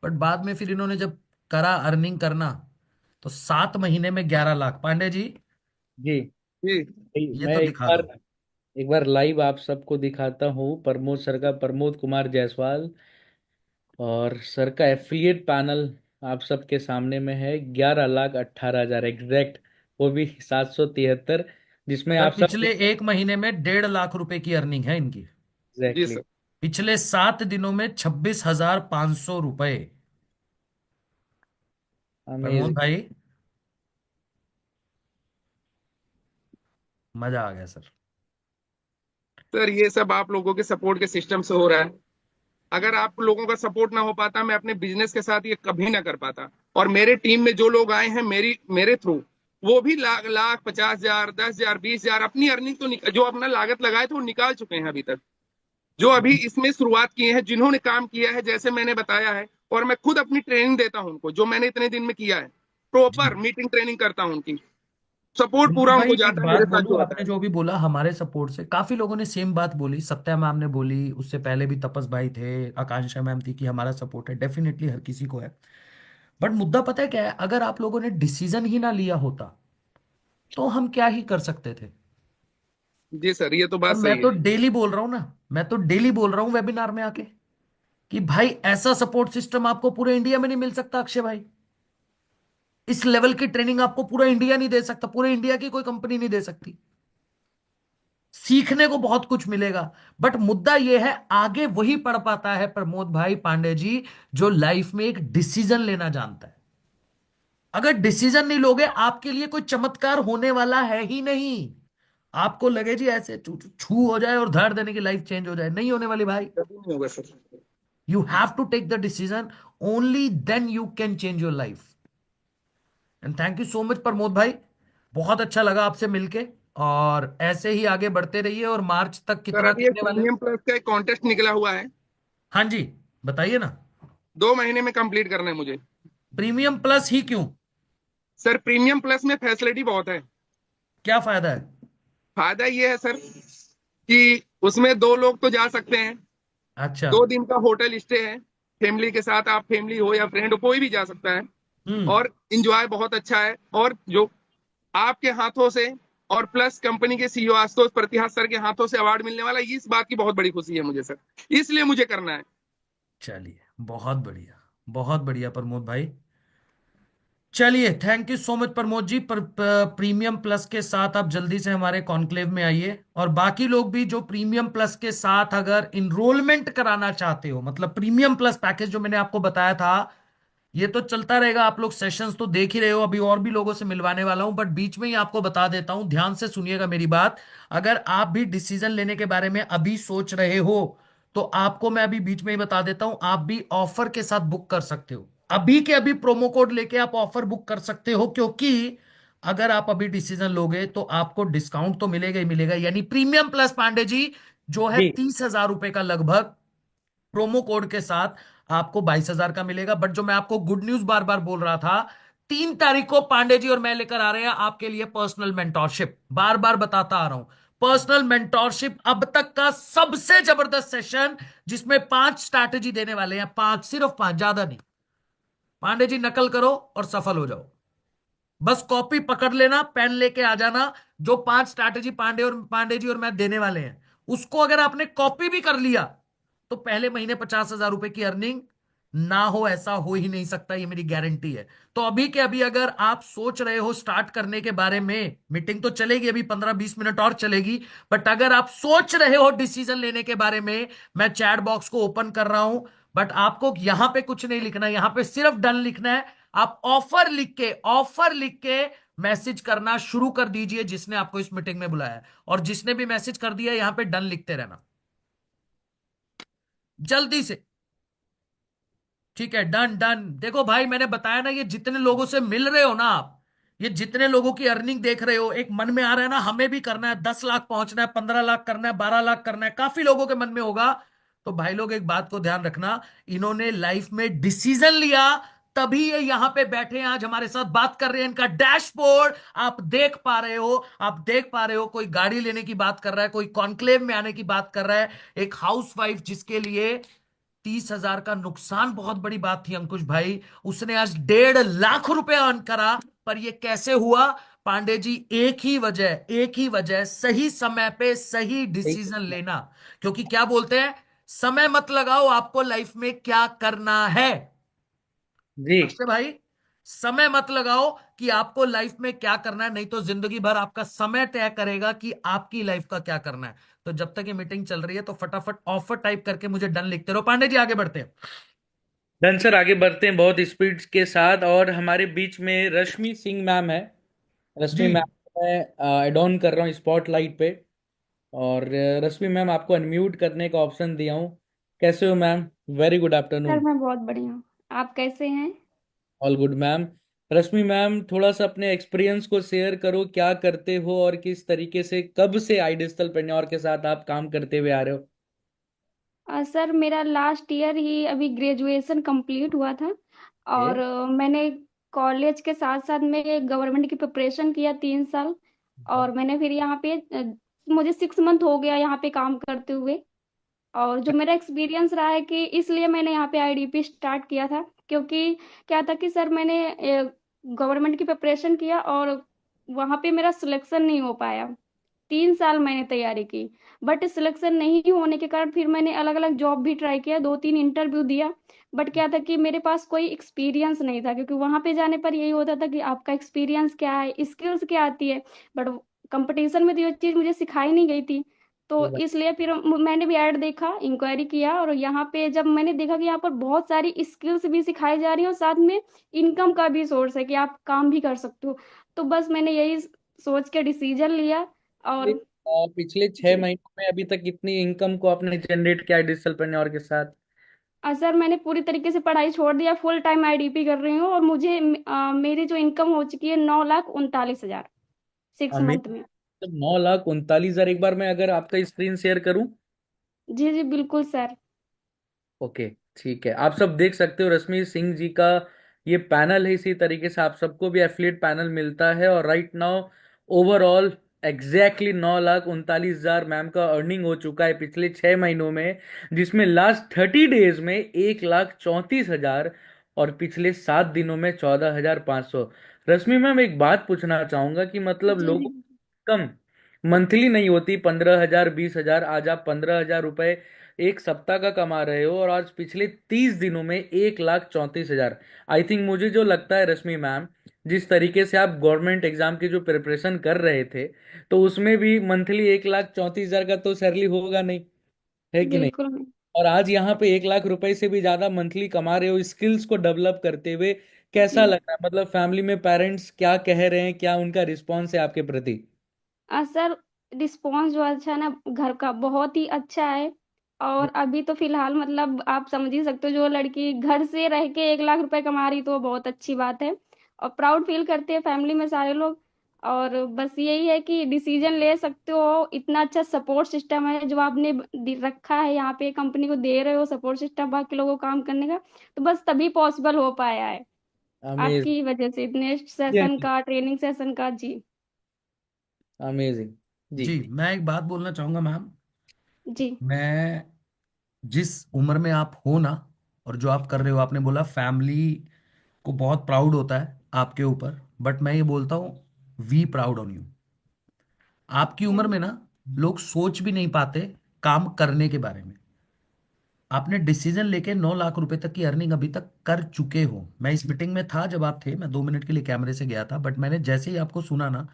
बट बाद में फिर इन्होंने जब करा अर्निंग करना, तो 7 महीने में 11 लाख। पांडे जी जी। जी ये मैं तो एक दिखा बार दो। एक बार लाइव आप सबको दिखाता हूँ प्रमोद सर का, प्रमोद कुमार जायसवाल, और सर का एफिलिएट पैनल आप सबके सामने में है। 11,18,000 एग्जैक्ट, वो भी 773, जिसमें सर आप सब पिछले एक महीने में 1.5 लाख रुपए की अर्निंग है इनकी। जी एग्जैक्टली। सर। पिछले 7 दिनों में 26,500 रुपए। प्रमोद अमेजिंग। भाई मजा आ गया सर। सर ये सब आप लोगों के सपोर्ट के सिस्टम से हो रहा है। अगर आप लोगों का सपोर्ट ना हो पाता, मैं अपने बिजनेस के साथ ये कभी ना कर पाता। और मेरे टीम में जो लोग आए हैं मेरे थ्रू, वो भी लाख लाख 50,000, 10,000, 20,000 अपनी अर्निंग तो जो अपना लागत लगाए थे वो निकाल चुके हैं अभी तक। जो अभी इसमें शुरुआत किए हैं, जिन्होंने काम किया है जैसे मैंने बताया है, और मैं खुद अपनी ट्रेनिंग देता हूं उनको, जो मैंने इतने दिन में किया है, जी प्रॉपर मीटिंग ट्रेनिंग करता हूं उनकी। सपोर्ट विनोद पूरा भाई उनको एक जाता है, बात मेरे साथ बोलूं, जो आता आपने है। जो भी बोला हमारे सपोर्ट से काफी लोगों ने सेम बात बोली, सत्या मैम ने बोली, उससे पहले भी तपस भाई थे, आकांक्षा मैम थी, कि हमारा सपोर्ट है, डेफिनेटली हर किसी को है। बट मुद्दा पता है क्या है? अगर आप लोगों ने डिसीजन ही ना लिया होता, तो हम क्या ही कर सकते थे? जी सर, ये तो और बात मैं सही तो है। डेली बोल रहा हूं ना, मैं तो डेली बोल रहा हूं वेबिनार में आके, कि भाई ऐसा सपोर्ट सिस्टम आपको पूरे इंडिया में नहीं मिल सकता अक्षय भाई। इस लेवल की ट्रेनिंग आपको पूरा इंडिया नहीं दे सकता, पूरे इंडिया की कोई कंपनी नहीं दे सकती। सीखने को बहुत कुछ मिलेगा। बट मुद्दा यह है, आगे वही पढ़ पाता है प्रमोद भाई पांडे जी जो लाइफ में एक डिसीजन लेना जानता है। अगर डिसीजन नहीं लोगे, आपके लिए कोई चमत्कार होने वाला है ही नहीं। आपको लगे जी ऐसे छू छू हो जाए और धार देने की लाइफ चेंज हो जाए, नहीं होने वाली भाई। कभी नहीं होगा sir. You have to take the decision, only then you can change your life. And thank you so much Pramod भाई, बहुत अच्छा लगा आपसे मिलके। और ऐसे ही आगे बढ़ते रहिए। और मार्च तक सर कितना अभी एक करने वाले हो? प्रीमियम प्लस का एक कॉन्टेस्ट निकला हुआ है, हाँ जी, बताइए ना। 2 महीने में कंप्लीट करना है मुझे। प्रीमियम प्लस ही क्यों? सर प्रीमियम प्लस में फैसिलिटी बहुत है। क्या फायदा है? फायदा ये है सर कि उसमें 2 लोग तो जा सकते हैं, अच्छा। 2 दिन का होटल स्टे है, फैमिली के साथ, आप फैमिली हो या फ्रेंड हो कोई भी जा सकता है। हम्म। और इंजॉय बहुत अच्छा है, और जो आपके हाथों से और प्लस कंपनी के सीईओ आशुतोष प्रतिहास सर के हाथों से अवार्ड मिलने वाला है, इस बात की बहुत बड़ी खुशी है मुझे सर, इसलिए मुझे करना है। चलिए, बहुत बढ़िया, बहुत बढ़िया प्रमोद भाई। चलिए, thank you so much Pramod ji. Premium plus के साथ आप जल्दी से हमारे कॉन्क्लेव में आइए। और बाकी लोग भी जो प्रीमियम प्लस के साथ अगर इनरोलमेंट कराना चाहते हो, मतलब प्रीमियम प्लस पैकेज जो मैंने आपको बताया था, ये तो चलता रहेगा। आप लोग सेशंस तो देख ही रहे हो, अभी और भी लोगों से मिलवाने वाला हूं। बट बीच में ही आपको बता देता हूं, ध्यान से सुनिएगा मेरी बात। अगर आप भी डिसीजन लेने के बारे में अभी सोच रहे हो, तो आपको मैं अभी बीच में ही बता देता हूं, आप भी ऑफर के साथ बुक कर सकते हो। अभी के अभी प्रोमो कोड लेके आप ऑफर बुक कर सकते हो, क्योंकि अगर आप अभी डिसीजन लोगे तो आपको डिस्काउंट तो मिलेगा ही मिलेगा। यानी प्रीमियम प्लस पांडे जी जो है जी 30,000 रुपए का लगभग, प्रोमो कोड के साथ आपको 22,000 का मिलेगा। बट जो मैं आपको गुड न्यूज बार बार बोल रहा था, 3 तारीख को पांडे जी और मैं लेकर आ रहे हैं आपके लिए पर्सनल मेंटोरशिप। बार बार बताता आ रहा हूं, पर्सनल मेंटोरशिप अब तक का सबसे जबरदस्त सेशन, जिसमें 5 स्ट्रैटेजी देने वाले हैं। 5, सिर्फ 5, ज्यादा नहीं। पांडे जी नकल करो और सफल हो जाओ। बस कॉपी पकड़ लेना, पेन लेके आ जाना। जो 5 स्ट्रैटेजी पांडे जी और मैं देने वाले हैं, उसको अगर आपने कॉपी भी कर लिया, तो पहले महीने 50,000 रुपए की अर्निंग ना हो, ऐसा हो ही नहीं सकता, ये मेरी गारंटी है। तो अभी के अभी अगर आप सोच रहे हो स्टार्ट करने के बारे में, मीटिंग तो चलेगी अभी 15-20 मिनट और चलेगी। बट अगर आप सोच रहे हो डिसीजन लेने के बारे में, मैं चैट बॉक्स को ओपन कर रहा हूं। बट आपको यहां पे कुछ नहीं लिखना है, यहां पे सिर्फ डन लिखना है। आप ऑफर लिख के मैसेज करना शुरू कर दीजिए, जिसने आपको इस मीटिंग में बुलाया है। और जिसने भी मैसेज कर दिया, यहां पे डन लिखते रहना जल्दी से। ठीक है, डन डन। देखो भाई, मैंने बताया ना, ये जितने लोगों से मिल रहे हो ना आप, ये जितने लोगों की अर्निंग देख रहे हो, एक मन में आ रहा है ना, हमें भी करना है, 10 लाख पहुंचना है, 15 लाख करना है, 12 लाख करना है, काफी लोगों के मन में होगा। तो भाई लोग, एक बात को ध्यान रखना, इन्होंने लाइफ में डिसीजन लिया, तभी ये यहां पे बैठे हैं, आज हमारे साथ बात कर रहे हैं। इनका डैशबोर्ड आप देख पा रहे हो, आप देख पा रहे हो। कोई गाड़ी लेने की बात कर रहा है, कोई कॉन्क्लेव में आने की बात कर रहा है। एक हाउसवाइफ जिसके लिए 30,000 का नुकसान बहुत बड़ी बात थी अंकुश भाई, उसने आज 1.5 लाख रुपए अर्न करा। पर ये कैसे हुआ? पांडे जी, एक ही वजह, सही समय पे सही डिसीजन लेना। क्योंकि क्या बोलते हैं, समय मत लगाओ, आपको लाइफ में क्या करना है। जी अक्षय भाई, समय मत लगाओ कि आपको लाइफ में क्या करना है, नहीं तो जिंदगी भर आपका समय तय करेगा कि आपकी लाइफ का क्या करना है। तो जब तक ये मीटिंग चल रही है, तो फटाफट ऑफर टाइप करके मुझे डन लिखते रहो। पांडे जी, आगे बढ़ते हैं। डन सर, आगे बढ़ते हैं बहुत स्पीड के साथ। और हमारे बीच में रश्मि सिंह मैम है। रश्मि जी। मैम को मैं एड ऑन कर रहा हूँ स्पॉटलाइट पे। और रश्मि मैम, आपको अनम्यूट करने का ऑप्शन दिया हूँ। कैसे हो ma'am? Very good sir afternoon. मैं बहुत बढ़िया हूँ। आप कैसे हैं? All good ma'am. Rashmi ma'am, थोड़ा सा अपने एक्सपीरियंस को शेयर करो, क्या करते हो और किस तरीके से, कब से आई डिजिटल पेन्योर के साथ आप काम करते हुए आ रहे हो? सर मेरा लास्ट ईयर ही अभी ग्रेजुएशन कंप्लीट हुआ था। और ए? मैंने कॉलेज के साथ साथ में गवर्नमेंट की प्रिपरेशन किया 3 साल। और मैंने फिर यहाँ पे मुझे 6 मंथ हो गया यहाँ पे काम करते हुए। और जो मेरा एक्सपीरियंस रहा है कि इसलिए मैंने यहाँ पे आईडीपी स्टार्ट किया था, क्योंकि क्या था कि सर मैंने गवर्नमेंट की प्रिपरेशन किया और वहाँ पे मेरा सिलेक्शन नहीं हो पाया। 3 साल मैंने तैयारी की, बट सिलेक्शन नहीं होने के कारण फिर मैंने अलग अलग जॉब भी ट्राई किया, 2-3 इंटरव्यू दिया। बट क्या था कि मेरे पास कोई एक्सपीरियंस नहीं था, क्योंकि वहां पे जाने पर यही होता था कि आपका एक्सपीरियंस क्या है, स्किल्स क्या आती है। बट कंपटीशन में तो ये चीज़ मुझे सिखाई नहीं गई थी। तो इसलिए फिर मैंने भी ऐड देखा, इंक्वायरी किया, और यहाँ पे जब मैंने देखा कि यहाँ पर बहुत सारी स्किल्स भी सिखाई जा रही हैं और साथ में इनकम का भी सोर्स है कि आप काम भी कर सकते हो। तो बस मैंने यही सोच के डिसीजन लिया। और पिछले छह जी, महीनों में अभी तक कितनी इनकम को आपने जनरेट किया डिजिटलप्रेन्योर के साथ? सर मैंने पूरी तरीके से पढ़ाई छोड़ दिया, फुल टाइम आईडीपी कर रही हूँ, और मुझे मेरी जो इनकम हो चुकी है 9,39,000 हमें 6 मंथ में। 9,39,000। एक बार मैं अगर आपका स्क्रीन शेयर करूं। जी जी बिल्कुल सर। ओके, ठीक है। आप सब देख सकते हो रश्मि सिंह जी का ये पैनल है। इसी तरीके से आप सबको भी एफिलिएट पैनल मिलता है। और right now overall exactly 9,39,000 ma'am का अर्निंग हो चुका है पिछले 6 महीनों में, जिसमें लास्ट 30 डेज में 1,34,000 और पिछले 7 दिनों में 14,500। रश्मि मैम, एक बात पूछना चाहूंगा कि मतलब जी लोगों जी की कम मंथली नहीं होती 15,000 20,000। आज आप 15,000 रुपए एक सप्ताह का कमा रहे हो, और आज पिछले 30 दिनों में 1,34,000। आई थिंक, मुझे जो लगता है रश्मि मैम, जिस तरीके से आप गवर्नमेंट एग्जाम की जो प्रिपरेशन कर रहे थे, तो उसमें भी मंथली 1,34,000 का तो सैलरी होगा नहीं, है कि नहीं? बिल्कुल नहीं। और आज यहाँ पे 1,00,000 रुपए से भी ज्यादा मंथली कमा रहे हो स्किल्स को डेवलप करते हुए। कैसा जी लग रहा है? मतलब फैमिली में पेरेंट्स क्या कह रहे हैं, क्या उनका रिस्पॉन्स है आपके प्रति? सर रिस्पॉन्स जो अच्छा है ना घर का, बहुत ही अच्छा है। और अभी तो फिलहाल मतलब आप समझ ही सकते हो, जो लड़की घर से रह के 1,00,000 रुपए कमा रही तो वो बहुत अच्छी बात है, और प्राउड फील करते हैं फैमिली में सारे लोग। और बस यही है कि डिसीजन ले सकते हो, इतना अच्छा सपोर्ट सिस्टम है जो आपने रखा है यहाँ पे, कंपनी को दे रहे हो सपोर्ट सिस्टम बाकी लोगों को काम करने का, तो बस तभी पॉसिबल हो पाया है अमेजिंग। आपकी वजह से, इतने सेशन का, ट्रेनिंग सेशन का। जी अमेजिंग जी। जी, मैं एक बात बोलना चाहूंगा मैम। जी मैं जिस उम्र में आप हो ना, और जो आप कर रहे हो, आपने बोला फैमिली को बहुत प्राउड होता है आपके ऊपर, बट मैं ये बोलता हूँ वी प्राउड ऑन यू। आपकी उम्र थैंक में ना लोग सोच भी नहीं पाते काम करने के बारे में। आपने डिसीजन लेके 9 लाख रुपए तक की अर्निंग अभी तक कर चुके हो। मैं इस मीटिंग में था जब आप थे, मैं 2 मिनट के लिए कैमरे से गया था, बट मैंने जैसे ही आपको सुना ना,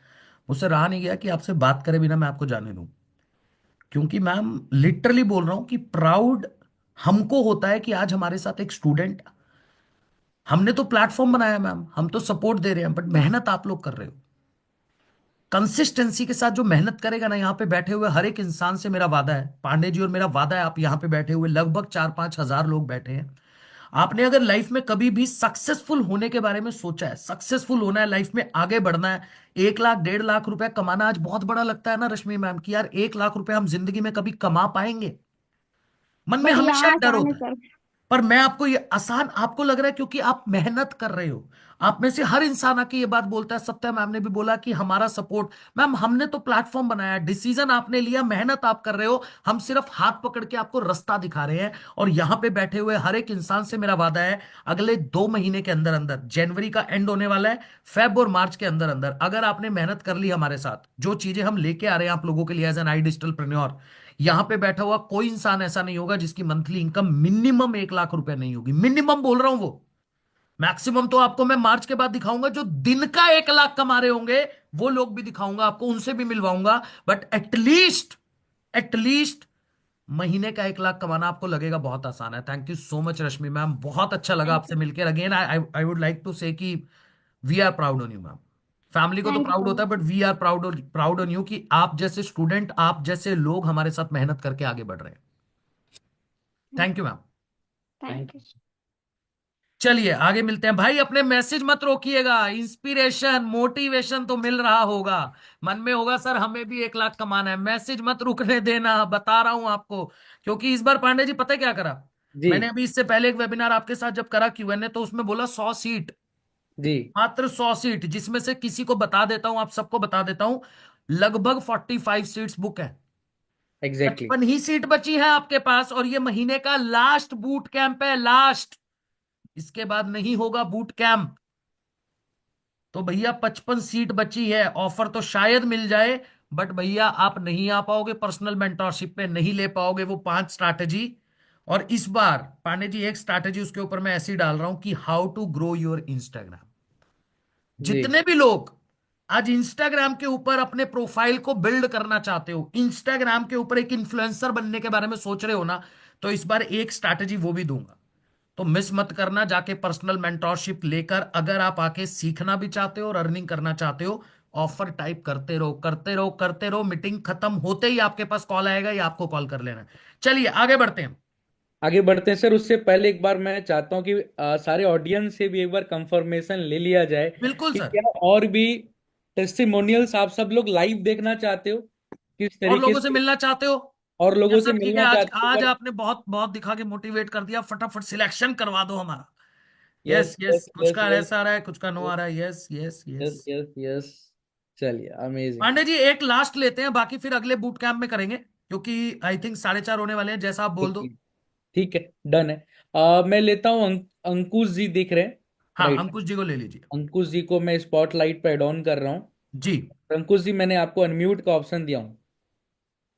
मुझसे रहा नहीं गया कि आपसे बात करे बिना मैं आपको जाने दूं। क्योंकि मैम, लिटरली बोल रहा हूं कि प्राउड हमको होता है कि आज हमारे साथ एक स्टूडेंट, हमने तो प्लेटफॉर्म बनाया मैम, हम तो सपोर्ट दे रहे हैं, बट मेहनत आप लोग कर रहे हो। कंसिस्टेंसी के साथ जो मेहनत करेगा ना, यहाँ पे बैठे हुए हर एक इंसान से मेरा वादा है, पांडे जी और मेरा वादा है, आप यहाँ पे बैठे हुए लगभग 4-5 हजार लोग बैठे हैं। आपने अगर लाइफ में कभी भी सक्सेसफुल होने के बारे में सोचा है, सक्सेसफुल होना है, लाइफ में आगे बढ़ना है, 1 लाख 1.5 लाख रुपए कमाना आज बहुत बड़ा लगता है ना रश्मि मैम, कि यार 1 लाख रुपए हम जिंदगी में कभी कमा पाएंगे, मन में बट हमेशा यहाँ एक डर आसान है होता है। सर। पर मैं आपको ये आसान आपको लग रहा है क्योंकि आप मेहनत कर रहे हो। आप में से हर इंसान आके ये बात बोलता है, सत्या मैम ने भी बोला कि हमारा सपोर्ट। मैम, हमने तो प्लेटफॉर्म बनाया, डिसीजन आपने लिया, मेहनत आप कर रहे हो, हम सिर्फ हाथ पकड़ के आपको रास्ता दिखा रहे हैं। और यहां पे बैठे हुए हर एक इंसान से मेरा वादा है, अगले 2 महीने के अंदर अंदर, जनवरी का एंड होने वाला है, फेब और मार्च के अंदर अंदर, अगर आपने मेहनत कर ली हमारे साथ, जो चीजें हम लेके आ रहे हैं आप लोगों के लिए एज एन आई डिजिटल, यहां पे बैठा हुआ कोई इंसान ऐसा नहीं होगा जिसकी मंथली इनकम मिनिमम 1 लाख रुपए नहीं होगी। मिनिमम बोल रहा हूं, वो मैक्सिमम तो आपको मैं मार्च के बाद दिखाऊंगा, जो दिन का 1 लाख कमा रहे होंगे वो लोग भी दिखाऊंगा आपको, उनसे भी मिलवाऊंगा। बट एटलीस्ट महीने का 1 लाख कमाना आपको लगेगा बहुत आसान है। Thank you so much Rashmi ma'am, बहुत अच्छा लगा थैंक आपसे यू। मिलकर। Again I would like to say कि we are proud on you ma'am. Family को तो थैंक यू प्राउड सो होता है, much. But we are proud on you कि आप जैसे स्टूडेंट, आप जैसे लोग हमारे साथ मेहनत करके आगे बढ़ रहे हैं। Thank you ma'am. Thank thank you. चलिए आगे मिलते हैं भाई। अपने मैसेज मत रोकिएगा, इंस्पिरेशन मोटिवेशन तो मिल रहा होगा, मन में होगा सर हमें भी 1 लाख कमाना है, मैसेज मत रुकने देना, बता रहा हूं आपको। क्योंकि इस बार पांडे जी पता है क्या करा, जी। मैंने अभी इससे पहले एक वेबिनार आपके साथ जब करा Q&A, तो उसमें बोला 100 सीट, जी। मात्र 100 सीट, जिसमें से किसी को बता देता हूं, आप सबको बता देता हूं, लगभग 45 सीट्स बुक है। एग्जैक्टली। 55 ही सीट बची है आपके पास, और ये महीने का लास्ट बूट कैंप है, लास्ट। इसके बाद नहीं होगा बूट कैंप। तो भैया 55 सीट बची है, ऑफर तो शायद मिल जाए, बट भैया आप नहीं आ पाओगे, पर्सनल मेंटोरशिप पे नहीं ले पाओगे वो 5 स्ट्रैटेजी। और इस बार पांडे जी एक स्ट्रैटेजी उसके ऊपर मैं ऐसी डाल रहा हूं कि how to grow your Instagram. जी। जितने भी लोग आज इंस्टाग्राम के ऊपर अपने प्रोफाइल को बिल्ड करना चाहते हो, इंस्टाग्राम के ऊपर एक इन्फ्लुएंसर बनने के बारे में सोच रहे हो ना, तो इस बार एक स्ट्रैटेजी वो भी दूंगा। तो मिस मत करना, जाके पर्सनल मेंटोरशिप लेकर अगर आप आके सीखना भी चाहते हो और अर्निंग करना चाहते हो, ऑफर टाइप करते रहो करते रहो करते रहो, मीटिंग खत्म होते ही आपके पास कॉल आएगा या आपको कॉल कर लेना है। चलिए आगे बढ़ते हैं। आगे बढ़ते हैं सर। उससे पहले एक बार मैं चाहता हूँ कि सारे ऑडियंस से भी एक बार कंफर्मेशन ले लिया जाए बिल्कुल कि सर। क्या और भी टेस्टिमोनियल्स आप सब लोग लाइव देखना चाहते हो, किस और तरीके लोगों से से, मिलना चाहते हो? और लोगों यस से सर, ठीक है, मिलना आज चाहते हो आज अगर। आपने बहुत बहुत दिखा के मोटिवेट कर दिया, फटाफट सिलेक्शन करवा दो हमारा। यस यस यस, यस कुछ यस का यस एस आ रहा है, कुछ का नो आ रहा है। Yes yes yes yes. Yes yes. चलिए, अमेजिंग। पांडे जी एक लास्ट लेते हैं, बाकी फिर अगले बूट कैंप में करेंगे, क्योंकि आई थिंक 4:30 होने वाले हैं, जैसा आप बोल ठीक दो। है, ठीक है, डन है। मैं लेता हूँ अंकुश जी दिख रहे हैं, हाँ, राइट। अंकुश जी को ले लीजिए। अंकुश जी को मैं स्पॉटलाइट पे एड ऑन कर रहा हूँ। जी। अंकुश जी, मैंने आपको अनम्यूट का ऑप्शन दिया हूँ।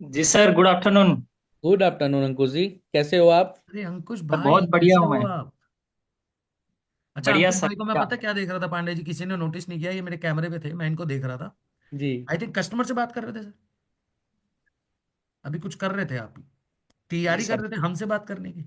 जी sir, good afternoon. Good afternoon Ankush ji, कैसे हो आप? अरे अंकुश सर भाई, बहुत बढ़िया कैसे हूँ हो मैं। आप? अच्छा, बढ़िया अंकुश सर। भाई को मैं क्या? पता क्या देख रहा था पांडे जी, किसी ने नोटिस नहीं किया, ये मेरे कैमरे पे थे, मैं इनको देख रहा था। जी। आई थिंक कस्टमर से बात कर रहे थे सर, अभी कुछ कर रहे थे आप, जी तैयारी कर सर। रहे थे हमसे बात करने की,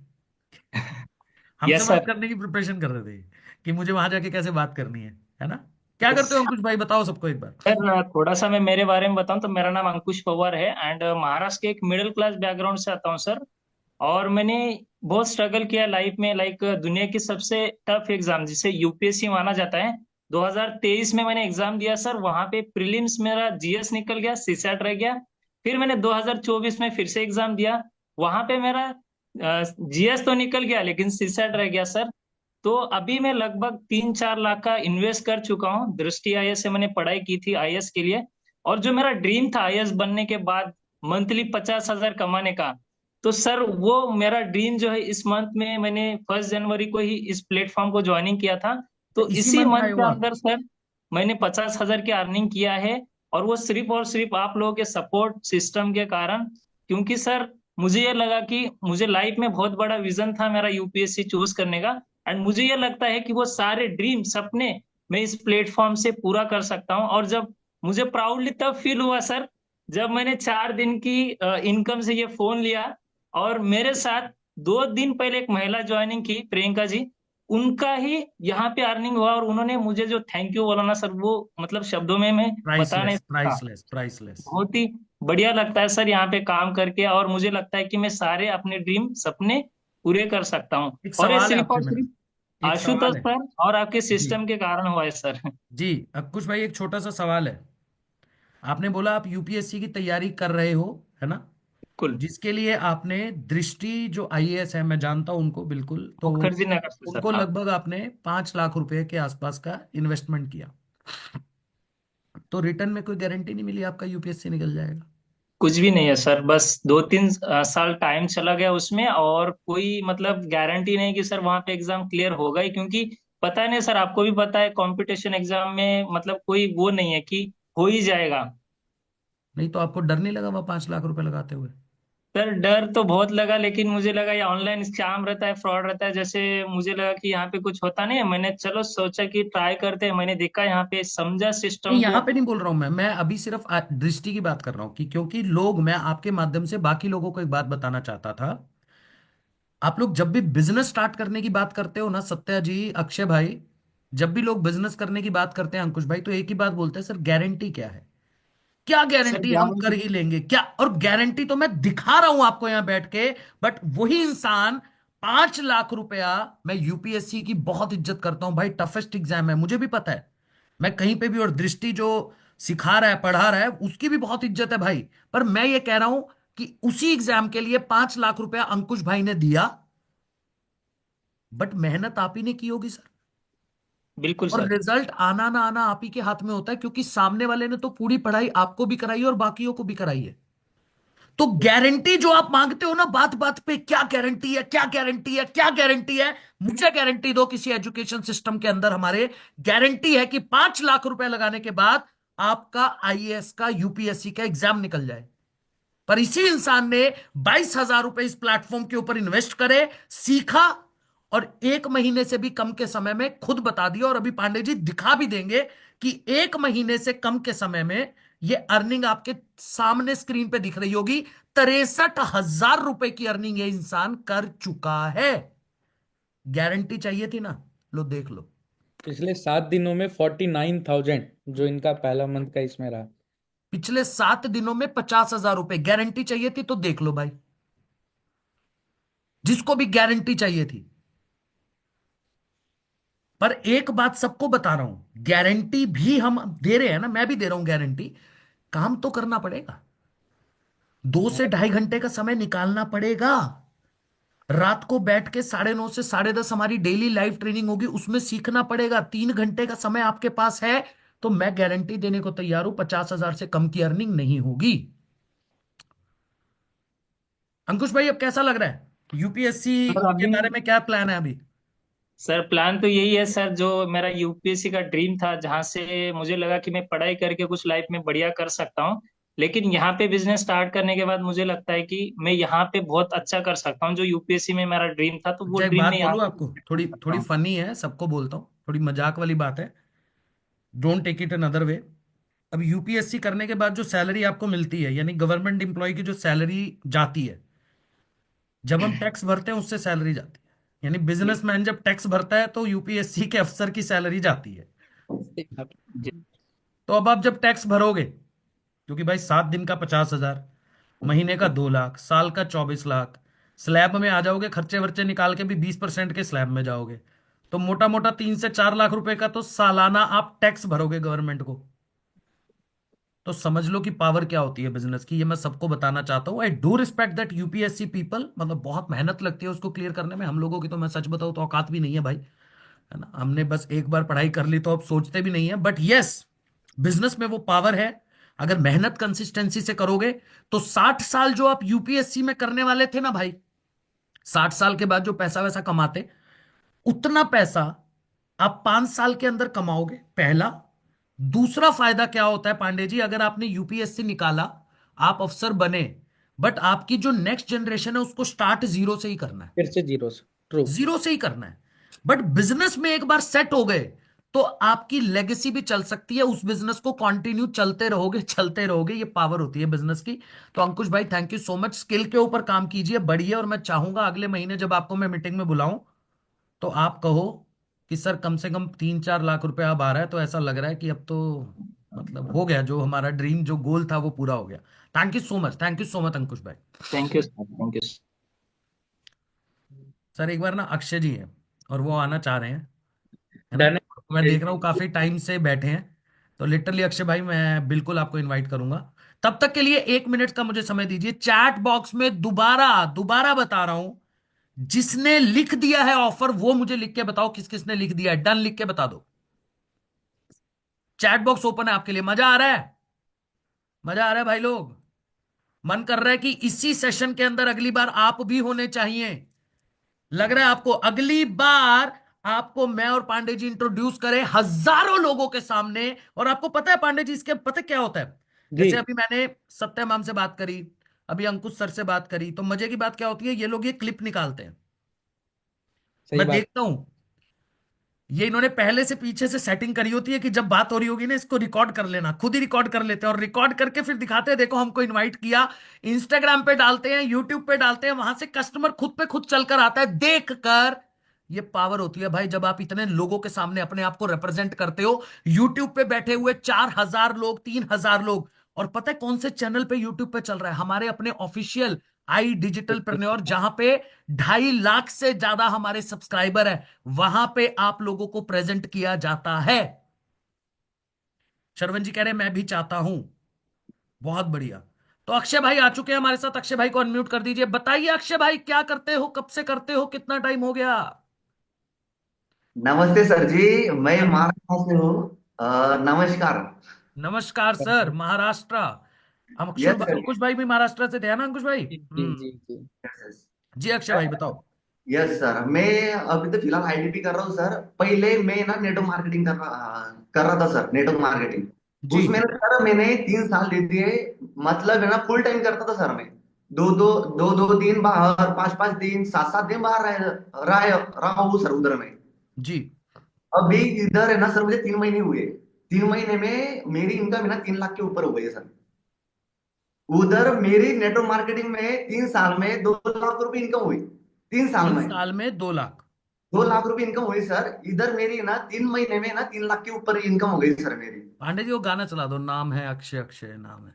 हमसे यस बात सर। करने की प्रिपरेशन कर रहे थे कि मुझे वहां जाके कैसे बात करनी है ना? क्या यस करते हो अंकुश भाई, बताओ सबको एक बार। सर, थोड़ा सा मैं मेरे बारे में बताऊं तो मेरा नाम अंकुश पवार है एंड महाराष्ट्र के एक मिडिल क्लास बैकग्राउंड से आता हूं सर। और मैंने बहुत स्ट्रगल किया लाइफ में, लाइक दुनिया की सबसे टफ एग्जाम जिसे यूपीएससी माना जाता है, 2023 में मैंने एग्जाम दिया सर। वहां पे प्रीलिम्स मेरा जीएस निकल गया, सीसैट रह गया। फिर मैंने 2024 में फिर से एग्जाम दिया, वहां पे मेरा जीएस तो निकल गया लेकिन सीसैट रह गया सर। तो अभी मैं लगभग 3-4 लाख का इन्वेस्ट कर चुका हूँ। दृष्टि आईएएस से मैंने पढ़ाई की थी आईएएस के लिए। और जो मेरा ड्रीम था आईएएस बनने के बाद मंथली 50,000 कमाने का, तो सर वो मेरा ड्रीम जो है इस मंथ में मैंने 1 जनवरी को ही इस प्लेटफॉर्म को ज्वाइनिंग किया था। तो इसी इसी मंथ मंथ आए हो के आप? अंदर सर मैंने 50,000 की अर्निंग किया है। और सिर्फ आप लोगों के सपोर्ट सिस्टम के कारण। क्योंकि सर मुझे ये लगा कि मुझे लाइफ में बहुत बड़ा विजन था मेरा यूपीएससी चूज करने का। एंड मुझे ये लगता है कि वो सारे ड्रीम सपने मैं इस प्लेटफॉर्म से पूरा कर सकता हूँ। और जब मुझे प्राउडली तब फील हुआ सर, जब मैंने 4 दिन की इनकम से ये फोन लिया। और मेरे साथ 2 दिन पहले एक महिला ज्वाइनिंग की, प्रियंका जी, उनका ही यहाँ पे अर्निंग हुआ। और उन्होंने मुझे जो थैंक यू बोला ना सर, वो मतलब शब्दों में मैं बता नहीं प्राइसलेस सकता। Priceless priceless. बहुत ही बढ़िया लगता है सर यहाँ पे काम करके। और मुझे लगता है कि मैं सारे अपने ड्रीम सपने पूरे कर सकता हूँ। एक और ये सवाल है सिर्फ आपसे और मेरा, सिर्फ एक आशुतोष सवाल है। सर और आपके जी सिस्टम के कारण हुआ है सर। जी, अंकुश भाई एक छोटा सा सवाल है। आपने बोला आप यूपीएससी की तैयारी कर रहे हो, है ना? बिल्कुल। जिसके लिए आपने दृष्टि जो आईएएस है, मैं जानता हूं उनको बिल्कुल, तो मुखर्जी नगर से सर, उनको हाँ। लगभग आपने 5 लाख रुपए के आसपास का इन्वेस्टमेंट किया, तो रिटर्न में कोई गारंटी नहीं मिली आपका यूपीएससी निकल जाएगा? कुछ भी नहीं है सर, बस 2-3 साल टाइम चला गया उसमें। और कोई मतलब गारंटी नहीं कि सर वहां पे एग्जाम क्लियर होगा ही। क्योंकि पता नहीं सर, आपको भी पता है कंपटीशन एग्जाम में मतलब कोई वो नहीं है कि हो ही जाएगा। नहीं तो आपको डर नहीं लगा वह 5 लाख रुपए लगाते हुए? सर डर तो बहुत लगा, लेकिन मुझे लगा ये ऑनलाइन स्कैम रहता है, फ्रॉड रहता है। जैसे मुझे लगा कि यहाँ पे कुछ होता नहीं है, मैंने चलो सोचा कि ट्राई करते हैं। मैंने देखा यहाँ पे, समझा नहीं, सिस्टम यहाँ को। पे नहीं बोल रहा हूं मैं अभी सिर्फ दृष्टि की बात कर रहा हूँ कि क्योंकि लोग, मैं आपके माध्यम से बाकी लोगों को एक बात बताना चाहता था। आप लोग जब भी बिजनेस स्टार्ट करने की बात करते हो ना, सत्या जी, अक्षय भाई, जब भी लोग बिजनेस करने की बात करते हैं अंकुश भाई, तो एक ही बात बोलते हैं, सर गारंटी क्या है? क्या सर गारंटी हम कर ही लेंगे क्या? और गारंटी तो मैं दिखा रहा हूं आपको यहां बैठ के। बट वही इंसान 5 लाख रुपया, मैं यूपीएससी की बहुत इज्जत करता हूं भाई, टफेस्ट एग्जाम है, मुझे भी पता है, मैं कहीं पे भी, और दृष्टि जो सिखा रहा है पढ़ा रहा है उसकी भी बहुत इज्जत है भाई। पर मैं ये कह रहा हूं कि उसी एग्जाम के लिए 5 लाख रुपया अंकुश भाई ने दिया, बट मेहनत आप ही ने की होगी सर, बिल्कुल और सर। रिजल्ट आना ना आना आप ही के हाथ में होता है, क्योंकि सामने वाले ने तो पूरी पढ़ाई आपको भी कराई है और बाकियों को भी कराई है। तो गारंटी जो आप मांगते हो ना, बात बात पे क्या गारंटी है, क्या गारंटी है, क्या गारंटी है, मुझे गारंटी दो किसी एजुकेशन सिस्टम के अंदर हमारे, गारंटी है कि 5 लाख रुपए लगाने के बाद आपका आईएएस का यूपीएससी का एग्जाम निकल जाए। पर इसी इंसान ने 22,000 रुपए इस प्लेटफॉर्म के ऊपर इन्वेस्ट करे, सीखा, और 1 महीने से भी कम के समय में खुद बता दिया, और अभी पांडे जी दिखा भी देंगे कि 1 महीने से कम के समय में ये अर्निंग आपके सामने स्क्रीन पे दिख रही होगी। 63,000 रुपए की अर्निंग ये इंसान कर चुका है। गारंटी चाहिए थी ना, लो देख लो। पिछले 7 दिनों में 49,000 जो इनका पहला मंथ का इसमें रहा। पिछले 7 दिनों में 50,000 रुपए। गारंटी चाहिए थी तो देख लो भाई, जिसको भी गारंटी चाहिए थी। पर एक बात सबको बता रहा हूं, गारंटी भी हम दे रहे हैं ना, मैं भी दे रहा हूं गारंटी, काम तो करना पड़ेगा। 2 से ढाई घंटे का समय निकालना पड़ेगा। रात को बैठ के 9:30 से 10:30 हमारी डेली लाइव ट्रेनिंग होगी, उसमें सीखना पड़ेगा। 3 घंटे का समय आपके पास है, तो मैं गारंटी देने को तैयार हूं 50,000 से कम की अर्निंग नहीं होगी। अंकुश भाई अब कैसा लग रहा है, यूपीएससी सर के अभी बारे में क्या प्लान है अभी? सर प्लान तो यही है सर, जो मेरा यूपीएससी का ड्रीम था, जहां से मुझे लगा कि मैं पढ़ाई करके कुछ लाइफ में बढ़िया कर सकता हूँ, लेकिन यहाँ पे बिजनेस स्टार्ट करने के बाद मुझे लगता है कि मैं यहाँ पे बहुत अच्छा कर सकता हूँ। जो यूपीएससी में मेरा ड्रीम था, तो वो अच्छा एक ड्रीम बात मैं यहाँ बोलूं पे आपको, कर थोड़ी सकता थोड़ी हूँ। फनी है, सबको बोलता हूँ, थोड़ी मजाक वाली बात है, don't take it another way. अब यूपीएससी करने के बाद जो सैलरी आपको मिलती है, यानी गवर्नमेंट एम्प्लॉय की जो सैलरी जाती है, जब हम टैक्स भरते हैं उससे सैलरी जाती है। यानी बिजनेसमैन जब टैक्स भरता है तो यूपीएससी के अफसर की सैलरी जाती है। जी तो अब आप जब टैक्स भरोगे, क्योंकि भाई 7 दिन का 50,000, महीने का 2 लाख, साल का 24 लाख, स्लैब में आ जाओगे, खर्चे वर्चे निकाल के भी 20% के स्लैब में जाओगे, तो मोटा मोटा 3 से 4 लाख रुपए का तो सालाना आप टैक्स भरोगे गवर्नमेंट को। तो समझ लो कि पावर क्या होती है बिजनेस की, ये मैं सबको बताना चाहता हूँ। I do respect that UPSC people, मतलब बहुत मेहनत लगती है उसको क्लियर करने में। हम लोगों की तो मैं सच बताऊँ तो औकात भी नहीं है भाई, है ना। हमने बस एक बार पढ़ाई कर ली तो अब सोचते भी नहीं है। बट यस, बिजनेस में वो पावर है। अगर मेहनत कंसिस्टेंसी से करोगे तो 60 साल जो आप यूपीएससी में करने वाले थे ना भाई, 60 साल के बाद जो पैसा वैसा कमाते, उतना पैसा आप 5 साल के अंदर कमाओगे, पहला। दूसरा फायदा क्या होता है पांडे जी, अगर आपने यूपीएससी निकाला, आप अफसर बने, बट आपकी जो नेक्स्ट जनरेशन है उसको स्टार्ट जीरो से ही करना है, फिर से जीरो से। ट्रू। जीरो से ही करना है। बट बिजनेस में एक बार सेट हो गए तो आपकी लेगेसी भी चल सकती है, उस बिजनेस को कंटिन्यू चलते रहोगे चलते रहोगे, ये पावर होती है बिजनेस की। तो अंकुश भाई thank you so much, skill के ऊपर काम कीजिए, बढ़िए। और मैं चाहूंगा अगले महीने जब आपको मैं मीटिंग में बुलाऊं तो आप कहो कि सर कम से कम 3-4 लाख रुपए अब आ रहा है, तो ऐसा लग रहा है कि अब तो मतलब हो गया, जो हमारा ड्रीम जो गोल था वो पूरा हो गया। Thank you so much, thank you so much Ankush भाई। Thank you sir, thank you. Sir एक बार ना अक्षय जी हैं और वो आना चाह रहे हैं, है ना। डन मैं है। देख रहा हूँ काफी टाइम से बैठे हैं, तो लिटरली अक्षय भाई मैं बिल्कुल आपको इनवाइट करूंगा। तब तक के लिए 1 मिनट का मुझे समय दीजिए। चैट बॉक्स में दोबारा दोबारा बता रहा हूं, जिसने लिख दिया है ऑफर वो मुझे लिख के बताओ, किस किसने लिख दिया है, डन लिख के बता दो। चैट बॉक्स ओपन है आपके लिए। मजा आ रहा है, मजा आ रहा है भाई लोग। मन कर रहा है कि इसी सेशन के अंदर अगली बार आप भी होने चाहिए। लग रहा है आपको अगली बार आपको मैं और पांडे जी इंट्रोड्यूस करें हजारों लोगों के सामने। और आपको पता है पांडे जी, इसके पता है क्या होता है, जी। जैसे अभी मैंने सत्या मैम से बात करी, अभी अंकुश सर से बात करी, तो मजे की बात क्या होती है, ये लोग ये क्लिप निकालते हैं, सही मैं बात। देखता हूं, ये इन्होंने पहले से पीछे से सेटिंग करी होती है कि जब बात हो रही होगी ना इसको रिकॉर्ड कर लेना, खुद ही रिकॉर्ड कर लेते हैं और रिकॉर्ड करके फिर दिखाते हैं, देखो हमको इनवाइट किया। इंस्टाग्राम पे डालते हैं, यूट्यूब पे डालते हैं, वहां से कस्टमर खुद पे खुद चलकर आता है देख कर। ये पावर होती है भाई, जब आप इतने लोगों के सामने अपने आप को रिप्रेजेंट करते हो। यूट्यूब पे बैठे हुए 4,000 लोग, 3,000 लोग, और पता है कौन से चैनल पे यूट्यूब पे चल रहा है, हमारे अपने ऑफिशियल आई डिजिटल प्रन्योर, जहां पे 2.5 लाख से ज्यादा हमारे सब्सक्राइबर है, वहां पे आप लोगों को प्रेजेंट किया जाता है। शरवण जी कह रहे हैं मैं भी चाहता हूं, बहुत बढ़िया। तो अक्षय भाई आ चुके हैं हमारे साथ, अक्षय भाई को अनम्यूट कर दीजिए। बताइए अक्षय भाई क्या करते हो, कब से करते हो, कितना टाइम हो गया? नमस्ते सर जी, मैं महाराष्ट्र से हूँ। नमस्कार। नमस्कार सर, महाराष्ट्र। हम यस सर। अंकुश भाई भी महाराष्ट्र से थे, है ना अंकुश भाई? जी जी जी जी। जी अक्षय भाई बताओ। यस सर, मैं अभी तो फिलहाल आईडीपी कर रहा हूँ सर। पहले मैं ना नेटवर्क मार्केटिंग कर रहा था सर, नेटवर्क मार्केटिंग। जी उसमें ना सर मैंने 3 साल दे दिए, मतलब है ना फुल टाइम करता था सर मैं। दो दिन बाहर, 5 5 दिन, 7 7 दिन बाहर रहा हूँ सर उधर में। जी। अभी इधर है ना सर, मुझे 3 महीने हुए। 3 महीने में मेरी इनकम है ना 3 लाख के ऊपर हो गई है सर। उधर मेरी नेटवर्क मार्केटिंग में 3 साल में 2 लाख रुपए इनकम हुई। 3 साल तीन में साल में 2 लाख? 2 लाख रुपए इनकम हुई सर। इधर मेरी ना 3 महीने में ना 3 लाख के ऊपर इनकम हो गई सर मेरी। पांडे जी वो गाना चला दो, नाम है अक्षय, अक्षय नाम है।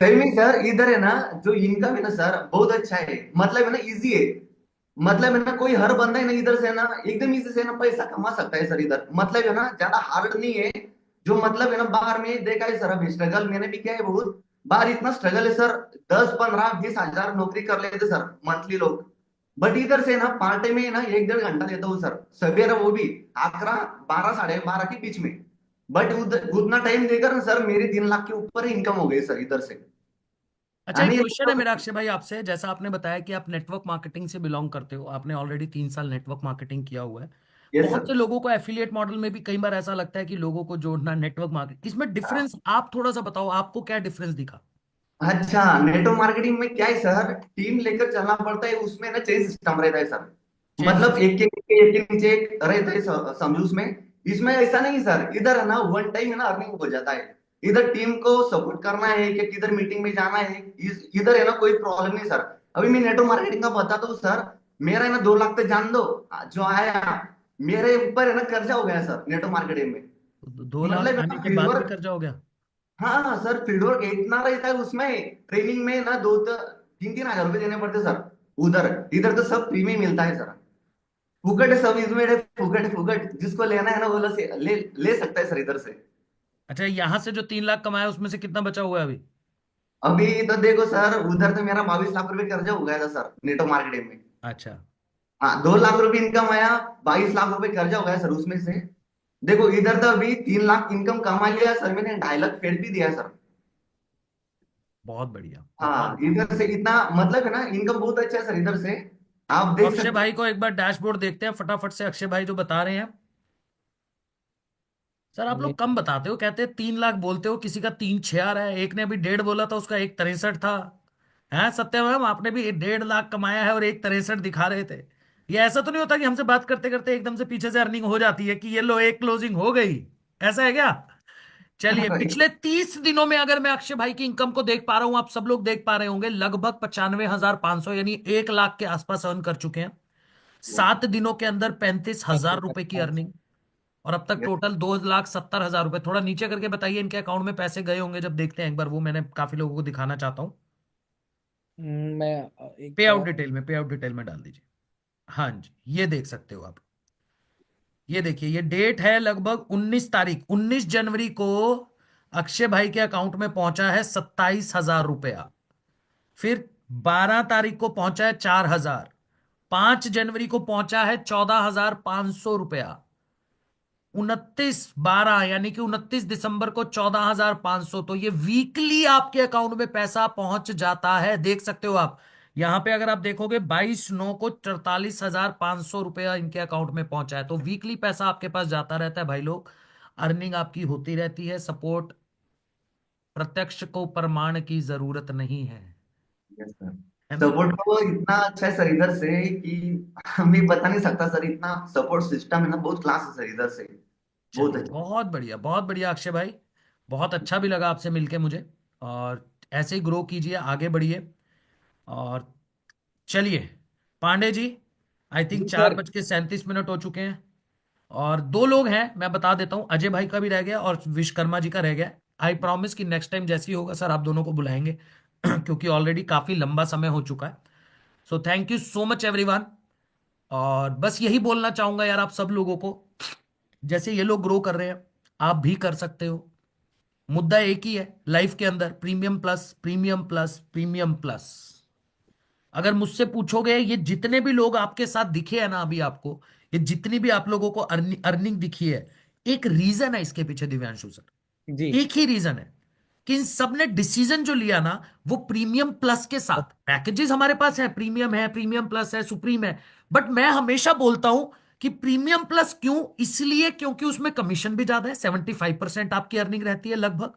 सही में सर, इधर है ना जो इनकम है ना सर बहुत अच्छा है, मतलब है ना इजी है। मतलब है ना कोई हर बंदा है ना इधर से ना एकदम इजी से ना पैसा कमा सकता है सर इधर, मतलब है ना ज्यादा हार्ड नहीं है। जो मतलब है ना बाहर में देखा है सर, अभी स्ट्रगल मैंने भी किया है बहुत। बाहर इतना स्ट्रगल है सर, 10 15 20 हजार नौकरी कर लेते सर मंथली लोग। बट इधर से ना पार्ट टाइम में ना 1 1.5 घंटा देता हूँ सर सवेरे, वो भी 11 12 साढ़े 12 के बीच में। बट उधर उतना टाइम देकर ना सर मेरी 3 लाख के ऊपर ही इनकम हो गई सर इधर से। अच्छा, एक यानी क्वेश्चन है मेरा अक्षय भाई आपसे। जैसा आपने बताया कि आप नेटवर्क मार्केटिंग से बिलोंग करते हो, आपने ऑलरेडी 3 साल नेटवर्क मार्केटिंग किया हुआ है। यस बहुत सर। से लोगों को एफिलिएट मॉडल में भी कई बार ऐसा लगता है कि लोगों को जोड़ना नेटवर्क मार्केटिंग, इसमें डिफरेंस आप थोड़ा सा बताओ, आपको क्या डिफरेंस दिखा? अच्छा, नेटवर्क मार्केटिंग में क्या है सर, टीम लेकर चलना पड़ता है, उसमें ना चेन सिस्टम रहता है सर। चेन मतलब सिस्टम। एक के नीचे एक रहता है समझो उसमें। इसमें ऐसा नहीं सर, इधर है ना वन टाइम है ना अर्निंग हो जाता है। इधर टीम को सपोर्ट करना है कि किधर मीटिंग में जाना है, इधर है ना कोई प्रॉब्लम नहीं सर। अभी मैं नेटवर्क मार्केटिंग का बताता हूँ सर। मेरा है ना 2 लाख तो जान दो जो आया, मेरे ऊपर है ना कर्जा हो गया सर नेटवर्क मार्केटिंग में। 2 लाख मतलब है आने ना के फील्ड बाद भी वर्क। कर्जा हो गया? हाँ हाँ सर, फील्ड वर्क इतना रहता है उसमें, ट्रेनिंग में ना 2 3 3 हजार रुपए देने पड़ते सर। उधर इधर तो सब फ्री में मिलता है सर। फुकट है सब इसमें, फुकट फुकट जिसको लेना है ना वो ले सकता है सर इधर से। अच्छा, यहां से जो 3 लाख कमाया उसमें से कितना बचा हुआ है अभी? अभी तो देखो सर, उधर तो मेरा 22 लाख रुपए कर्जा हो गया था सर नेटवर्क मार्केटिंग में। अच्छा। हाँ, 2 लाख रुपए इनकम आया, 22 लाख रुपए कर्जा हो गया सर उसमें से। देखो इधर तो अभी 3 लाख इनकम कमा लिया सर मैंने, 2.5 लाख फेड भी दिया सर। बहुत बढ़िया, बहुत हाँ, बढ़िया। इधर से इतना मतलब है ना इनकम बहुत अच्छा है सर इधर से। आप तो देख अक्षय सकते भाई को एक बार डैशबोर्ड देखते हैं फटाफट से, अक्षय भाई जो बता रहे हैं। सर आप नहीं, लोग कम बताते हो, कहते हैं 3 लाख बोलते हो, किसी का 3 6 आ रहा है, एक ने अभी 1.5 बोला था, उसका 1 63 था। है सत्य मैम, आपने भी 1.5 लाख कमाया है और 1 63 दिखा रहे थे। ये ऐसा तो नहीं होता कि हमसे बात करते करते एकदम से पीछे से अर्निंग हो जाती है कि ये लो एक क्लोजिंग हो गई? ऐसा है क्या? चलिए, हैं। पिछले 30 दिनों में अगर मैं अक्षय भाई की इनकम को देख पा रहा हूं, आप सब लोग देख पा रहे होंगे, लगभग 95,500 यानी 1 लाख के आसपास अर्न कर चुके हैं। 7 दिनों के अंदर 35,000 रुपए की अर्निंग। और अब तक टोटल 2,70,000 रुपए। थोड़ा नीचे करके बताइए इनके अकाउंट में पैसे गए होंगे जब देखते हैं एक बार, वो मैंने काफी लोगों को दिखाना चाहता हूँ। मैं एक पे आउट डिटेल में डाल दीजिए। हाँ जी, ये देख सकते हो आप। ये देखिए, ये डेट है लगभग 19 तारीख, 19 जनवरी को अक्षय भाई के अकाउंट में पहुंचा है 27,000 रुपया। फिर 12 तारीख को पहुंचा है 4,000। 5 जनवरी को पहुंचा है 14,500 रुपया। 29/12 यानी कि 29 दिसंबर को 14,500। तो ये वीकली आपके अकाउंट में पैसा पहुंच जाता है, देख सकते हो आप। यहां पे अगर आप देखोगे 22/9 को 44,500 रुपया इनके अकाउंट में पहुंचा है। तो वीकली पैसा आपके पास जाता रहता है भाई लोग, अर्निंग आपकी होती रहती है। सपोर्ट, प्रत्यक्ष को प्रमाण की जरूरत नहीं है। Yes sir. है ना? सपोर्ट तो इतना अच्छा है सर इधर से कि मैं बता नहीं सकता सर, इतना सपोर्ट सिस्टम है ना बहुत क्लास है सर इधर से। बहुत चलिए, अच्छा। बहुत बढ़िया, बहुत बढ़िया अक्षय भाई। बहुत अच्छा भी लगा आपसे मिलके मुझे। और ऐसे ही ग्रो कीजिए, आगे बढ़िए। और चलिए, पांडे जी, आई थिंक जी चार सर। बज के 37 मिनट हो चुके हैं। और 2 लोग हैं, मैं बता देता हूँ, अजय भाई का भी रह गया और विश्वकर्मा जी का रह गया। आई प्रॉमिस कि नेक्स्ट टाइम जैसे ही होगा सर आप दोनों को बुलाएंगे क्योंकि ऑलरेडी काफी लंबा समय हो चुका है। So thank you so much everyone. और बस यही बोलना चाहूंगा यार आप सब लोगों को, जैसे ये लोग ग्रो कर रहे हैं आप भी कर सकते हो। मुद्दा एक ही है लाइफ के अंदर, premium plus, premium plus, premium plus. अगर मुझसे पूछोगे, ये जितने भी लोग आपके साथ दिखे हैं ना अभी आपको, ये जितनी भी आप लोगों को अर्निंग दिखी है, एक रीजन है इसके पीछे दिव्यांशु सर। जी। एक ही रीजन है कि इन सब ने डिसीजन जो लिया ना वो प्रीमियम प्लस के साथ। पैकेजेस हमारे पास है, प्रीमियम प्लस है, सुप्रीम है। बट मैं हमेशा बोलता हूं कि प्रीमियम प्लस क्यों, इसलिए क्योंकि उसमें कमीशन भी ज्यादा है, 75% आपकी अर्निंग रहती है लगभग।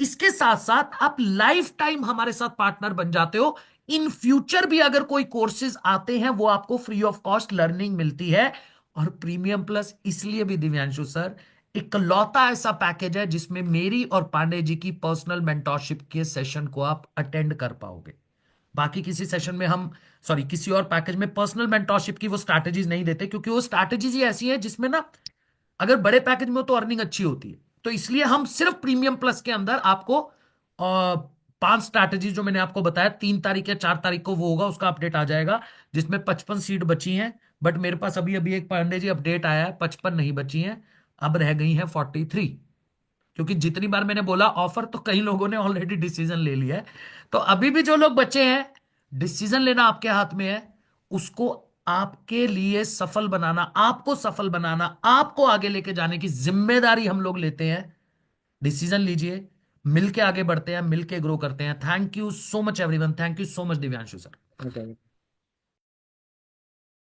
इसके साथ साथ आप लाइफ टाइम हमारे साथ पार्टनर बन जाते हो। इन फ्यूचर भी अगर कोई कोर्सेज आते हैं वो आपको फ्री ऑफ कॉस्ट लर्निंग मिलती है। और प्रीमियम प्लस इसलिए भी दिव्यांशु सर इकलौता ऐसा पैकेज है जिसमें मेरी और पांडे जी की पर्सनल मेंटोरशिप के सेशन को आप अटेंड कर पाओगे। बाकी किसी सेशन में हम, सॉरी, किसी और पैकेज में पर्सनल मेंटोरशिप की वो स्ट्रैटेजीज नहीं देते, क्योंकि वो स्ट्रैटेजीज ही ऐसी है जिसमें ना अगर बड़े पैकेज में हो तो अर्निंग अच्छी होती है। तो इसलिए हम सिर्फ प्रीमियम प्लस के अंदर आपको 5 स्ट्रैटेजी जो मैंने आपको बताया, 3 तारीख या 4 तारीख को वो होगा, उसका अपडेट आ जाएगा, जिसमें 55 सीट बची हैं। बट मेरे पास अभी अभी एक पांडे जी अपडेट आया है, 55 नहीं बची हैं, अब रह गई हैं 43। क्योंकि जितनी बार मैंने बोला ऑफर, तो कई लोगों ने ऑलरेडी डिसीजन ले लिया है। तो अभी भी जो लोग बचे हैं, डिसीजन लेना आपके हाथ में है। उसको आपके लिए सफल बनाना, आपको सफल बनाना, आपको आगे लेके जाने की जिम्मेदारी हम लोग लेते हैं। डिसीजन लीजिए, मिलके आगे बढ़ते हैं, मिलके ग्रो करते हैं। Thank you so much everyone, thank you so much Divyanshu sir.